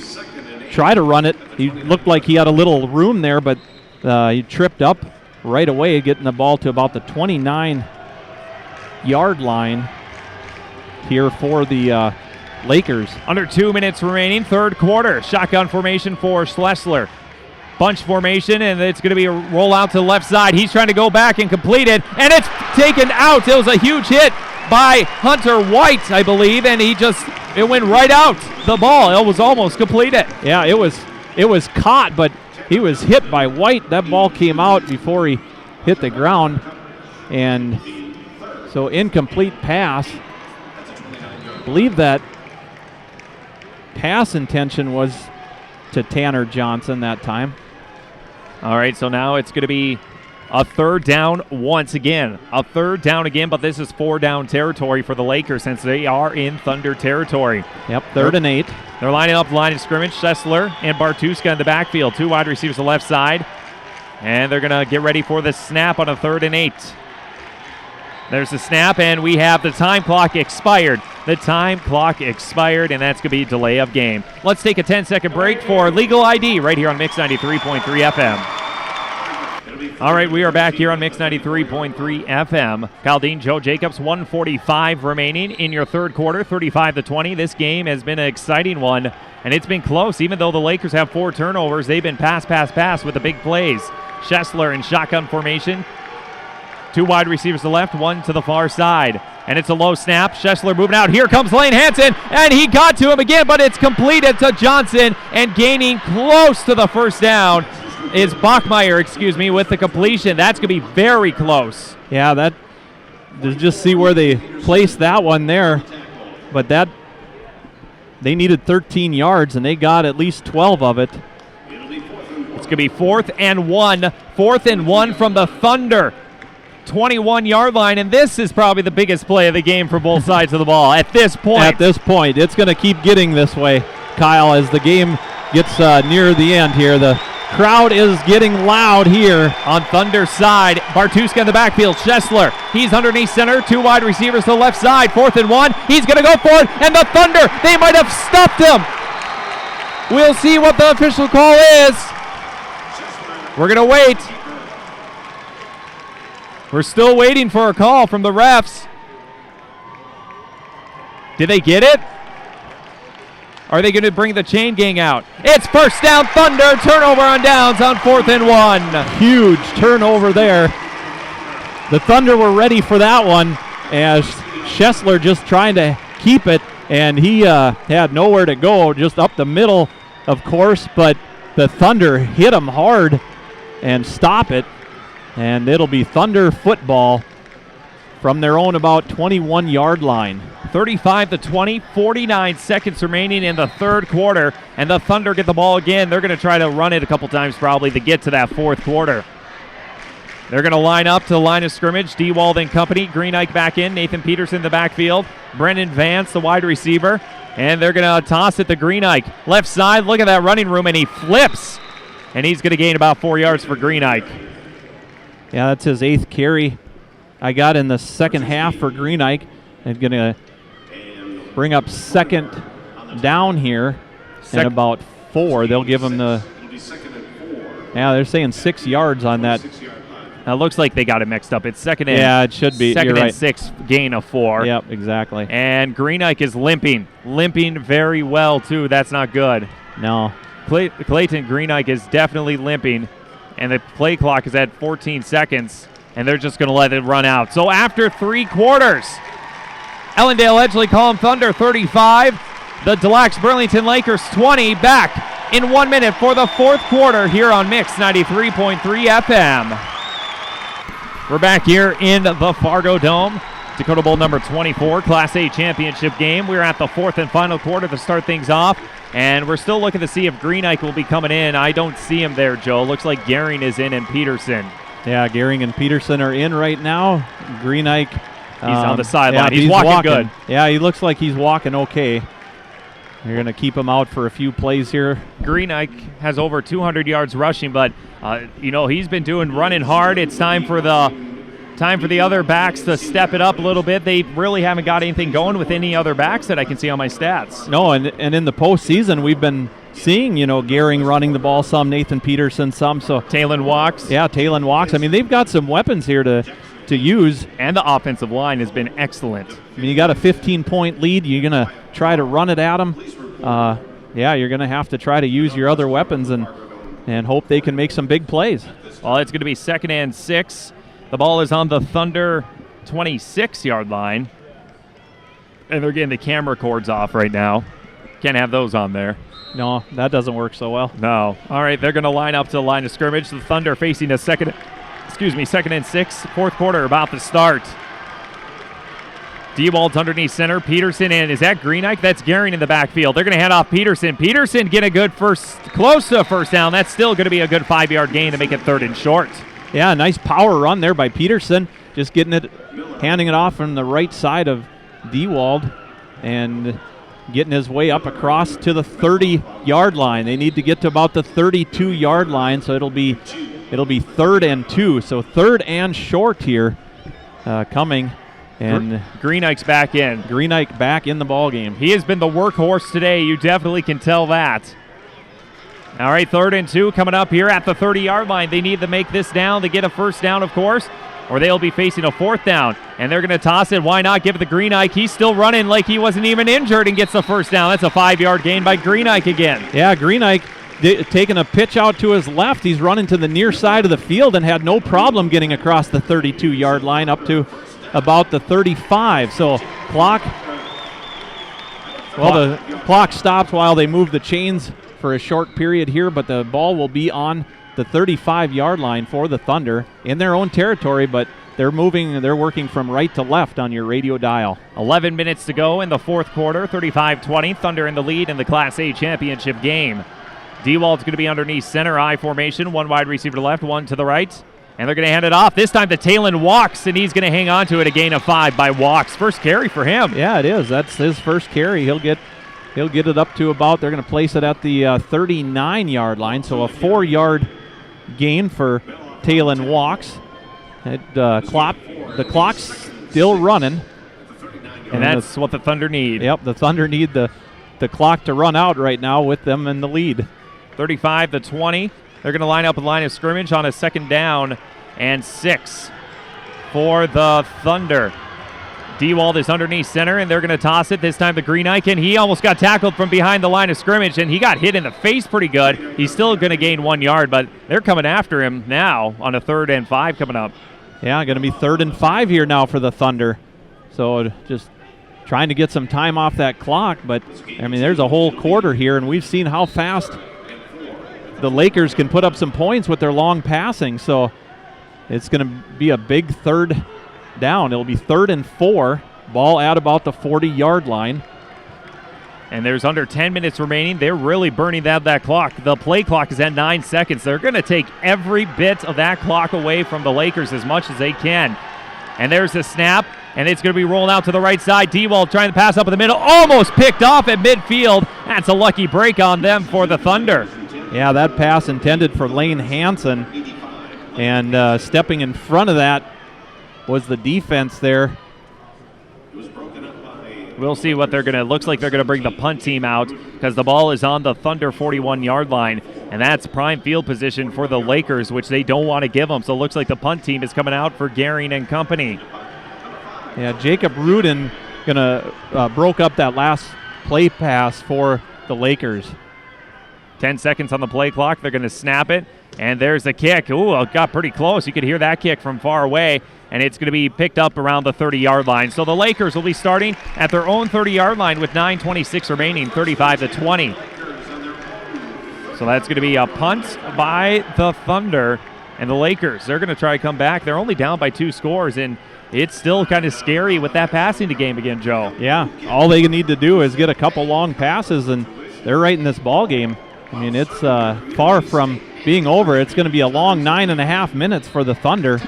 try to run it. He looked like he had a little room there, but he tripped up right away, getting the ball to about the 29-yard line. here for the Lakers. Under 2 minutes remaining, third quarter. Shotgun formation for Schlesler. Bunch formation, and it's going to be a roll out to the left side. He's trying to go back and complete it, and it's taken out. It was a huge hit by Hunter White, I believe, and it went right out. The ball, it was almost completed. Yeah, it was caught, but he was hit by White. That ball came out before he hit the ground, and so incomplete pass. I believe that pass intention was to Tanner Johnson that time. All right, so now it's going to be a third down once again. A third down again, but this is 4 down territory for the Lakers since they are in Thunder territory. Yep, 3rd and 8. They're lining up line of scrimmage. Schlesler and Bartuska in the backfield. 2 wide receivers to the left side. And they're going to get ready for the snap on a 3rd and 8. There's the snap, and we have the time clock expired. The time clock expired, and that's going to be delay of game. Let's take a 10-second break for Legal ID right here on Mix 93.3 FM. All right, we are back here on Mix 93.3 FM. Kyle Dean, Joe Jacobs, 1:45 remaining in your third quarter, 35-20. This game has been an exciting one, and it's been close. Even though the Lakers have 4 turnovers, they've been pass with the big plays. Schlesler in shotgun formation. 2 wide receivers to the left, 1 to the far side. And it's a low snap. Schlesler moving out. Here comes Lane Hansen, and he got to him again, but it's completed to Johnson, and gaining close to the first down is Bachmeyer, with the completion. That's going to be very close. Yeah, just see where they placed that one there. But they needed 13 yards, and they got at least 12 of it. It's going to be 4th and 1. 4th and 1 from the Thunder. 21-yard line, and this is probably the biggest play of the game for both sides of the ball at this point. At this point, it's going to keep getting this way, Kyle, as the game gets near the end here. The crowd is getting loud here. On Thunder's side, Bartuska in the backfield. Schlesler, he's underneath center. 2 wide receivers to the left side. 4th and 1. He's going to go for it, and the Thunder, they might have stopped him. We'll see what the official call is. We're going to wait. We're still waiting for a call from the refs. Did they get it? Are they going to bring the chain gang out? It's first down, Thunder. Turnover on downs on 4th and 1. Huge turnover there. The Thunder were ready for that one as Schlesler just trying to keep it, and he had nowhere to go, just up the middle, of course, but the Thunder hit him hard and stop it. And it'll be Thunder football from their own about 21-yard line. 35-20, 49 seconds remaining in the third quarter, and the Thunder get the ball again. They're going to try to run it a couple times probably to get to that fourth quarter. They're going to line up to the line of scrimmage. Dewald and company. Green Ike back in. Nathan Peterson in the backfield. Brendan Vance, the wide receiver. And they're going to toss it to Green Ike. Left side, look at that running room, and he flips. And he's going to gain about 4 yards for Green Ike. Yeah, that's his 8th carry I got in the second half for Green Ike. And going to bring up second down here and about 4. They'll give him the... Yeah, they're saying 6 yards on that. It looks like they got it mixed up. It's second and... Yeah, it should be. Second You're and right. 6, gain of 4. Yep, exactly. And Green Ike is limping very well, too. That's not good. No. Clayton Green Ike is definitely limping, and the play clock is at 14 seconds, and they're just going to let it run out. So after 3 quarters, Ellendale Edgeley-Kulm Thunder 35, the Lacs-Burlington Lakers 20, back in 1 minute for the fourth quarter here on Mix 93.3 FM. We're back here in the FargoDome. Dakota Bowl number 24, Class A championship game. We're at the fourth and final quarter to start things off, and we're still looking to see if Green Ike will be coming in. I don't see him there, Joe. Looks like Gehring is in and Peterson. Yeah, Gehring and Peterson are in right now. Green Ike... He's on the sideline. Yeah, he's walking good. Yeah, he looks like he's walking okay. You're going to keep him out for a few plays here. Green Ike has over 200 yards rushing, but he's been running hard. It's time for the other backs to step it up a little bit. They really haven't got anything going with any other backs that I can see on my stats. No, and in the postseason we've been seeing, Gehring running the ball some, Nathan Peterson some. So Talon Walks. Yeah, Talon Walks. I mean, they've got some weapons here to to use. And the offensive line has been excellent. I mean, you got a 15-point lead. You're going to try to run it at them. Yeah, you're going to have to try to use your other weapons and hope they can make some big plays. Well, it's going to be 2nd and 6. The ball is on the Thunder 26-yard line. And they're getting the camera cords off right now. Can't have those on there. No, that doesn't work so well. No. All right, they're going to line up to the line of scrimmage. The Thunder facing a 2nd and 6. Fourth quarter about to start. Dewald's underneath center. Peterson, and is that Greenike? That's Gehring in the backfield. They're going to hand off Peterson. Peterson get a good close to a first down. That's still going to be a good 5-yard gain to make it 3rd and short. Yeah, nice power run there by Peterson. Just handing it off from the right side of Dewald and getting his way up across to the 30-yard line. They need to get to about the 32-yard line, so it'll be 3rd and 2. So 3rd and short here coming. And Greenike's back in. Greenike back in the ball game. He has been the workhorse today. You definitely can tell that. All right, 3rd and 2 coming up here at the 30-yard line. They need to make this down to get a first down, of course, or they'll be facing a 4th down. And they're going to toss it. Why not give it to Greenike? He's still running like he wasn't even injured and gets the first down. That's a 5-yard gain by Greenike again. Yeah, Greenike taking a pitch out to his left. He's running to the near side of the field and had no problem getting across the 32-yard line up to about the 35. So the clock stops while they move the chains for a short period here, but the ball will be on the 35-yard line for the Thunder in their own territory, but they're working from right to left on your radio dial. 11 minutes to go in the fourth quarter, 35-20, Thunder in the lead in the Class A championship game. Dewald's going to be underneath center, I formation, 1 wide receiver to the left, 1 to the right. And they're going to hand it off. This time to Talon Walks, and he's going to hang on to it. A gain of 5 by Walks. First carry for him. Yeah, it is. That's his first carry. He'll get it up to about, they're going to place it at the 39-yard line. So a 4-yard gain for Talon Walks. The clock's still running. And that's what the Thunder need. Yep, the Thunder need the clock to run out right now with them in the lead. 35-20. They're going to line up a line of scrimmage on a 2nd down and 6 for the Thunder. Dewald is underneath center, and they're going to toss it. This time to Greenike, and he almost got tackled from behind the line of scrimmage, and he got hit in the face pretty good. He's still going to gain 1 yard, but they're coming after him now on a 3rd and 5 coming up. Yeah, going to be 3rd and 5 here now for the Thunder. So just trying to get some time off that clock, but, I mean, there's a whole quarter here, and we've seen how fast the Lakers can put up some points with their long passing, so it's going to be a big 3rd down. It'll be 3rd and 4, ball at about the 40-yard line. And there's under 10 minutes remaining. They're really burning that clock. The play clock is at 9 seconds. They're going to take every bit of that clock away from the Lakers as much as they can. And there's the snap, and it's going to be rolling out to the right side. Dewald trying to pass up in the middle, almost picked off at midfield. That's a lucky break on them for the Thunder. Yeah, that pass intended for Lane Hansen, and stepping in front of that was the defense there. We'll see what they're going to, looks like they're going to bring the punt team out because the ball is on the Thunder 41-yard line, and that's prime field position for the Lakers, which they don't want to give them. So it looks like the punt team is coming out for Gehring and company. Yeah, Jacob Rudin broke up that last play pass for the Lakers. 10 seconds on the play clock. They're going to snap it, and there's the kick. Ooh, it got pretty close. You could hear that kick from far away, and it's going to be picked up around the 30-yard line. So the Lakers will be starting at their own 30-yard line with 9:26 remaining, 35-20. So that's going to be a punt by the Thunder, and the Lakers, they're going to try to come back. They're only down by 2 scores, and it's still kind of scary with that passing game again, Joe. Yeah, all they need to do is get a couple long passes, and they're right in this ball game. I mean, it's far from being over. It's going to be a long 9.5 minutes for the Thunder,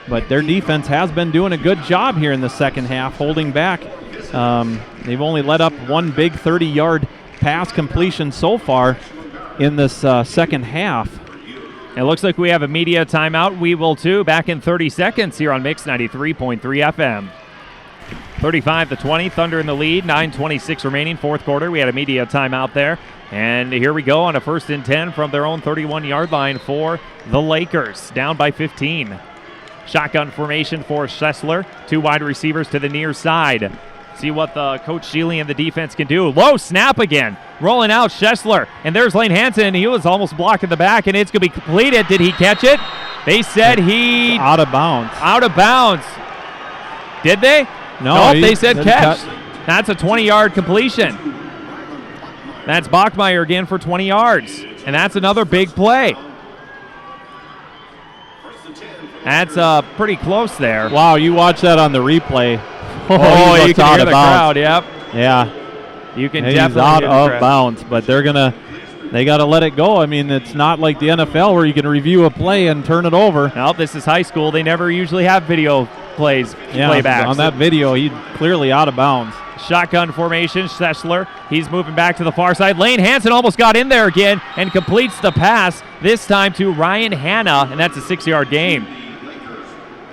but their defense has been doing a good job here in the second half, holding back. They've only let up 1 big 30-yard pass completion so far in this second half. It looks like we have a media timeout. We will too. Back in 30 seconds here on Mix 93.3 FM. 35-20, Thunder in the lead, 9:26 remaining, fourth quarter. We had a media timeout there. And here we go on a 1st and 10 from their own 31-yard line for the Lakers, down by 15. Shotgun formation for Schessler. 2 wide receivers to the near side. See what the Coach Sheely and the defense can do. Low snap again. Rolling out Schessler. And there's Lane Hansen. He was almost blocking the back, and it's going to be completed. Did he catch it? They said he... Out of bounds. Out of bounds. Did they? No, Nope, they said catch. That's a 20-yard completion. That's Bachmeyer again for 20 yards. And that's another big play. That's pretty close there. Wow, you watch that on the replay. Oh, he you looked can out hear of the bounds. crowd, yep. Yeah. You can He's definitely out hear the of crowd. bounds, but they got to let it go. I mean, it's not like the NFL where you can review a play and turn it over. No, this is high school. They never usually have video playbacks. On that video, he's clearly out of bounds. Shotgun formation, Schessler. He's moving back to the far side. Lane Hansen almost got in there again and completes the pass, this time to Ryan Hanna, and that's a 6-yard gain.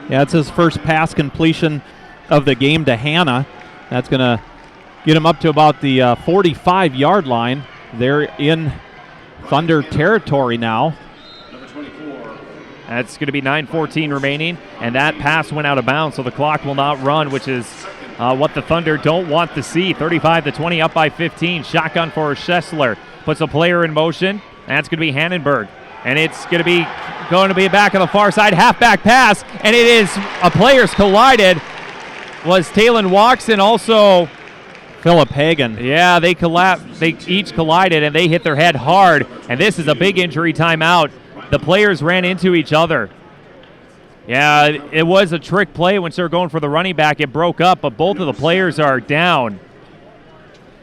Yeah, it's his first pass completion of the game to Hanna. That's going to get him up to about the 45-yard line. They're in Thunder territory now. That's going to be 9:14 remaining, and that pass went out of bounds, so the clock will not run, which is what the Thunder don't want to see. 35-20, up by 15. Shotgun for Schessler. Puts a player in motion. That's going to be Hannenberg. And it's going to be back on the far side. Halfback pass, and it is a players collided. Was Talon Watson also... Philip Hagan. Yeah, they each collided, and they hit their head hard. And this is a big injury timeout. The players ran into each other. Yeah, it was a trick play when they were going for the running back. It broke up, but both of the players are down.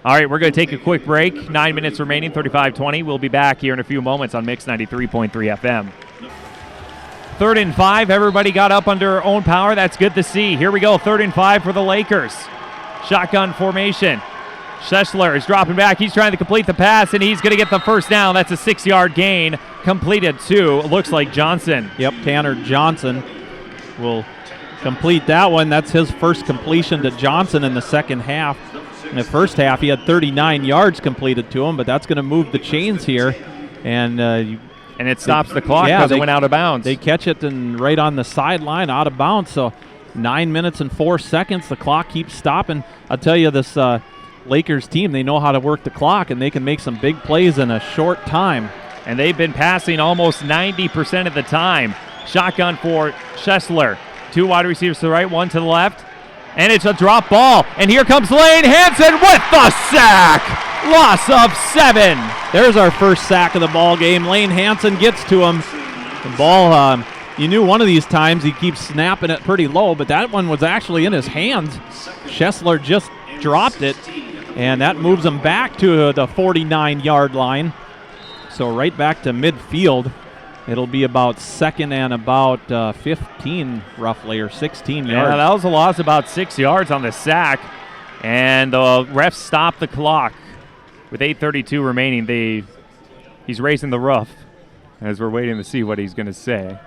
All right, we're going to take a quick break. 9 minutes remaining, 35-20. We'll be back here in a few moments on Mix 93.3 FM. 3rd and 5. Everybody got up under own power. That's good to see. Here we go, 3rd and 5 for the Lakers. Shotgun formation. Schessler is dropping back. He's trying to complete the pass, and he's going to get the first down. That's a 6-yard gain. Completed to, looks like Johnson. Yep, Tanner Johnson will complete that one. That's his first completion to Johnson in the second half. In the first half, he had 39 yards completed to him, but that's going to move the chains here. And it stops the clock because it went out of bounds. They catch it and right on the sideline, out of bounds. So 9 minutes and 4 seconds. The clock keeps stopping. I'll tell you, this Lakers team, they know how to work the clock, and they can make some big plays in a short time. And they've been passing almost 90% of the time. Shotgun for Schessler. 2 wide receivers to the right, 1 to the left. And it's a drop ball. And here comes Lane Hansen with the sack. Loss of 7. There's our first sack of the ball game. Lane Hansen gets to him. The ball, you knew one of these times he keeps snapping it pretty low, but that one was actually in his hands. Schessler just dropped it, and that moves him back to the 49-yard line. So right back to midfield. It'll be about 2nd and about 15 roughly, or 16 yards. Yeah, that was a loss about 6 yards on the sack. And the refs stopped the clock with 8:32 remaining. He's raising the roof as we're waiting to see what he's going to say.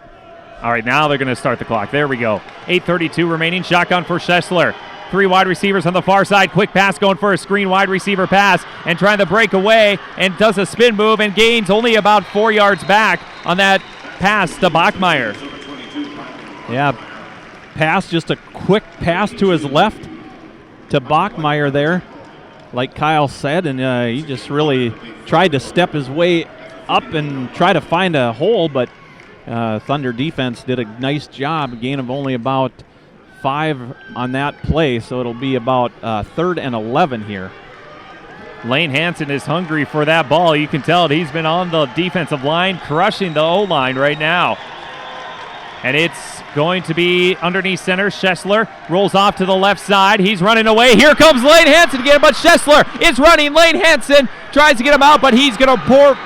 All right, now they're going to start the clock. There we go. 8:32 remaining. Shotgun for Schessler. 3 wide receivers on the far side. Quick pass going for a screen wide receiver pass and trying to break away and does a spin move and gains only about 4 yards back on that pass to Bachmeyer. Yeah, pass, just a quick pass to his left to Bachmeyer there, like Kyle said, and he just really tried to step his way up and try to find a hole, but Thunder defense did a nice job, a gain of only about 5 on that play, so it'll be about 3rd and 11 here. Lane Hansen is hungry for that ball. You can tell he's been on the defensive line, crushing the O-line right now. And it's going to be underneath center. Schessler rolls off to the left side. He's running away. Here comes Lane Hansen to get him, but Schessler is running. Lane Hansen tries to get him out, but he's going to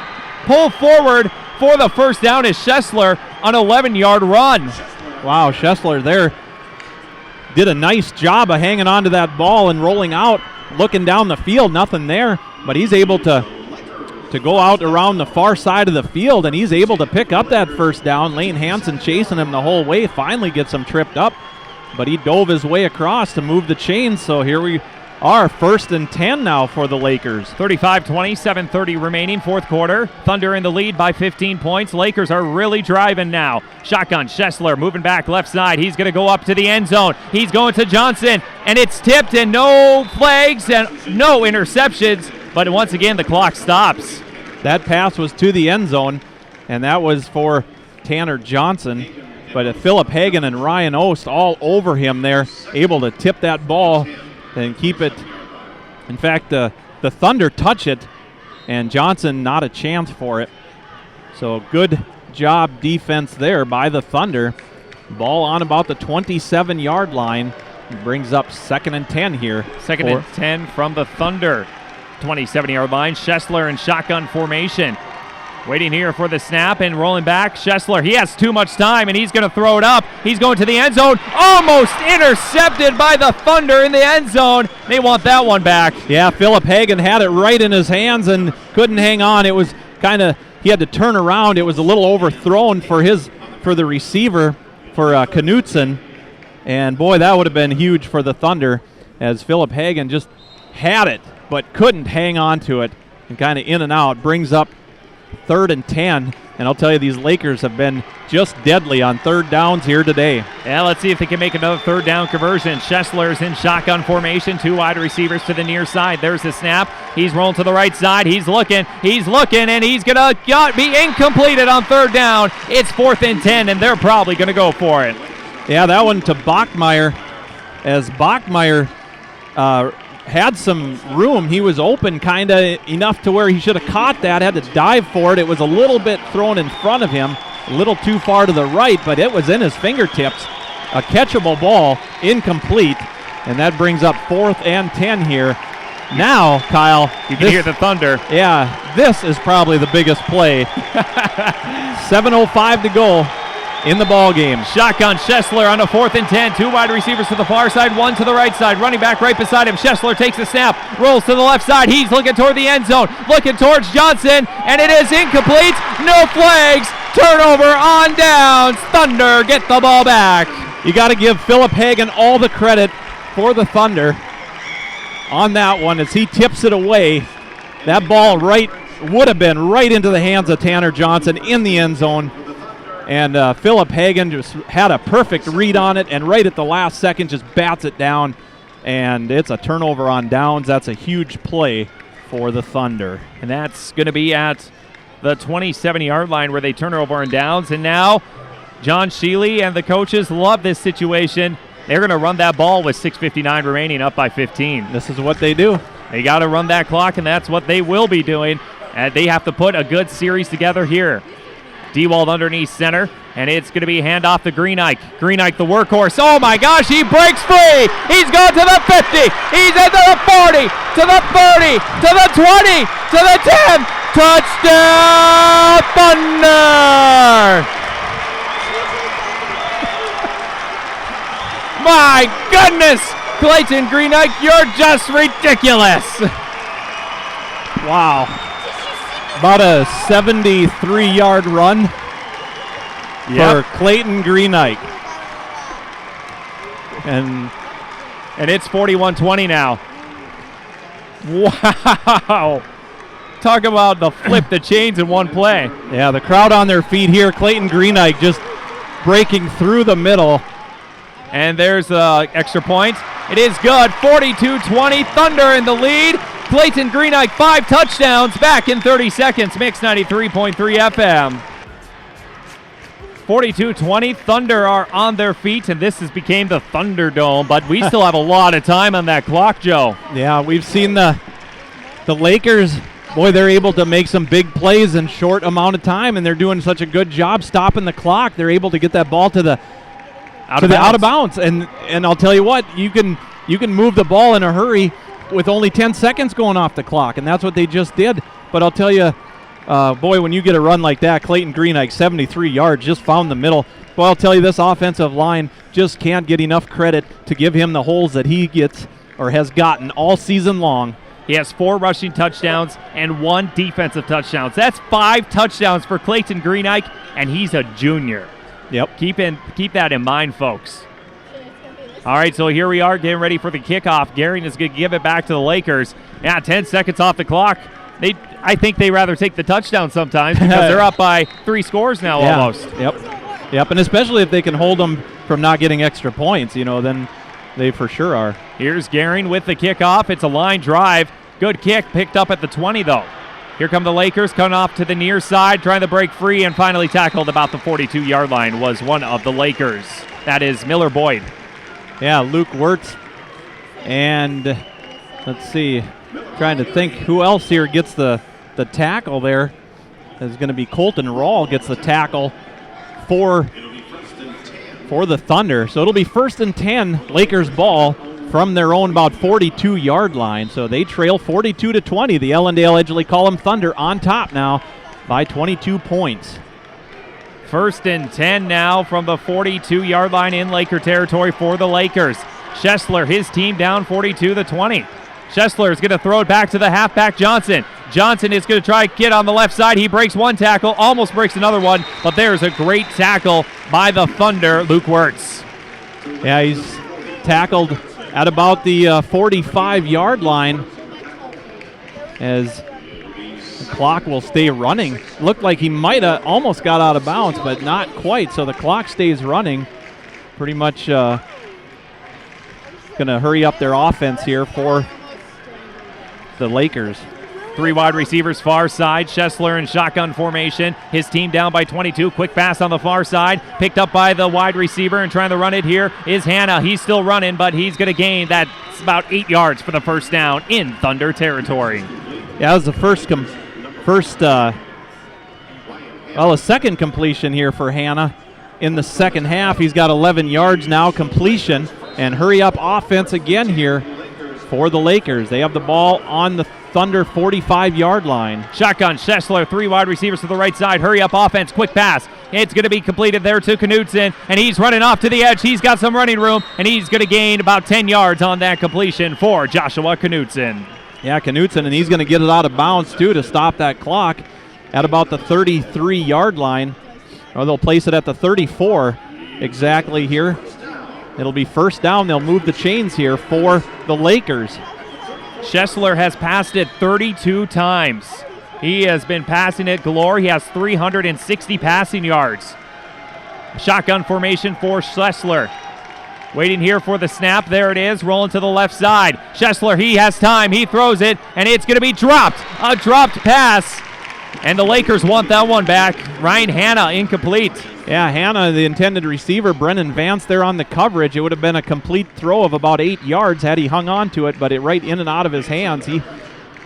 pull forward for the first down as Schessler on an 11-yard run. Wow, Schessler there did a nice job of hanging on to that ball and rolling out, looking down the field, nothing there, but he's able to go out around the far side of the field, and he's able to pick up that first down. Lane Hansen chasing him the whole way, finally gets him tripped up, but he dove his way across to move the chains. So here we are 1st and 10 now for the Lakers. 35-20, 7:30 remaining, fourth quarter. Thunder in the lead by 15 points. Lakers are really driving now. Shotgun, Schessler moving back left side. He's going to go up to the end zone. He's going to Johnson, and it's tipped, and no flags and no interceptions. But once again, the clock stops. That pass was to the end zone, and that was for Tanner Johnson. But Philip Hagan and Ryan Ost all over him there, able to tip that ball and keep it. In fact, the Thunder touch it, and Johnson not a chance for it. So good job defense there by the Thunder. Ball on about the 27-yard line. Brings up 2nd and 10 here. 2nd and 10 from the Thunder. 27-yard line. Schessler in shotgun formation. Waiting here for the snap and rolling back. Schessler, he has too much time, and he's going to throw it up. He's going to the end zone. Almost intercepted by the Thunder in the end zone. They want that one back. Yeah, Philip Hagan had it right in his hands and couldn't hang on. It was kind of, he had to turn around. It was a little overthrown for the receiver, for Knutson. And boy, that would have been huge for the Thunder, as Philip Hagan just had it but couldn't hang on to it, and kind of in and out. Brings up 3rd and 10, and I'll tell you, these Lakers have been just deadly on 3rd downs here today. Yeah, let's see if they can make another 3rd down conversion. Schessler's in shotgun formation, 2 wide receivers to the near side. There's the snap. He's rolling to the right side. He's looking, and he's going to be incompleted on 3rd down. It's 4th and 10, and they're probably going to go for it. Yeah, that one to Bachmeier, as Bachmeier had some room. He was open kind of enough to where he should have caught that, had to dive for it. It was a little bit thrown in front of him, a little too far to the right, but it was in his fingertips. A catchable ball, incomplete, and that brings up 4th and 10 here. Now, Kyle, you can hear the Thunder. Yeah, this is probably the biggest play. 7:05 to go in the ball game. Shotgun, Schessler on a 4th and 10. 2 wide receivers to the far side, 1 to the right side. Running back right beside him. Schessler takes the snap, rolls to the left side. He's looking toward the end zone, looking towards Johnson, and it is incomplete. No flags. Turnover on downs. Thunder get the ball back. You got to give Philip Hagan all the credit for the Thunder on that one, as he tips it away. That ball would have been right into the hands of Tanner Johnson in the end zone. And Philip Hagan just had a perfect read on it, and right at the last second just bats it down. And it's a turnover on downs. That's a huge play for the Thunder. And that's going to be at the 27-yard line where they turn over on downs. And now John Shealy and the coaches love this situation. They're going to run that ball with 6:59 remaining, up by 15. This is what they do. They got to run that clock, and that's what they will be doing. And they have to put a good series together here. Dewald underneath center, and it's going to be handoff to Greenike. Greenike, the workhorse. Oh my gosh, he breaks free. He's gone to the 50. He's into the 40, to the 30, to the 20, to the 10. Touchdown, Thunder! My goodness, Clayton Greenike, you're just ridiculous. Wow. About a 73-yard run for Clayton Greenike. And it's 41-20 now. Wow. Talk about the flip the chains in one play. Yeah, the crowd on their feet here. Clayton Greenike just breaking through the middle. And there's an extra point. It is good. 42-20. Thunder in the lead. Clayton Greenike, 5 touchdowns, back in 30 seconds. Mix 93.3 FM. 42-20. Thunder are on their feet, and this has became the Thunderdome, but we still have a lot of time on that clock, Joe. Yeah, we've seen the Lakers. Boy, they're able to make some big plays in short amount of time, and they're doing such a good job stopping the clock. They're able to get that ball to the out of bounds. And I'll tell you what, you can move the ball in a hurry with only 10 seconds going off the clock, and that's what they just did. But I'll tell you, boy, when you get a run like that, Clayton Greenike, 73 yards, just found the middle. Well, I'll tell you, this offensive line just can't get enough credit to give him the holes that he gets or has gotten all season long. He has 4 rushing touchdowns and 1 defensive touchdown. That's 5 touchdowns for Clayton Greenike, and he's a junior. Yep. Keep that in mind, folks. All right, so here we are getting ready for the kickoff. Gehring is going to give it back to the Lakers. Yeah, 10 seconds off the clock. I think they rather take the touchdown sometimes because they're up by 3 scores now almost. Yep, and especially if they can hold them from not getting extra points, then they for sure are. Here's Gehring with the kickoff. It's a line drive. Good kick, picked up at the 20, though. Here come the Lakers, coming off to the near side, trying to break free, and finally tackled about the 42-yard line was one of the Lakers. That is Miller Boyd. Yeah, Luke Wirtz. And let's see, trying to think who else here gets the tackle there. It's going to be Colton Rawl gets the tackle for the Thunder. So it'll be 1st and 10, Lakers ball from their own about 42-yard line. So they trail 42-20. The Ellendale Edgeley-Kulm Thunder on top now by 22 points. 1st and 10 now from the 42-yard line in Laker territory for the Lakers. Schessler, his team down 42-20. Schessler is going to throw it back to the halfback Johnson. Johnson is going to try to get on the left side. He breaks one tackle, almost breaks another one, but there's a great tackle by the Thunder, Luke Wirtz. Yeah, he's tackled at about the 45-yard line as the clock will stay running. Looked like he might have almost got out of bounds, but not quite, so the clock stays running. Pretty much going to hurry up their offense here for the Lakers. 3 wide receivers far side. Schessler in shotgun formation. His team down by 22. Quick pass on the far side. Picked up by the wide receiver and trying to run it here is Hanna. He's still running, but he's going to gain that about 8 yards for the first down in Thunder territory. Yeah, that was the a second completion here for Hanna. In the second half, he's got 11 yards now, completion, and hurry up offense again here for the Lakers. They have the ball on the Thunder 45-yard line. Shotgun, Schessler, 3 wide receivers to the right side. Hurry up offense, quick pass. It's going to be completed there to Knutson, and he's running off to the edge. He's got some running room, and he's going to gain about 10 yards on that completion for Joshua Knutson. Yeah, Knutson, and he's going to get it out of bounds, too, to stop that clock at about the 33-yard line. Or they'll place it at the 34 exactly here. It'll be first down. They'll move the chains here for the Lakers. Schessler has passed it 32 times. He has been passing it galore. He has 360 passing yards. Shotgun formation for Schessler. Waiting here for the snap. There it is, rolling to the left side. Schessler, he has time. He throws it, and it's going to be dropped. A dropped pass, and the Lakers want that one back. Ryan Hanna incomplete. Yeah, Hanna, the intended receiver. Brennan Vance there on the coverage. It would have been a complete throw of about 8 yards had he hung on to it, but it right in and out of his hands. He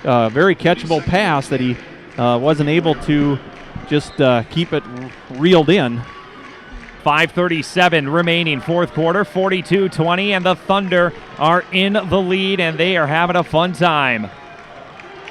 very catchable pass that he wasn't able to just keep it reeled in. 5:37 remaining, fourth quarter, 42-20, and the Thunder are in the lead, and they are having a fun time.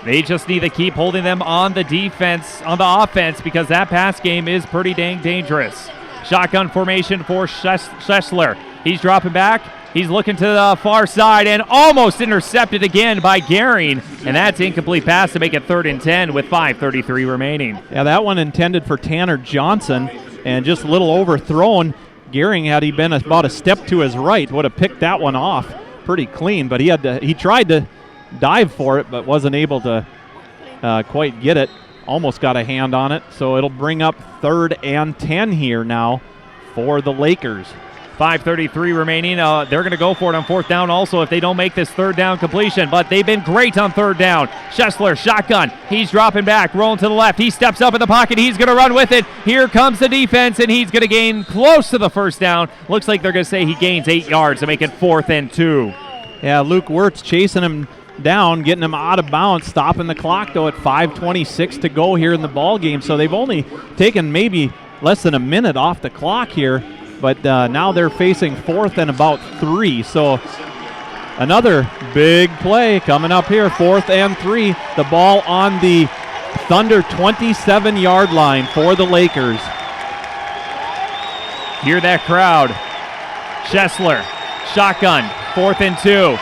They just need to keep holding them on the defense, on the offense, because that pass game is pretty dang dangerous. Shotgun formation for Schessler. He's dropping back. He's looking to the far side and almost intercepted again by Gehring, and that's incomplete pass to make it 3rd and 10 with 5:33 remaining. Yeah, that one intended for Tanner Johnson and just a little overthrown. Gehring, had he been about a step to his right, would have picked that one off pretty clean, but he tried to dive for it, but wasn't able to quite get it. Almost got a hand on it, so it'll bring up 3rd and 10 here now for the Lakers. 5:33 remaining. They're going to go for it on 4th down also if they don't make this 3rd down completion, but they've been great on 3rd down. Schessler, shotgun. He's dropping back, rolling to the left. He steps up in the pocket. He's going to run with it. Here comes the defense, and he's going to gain close to the 1st down. Looks like they're going to say he gains 8 yards to make it 4th and 2. Yeah, Luke Wirtz chasing him down, getting him out of bounds, stopping the clock, though, at 5:26 to go here in the ball game. So they've only taken maybe less than a minute off the clock here, but now they're facing 4th and about 3. So another big play coming up here, 4th and 3. The ball on the Thunder 27-yard line for the Lakers. Hear that crowd. Schessler, shotgun, 4th and 2.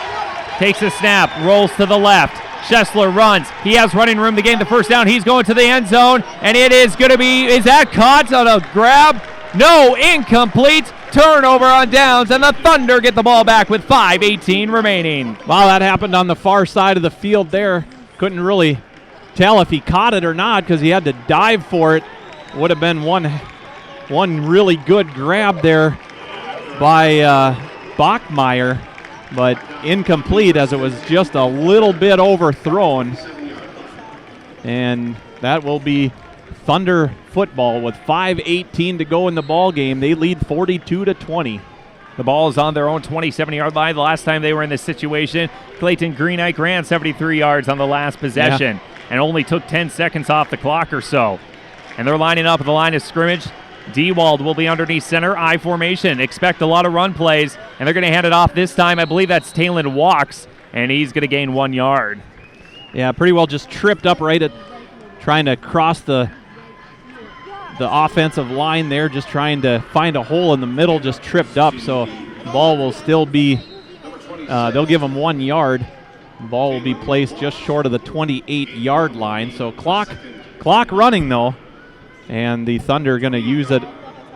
Takes a snap, rolls to the left. Schessler runs. He has running room to gain the 1st down. He's going to the end zone, and it is going to be, is that caught on a grab? No, incomplete. Turnover on downs, and the Thunder get the ball back with 5:18 remaining. Wow, that happened on the far side of the field there. Couldn't really tell if he caught it or not because he had to dive for it. Would have been one really good grab there by Bachmeyer, but incomplete as it was just a little bit overthrown. And that will be Thunder football with 5:18 to go in the ball game. They lead 42-20. The ball is on their own 27-yard line. The last time they were in this situation, Clayton Greenike ran 73 yards on the last possession and only took 10 seconds off the clock or so. And they're lining up at the line of scrimmage. Dewald will be underneath center, I formation. Expect a lot of run plays, and they're going to hand it off this time. I believe that's Talon Walks, and he's going to gain 1 yard. Yeah, pretty well just tripped up right at trying to cross the offensive line there, just trying to find a hole in the middle, just tripped up. So the ball will still be, they'll give him 1 yard. The ball will be placed just short of the 28-yard line. So clock running though, and the Thunder are going to use it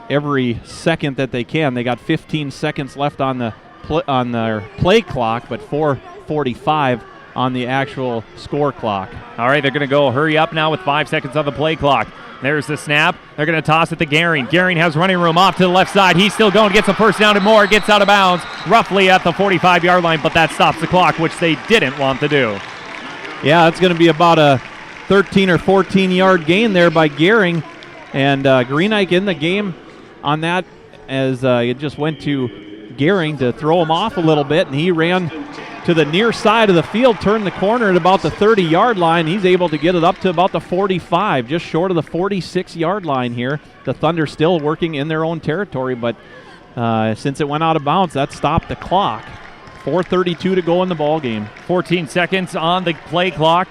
every second that they can. They got 15 seconds left on their play clock, but 4:45 on the actual score clock. All right, they're going to go hurry up now with 5 seconds on the play clock. There's the snap. They're going to toss it to Gehring. Gehring has running room off to the left side. He's still going, gets a first down and more, gets out of bounds roughly at the 45-yard line, but that stops the clock, which they didn't want to do. Yeah, it's going to be about a 13 or 14-yard gain there by Gehring, and Greenike in the game on that as it just went to Gehring to throw him off a little bit, and he ran to the near side of the field, turned the corner at about the 30-yard line. He's able to get it up to about the 45, just short of the 46-yard line here. The Thunder still working in their own territory, but since it went out of bounds, that stopped the clock. 4:32 to go in the ball game. 14 seconds on the play clock.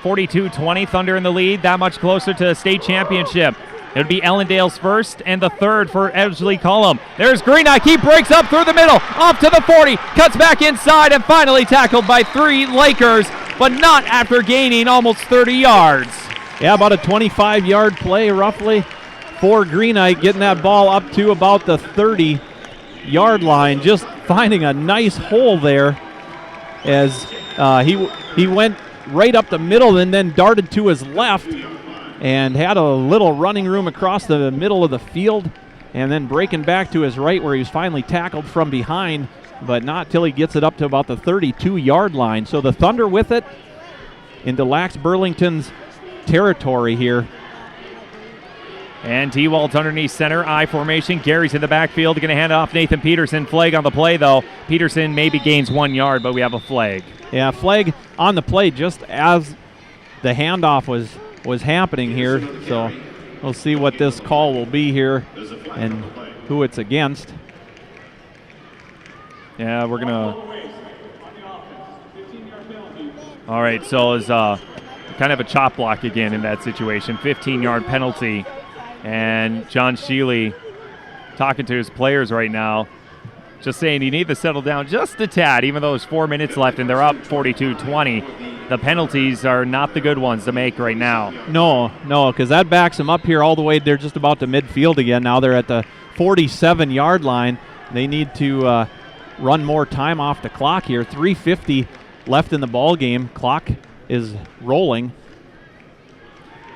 42-20, Thunder in the lead, that much closer to the state championship. It would be Ellendale's first and the third for Edgeley-Kulm. There's Greenike. He breaks up through the middle, off to the 40, cuts back inside, and finally tackled by 3 Lakers, but not after gaining almost 30 yards. Yeah, about a 25-yard play roughly for Greenike, getting that ball up to about the 30-yard line, just finding a nice hole there as he went right up the middle and then darted to his left and had a little running room across the middle of the field, and then breaking back to his right where he was finally tackled from behind, but not till he gets it up to about the 32-yard line. So the Thunder with it into Lacs-Burlington's territory here. And T-Wald's underneath center, I formation. Gary's in the backfield, going to hand off Nathan Peterson. Flag on the play, though. Peterson maybe gains 1 yard, but we have a flag. Yeah, flag on the play just as the handoff was happening here. So we'll see what this call will be here and who it's against. Yeah, we're going to... All right, so it's kind of a chop block again in that situation. 15-yard penalty. And John Sheely talking to his players right now, just saying you need to settle down just a tad, even though there's 4 minutes left and they're up 42-20. The penalties are not the good ones to make right now. No, because that backs them up here all the way. They're just about to midfield again. Now they're at the 47-yard line. They need to run more time off the clock here. 3:50 left in the ball game. Clock is rolling.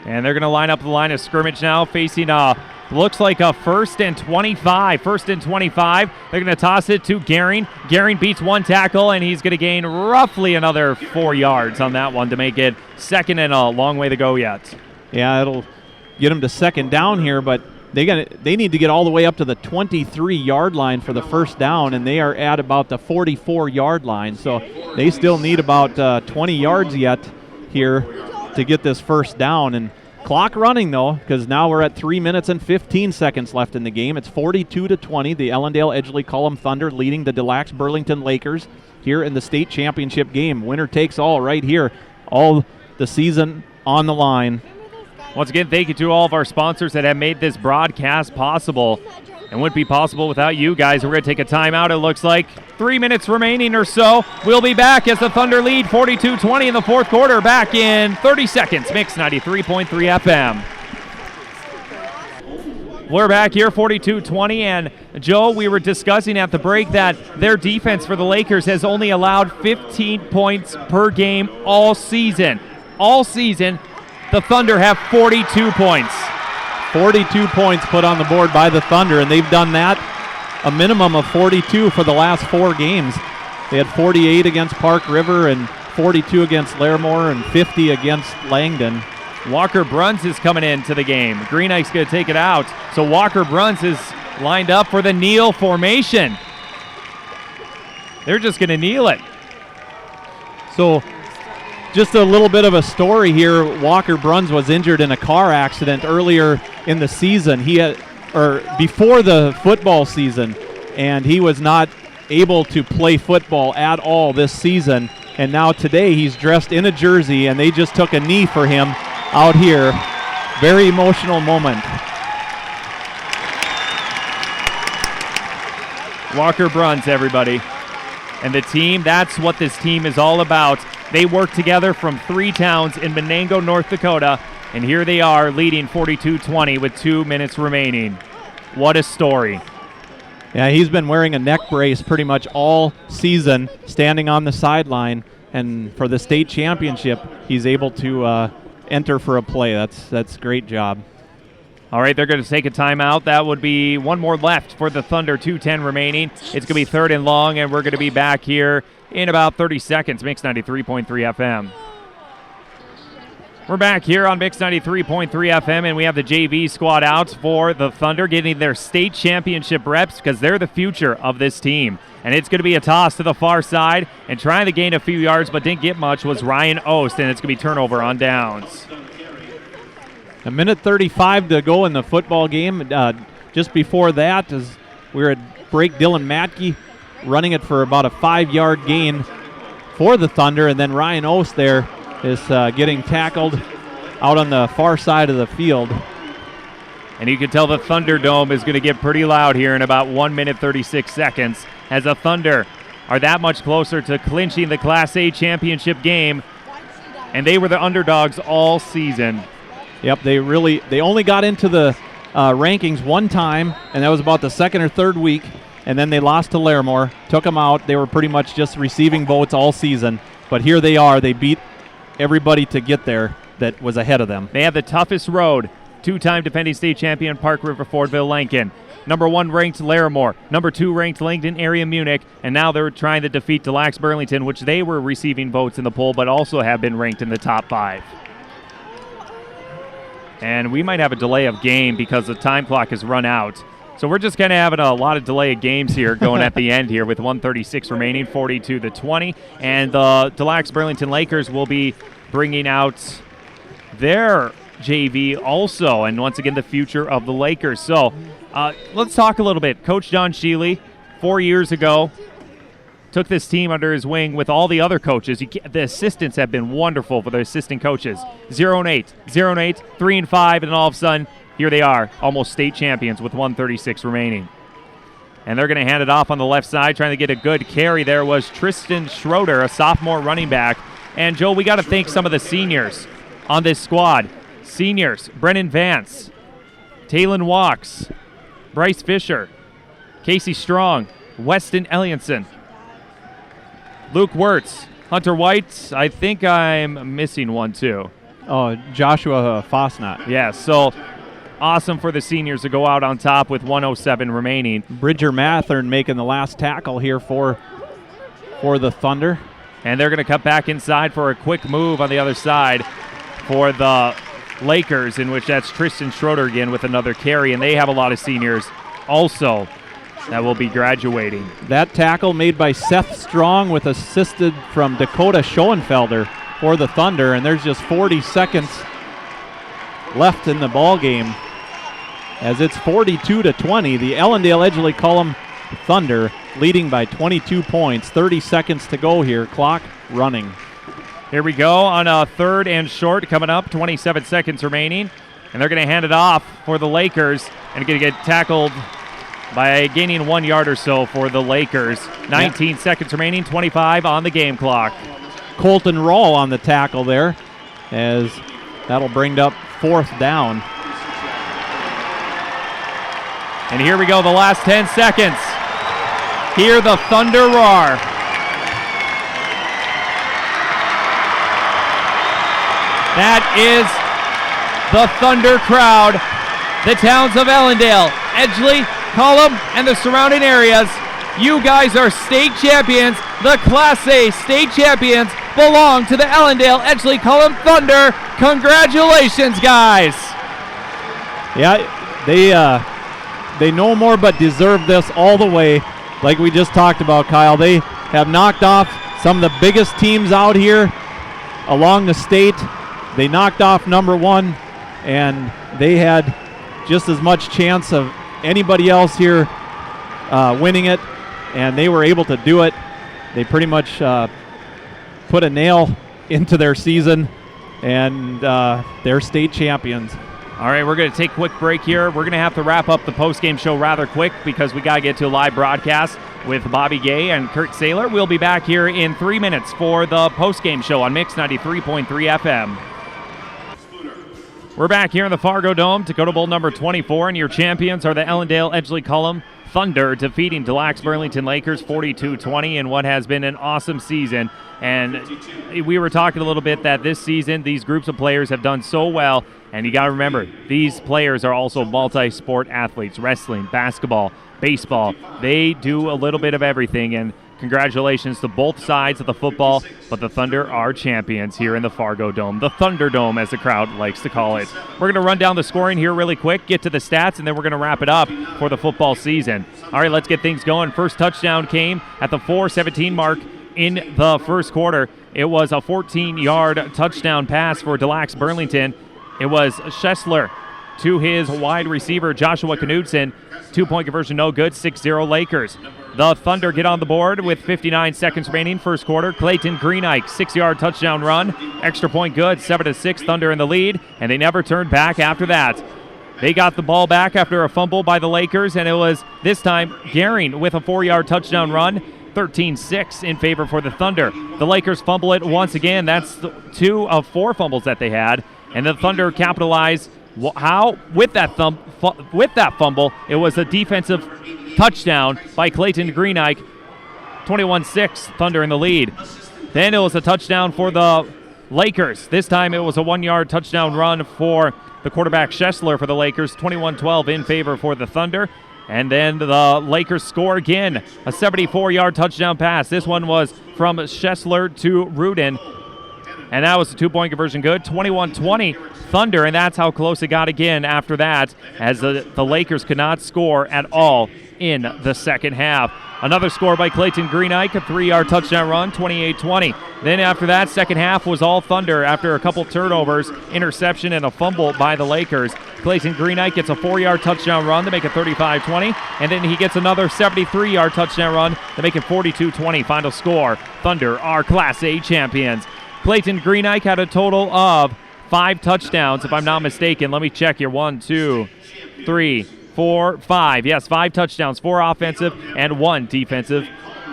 And they're going to line up the line of scrimmage now, facing looks like a 1st and 25. 1st and 25. They're going to toss it to Gehring. Gehring beats 1 tackle, and he's going to gain roughly another 4 yards on that one to make it second and a long way to go yet. Yeah, it'll get them to second down here, but they need to get all the way up to the 23-yard line for the first down, and they are at about the 44-yard line. So they still need about 20 yards yet here to get this first down. And clock running though, because now we're at 3 minutes and 15 seconds left in the game. It's 42-20. The Ellendale Edgeley-Kulm Thunder leading the Lacs-Burlington Lakers here in the state championship game. Winner takes all right here. All the season on the line. Once again, thank you to all of our sponsors that have made this broadcast possible. And wouldn't be possible without you guys. We're going to take a timeout, it looks like. 3 minutes remaining or so. We'll be back as the Thunder lead 42-20 in the fourth quarter. Back in 30 seconds. Mix 93.3 FM. We're back here, 42-20, and Joe, we were discussing at the break that their defense for the Lakers has only allowed 15 points per game all season. All season, the Thunder have 42 points. 42 points put on the board by the Thunder, and they've done that a minimum of 42 for the last 4 games. They had 48 against Park River and 42 against Larimore and 50 against Langdon. Walker Bruns is coming into the game. Green Knight's going to take it out. So Walker Bruns is lined up for the kneel formation. They're just going to kneel it. So just a little bit of a story here. Walker Bruns was injured in a car accident earlier in the season. Before the football season, and he was not able to play football at all this season. And now today he's dressed in a jersey, and they just took a knee for him out here. Very emotional moment. Walker Bruns, everybody. And the team, that's what this team is all about. They work together from 3 towns in Menango, North Dakota, and here they are leading 42-20 with 2 minutes remaining. What a story. Yeah, he's been wearing a neck brace pretty much all season, standing on the sideline, and for the state championship, he's able to enter for a play. That's a great job. All right, they're going to take a timeout. That would be one more left for the Thunder, 2:10 remaining. It's going to be 3rd and long, and we're going to be back here in about 30 seconds. Mix 93.3 FM. We're back here on Mix 93.3 FM, and we have the JV squad out for the Thunder, getting their state championship reps because they're the future of this team. And it's going to be a toss to the far side, and trying to gain a few yards but didn't get much was Ryan Ost, and it's going to be turnover on downs. A minute 35 to go in the football game. Just before that, as we were at break, Dylan Matke running it for about a 5-yard gain for the Thunder, and then Ryan Ost there is getting tackled out on the far side of the field. And you can tell the ThunderDome is going to get pretty loud here in about 1 minute 36 seconds as the Thunder are that much closer to clinching the Class A championship game, and they were the underdogs all season. Yep, they only got into the rankings one time, and that was about the second or third week, and then they lost to Larimore, took them out. They were pretty much just receiving votes all season, but here they are. They beat everybody to get there that was ahead of them. They have the toughest road. 2-time defending state champion Park River Fordville Lincoln. Number 1 ranked Larimore. Number 2 ranked Langdon area Munich. And now they're trying to defeat the Lacs-Burlington, which they were receiving votes in the poll, but also have been ranked in the top 5. And we might have a delay of game because the time clock has run out. So we're just kind of having a lot of delay of games here going at the end here with 1:36 remaining, 42-20. And the Lacs-Burlington Lakers will be bringing out their JV also, and once again the future of the Lakers. So let's talk a little bit. Coach John Sheely, 4 years ago, took this team under his wing with all the other coaches. The assistants have been wonderful for the assistant coaches. 0-8, 3-5, and all of a sudden, here they are, almost state champions with 1:36 remaining. And they're going to hand it off on the left side, trying to get a good carry. There was Tristan Schroeder, a sophomore running back. And, Joe, we got to thank some of the seniors on this squad. Seniors, Brennan Vance, Taylon Walks, Bryce Fisher, Casey Strong, Weston Elliotson, Luke Wirtz, Hunter White. I think I'm missing one, too. Oh, Joshua Fosnot. Yeah, so awesome for the seniors to go out on top with 1:07 remaining. Bridger Mathern making the last tackle here for the Thunder. And they're going to cut back inside for a quick move on the other side for the Lakers, in which that's Tristan Schroeder again with another carry, and they have a lot of seniors also that will be graduating. That tackle made by Seth Strong with assisted from Dakota Schoenfelder for the Thunder, and there's just 40 seconds left in the ball game as it's 42-20. The Ellendale Edgeley-Kulm Thunder leading by 22 points. 30 seconds to go here. Clock running. Here we go on a 3rd and short coming up. 27 seconds remaining. And they're going to hand it off for the Lakers and going to get tackled by gaining 1 yard or so for the Lakers. 19 seconds remaining. 25 on the game clock. Colton Rawl on the tackle there as that'll bring up 4th down. And here we go, the last 10 seconds. Hear the thunder roar. That is the Thunder crowd. The towns of Ellendale, Edgeley-Kulm, and the surrounding areas. You guys are state champions. The Class A state champions belong to the Ellendale Edgeley-Kulm Thunder. Congratulations, guys. Yeah, they no more but deserve this all the way. Like we just talked about, Kyle, they have knocked off some of the biggest teams out here along the state. They knocked off number one, and they had just as much chance of anybody else here winning it, and they were able to do it. They pretty much put a nail into their season, and they're state champions. All right, we're going to take a quick break here. We're going to have to wrap up the post-game show rather quick because we got to get to a live broadcast with Bobby Gay and Kurt Saylor. We'll be back here in 3 minutes for the post-game show on Mix 93.3 FM. We're back here in the FargoDome, Dakota Bowl number 24, and your champions are the Ellendale Edgeley-Kulm Thunder, defeating the Lacs-Burlington Lakers 42-20 in what has been an awesome season. And we were talking a little bit that this season these groups of players have done so well, and you got to remember, these players are also multi-sport athletes: wrestling, basketball, baseball. They do a little bit of everything, and congratulations to both sides of the football, but the Thunder are champions here in the FargoDome, the Thunderdome as the crowd likes to call it. We're going to run down the scoring here really quick, get to the stats, and then we're going to wrap it up for the football season. All right, let's get things going. First touchdown came at the 4:17 mark in the first quarter. It was a 14-yard touchdown pass for Lacs-Burlington. It was Schessler to his wide receiver, Joshua Knudsen. 2-point conversion, no good, 6-0 Lakers. The Thunder get on the board with 59 seconds remaining, first quarter. Clayton Greenike, 6-yard touchdown run. Extra point good, 7-6, Thunder in the lead, and they never turned back after that. They got the ball back after a fumble by the Lakers, and it was this time Gehring with a 4-yard touchdown run. 13-6 in favor for the Thunder. The Lakers fumble it once again. That's 2 of 4 fumbles that they had, and the Thunder capitalized. How? With that fumble, it was a defensive touchdown by Clayton Greenike. 21-6, Thunder in the lead. Then it was a touchdown for the Lakers. This time it was a 1-yard touchdown run for the quarterback Schessler for the Lakers. 21-12 in favor for the Thunder. And then the Lakers score again. A 74-yard touchdown pass. This one was from Schessler to Rudin. And that was a 2-point conversion good. 21-20 Thunder, and that's how close it got again after that, as the Lakers could not score at all in the second half. Another score by Clayton Greenike, a 3-yard touchdown run, 28-20. Then after that, second half was all Thunder after a couple turnovers, interception, and a fumble by the Lakers. Clayton Greenike gets a 4-yard touchdown run to make it 35-20, and then he gets another 73-yard touchdown run to make it 42-20. Final score, Thunder are Class A champions. Clayton Greenike had a total of 5 touchdowns, if I'm not mistaken. Let me check here. 1, 2, 3, 4, 5. Yes, 5 touchdowns, 4 offensive and 1 defensive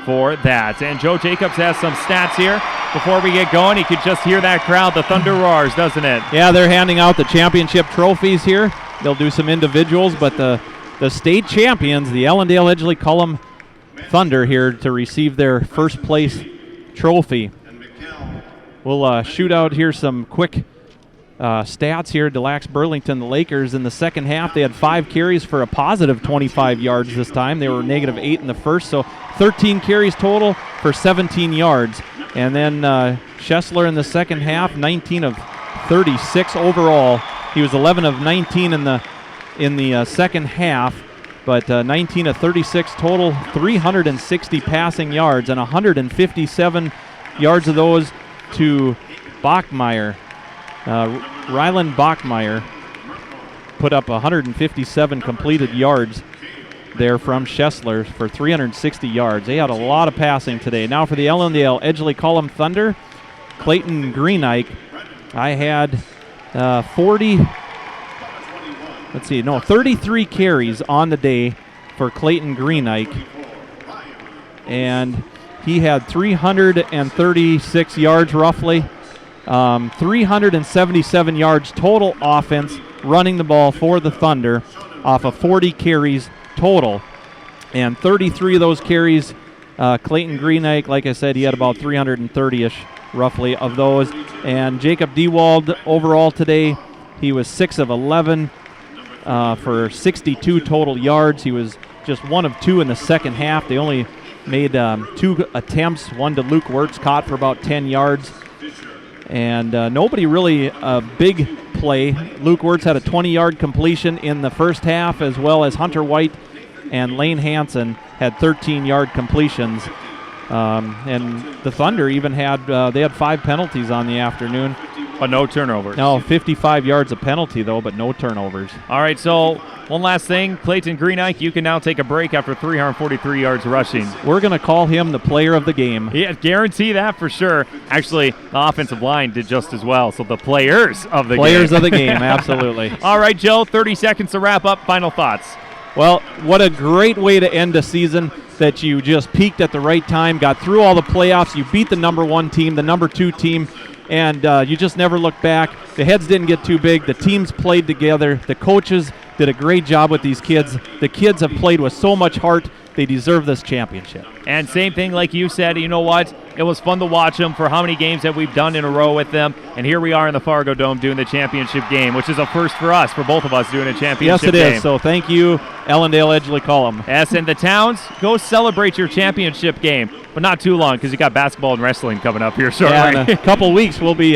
for that. And Joe Jacobs has some stats here. Before we get going, you could just hear that crowd. The Thunder roars, doesn't it? Yeah, they're handing out the championship trophies here. They'll do some individuals, but the state champions, the Ellendale Edgeley-Kulm Thunder, here to receive their first place trophy. We'll shoot out here some quick stats here to Lacs-Burlington. The Lakers in the second half, they had 5 carries for a positive 25 yards this time. They were negative 8 in the first, so 13 carries total for 17 yards. And then Schessler in the second half, 19 of 36 overall. He was 11 of 19 in the second half, but 19 of 36 total, 360 passing yards, and 157 yards of those to Bachmeyer. Ryland Bachmeyer put up 157 completed yards there from Schessler for 360 yards. They had a lot of passing today. Now for the Ellendale Edgeley-Kulm Thunder, Clayton Greenike. I had 33 carries on the day for Clayton Greenike, and he had 336 yards roughly, 377 yards total offense running the ball for the Thunder off of 40 carries total. And 33 of those carries, Clayton Greenike, like I said, he had about 330-ish roughly of those. And Jacob Dewald overall today, he was 6 of 11 for 62 total yards. He was just 1 of 2 in the second half. They only made 2 attempts, one to Luke Wirtz, caught for about 10 yards. And nobody really a big play. Luke Wirtz had a 20-yard completion in the first half, as well as Hunter White and Lane Hansen had 13-yard completions. And the Thunder even had, they had 5 penalties on the afternoon. But no turnovers. No, 55 yards of penalty, though, but no turnovers. All right, so one last thing. Clayton Greenike, you can now take a break after 343 yards rushing. We're going to call him the player of the game. Yeah, guarantee that for sure. Actually, the offensive line did just as well, so the players of the game. Players of the game, absolutely. All right, Joe, 30 seconds to wrap up. Final thoughts. Well, what a great way to end a season that you just peaked at the right time, got through all the playoffs, you beat the number 1 team, the number 2 team, and you just never looked back. The heads didn't get too big. The teams played together. The coaches did a great job with these kids. The kids have played with so much heart. They deserve this championship. And same thing like you said, you know what? It was fun to watch them for how many games that we've done in a row with them. And here we are in the FargoDome doing the championship game, which is a first for us, for both of us doing a championship game. Yes, it is. So thank you, Ellendale, Edgeley-Kulm. Yes, and the towns, go celebrate your championship game. But not too long, because you got basketball and wrestling coming up here shortly. Yeah, in a couple weeks we'll be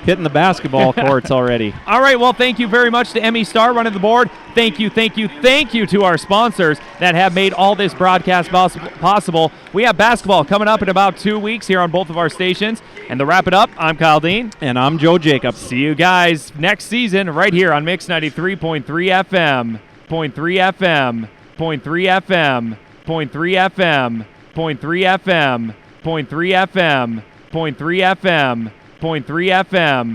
hitting the basketball courts already. All right, well, thank you very much to Emmy Star running the board. Thank you to our sponsors that have made all this broadcast possible. We have basketball coming up in about 2 weeks here on both of our stations. And to wrap it up, I'm Kyle Dean. And I'm Joe Jacobs. See you guys next season right here on Mix 93.3 FM. .3 FM. .3 FM. .3 FM. .3 FM. .3 FM. .3 FM. .3 FM.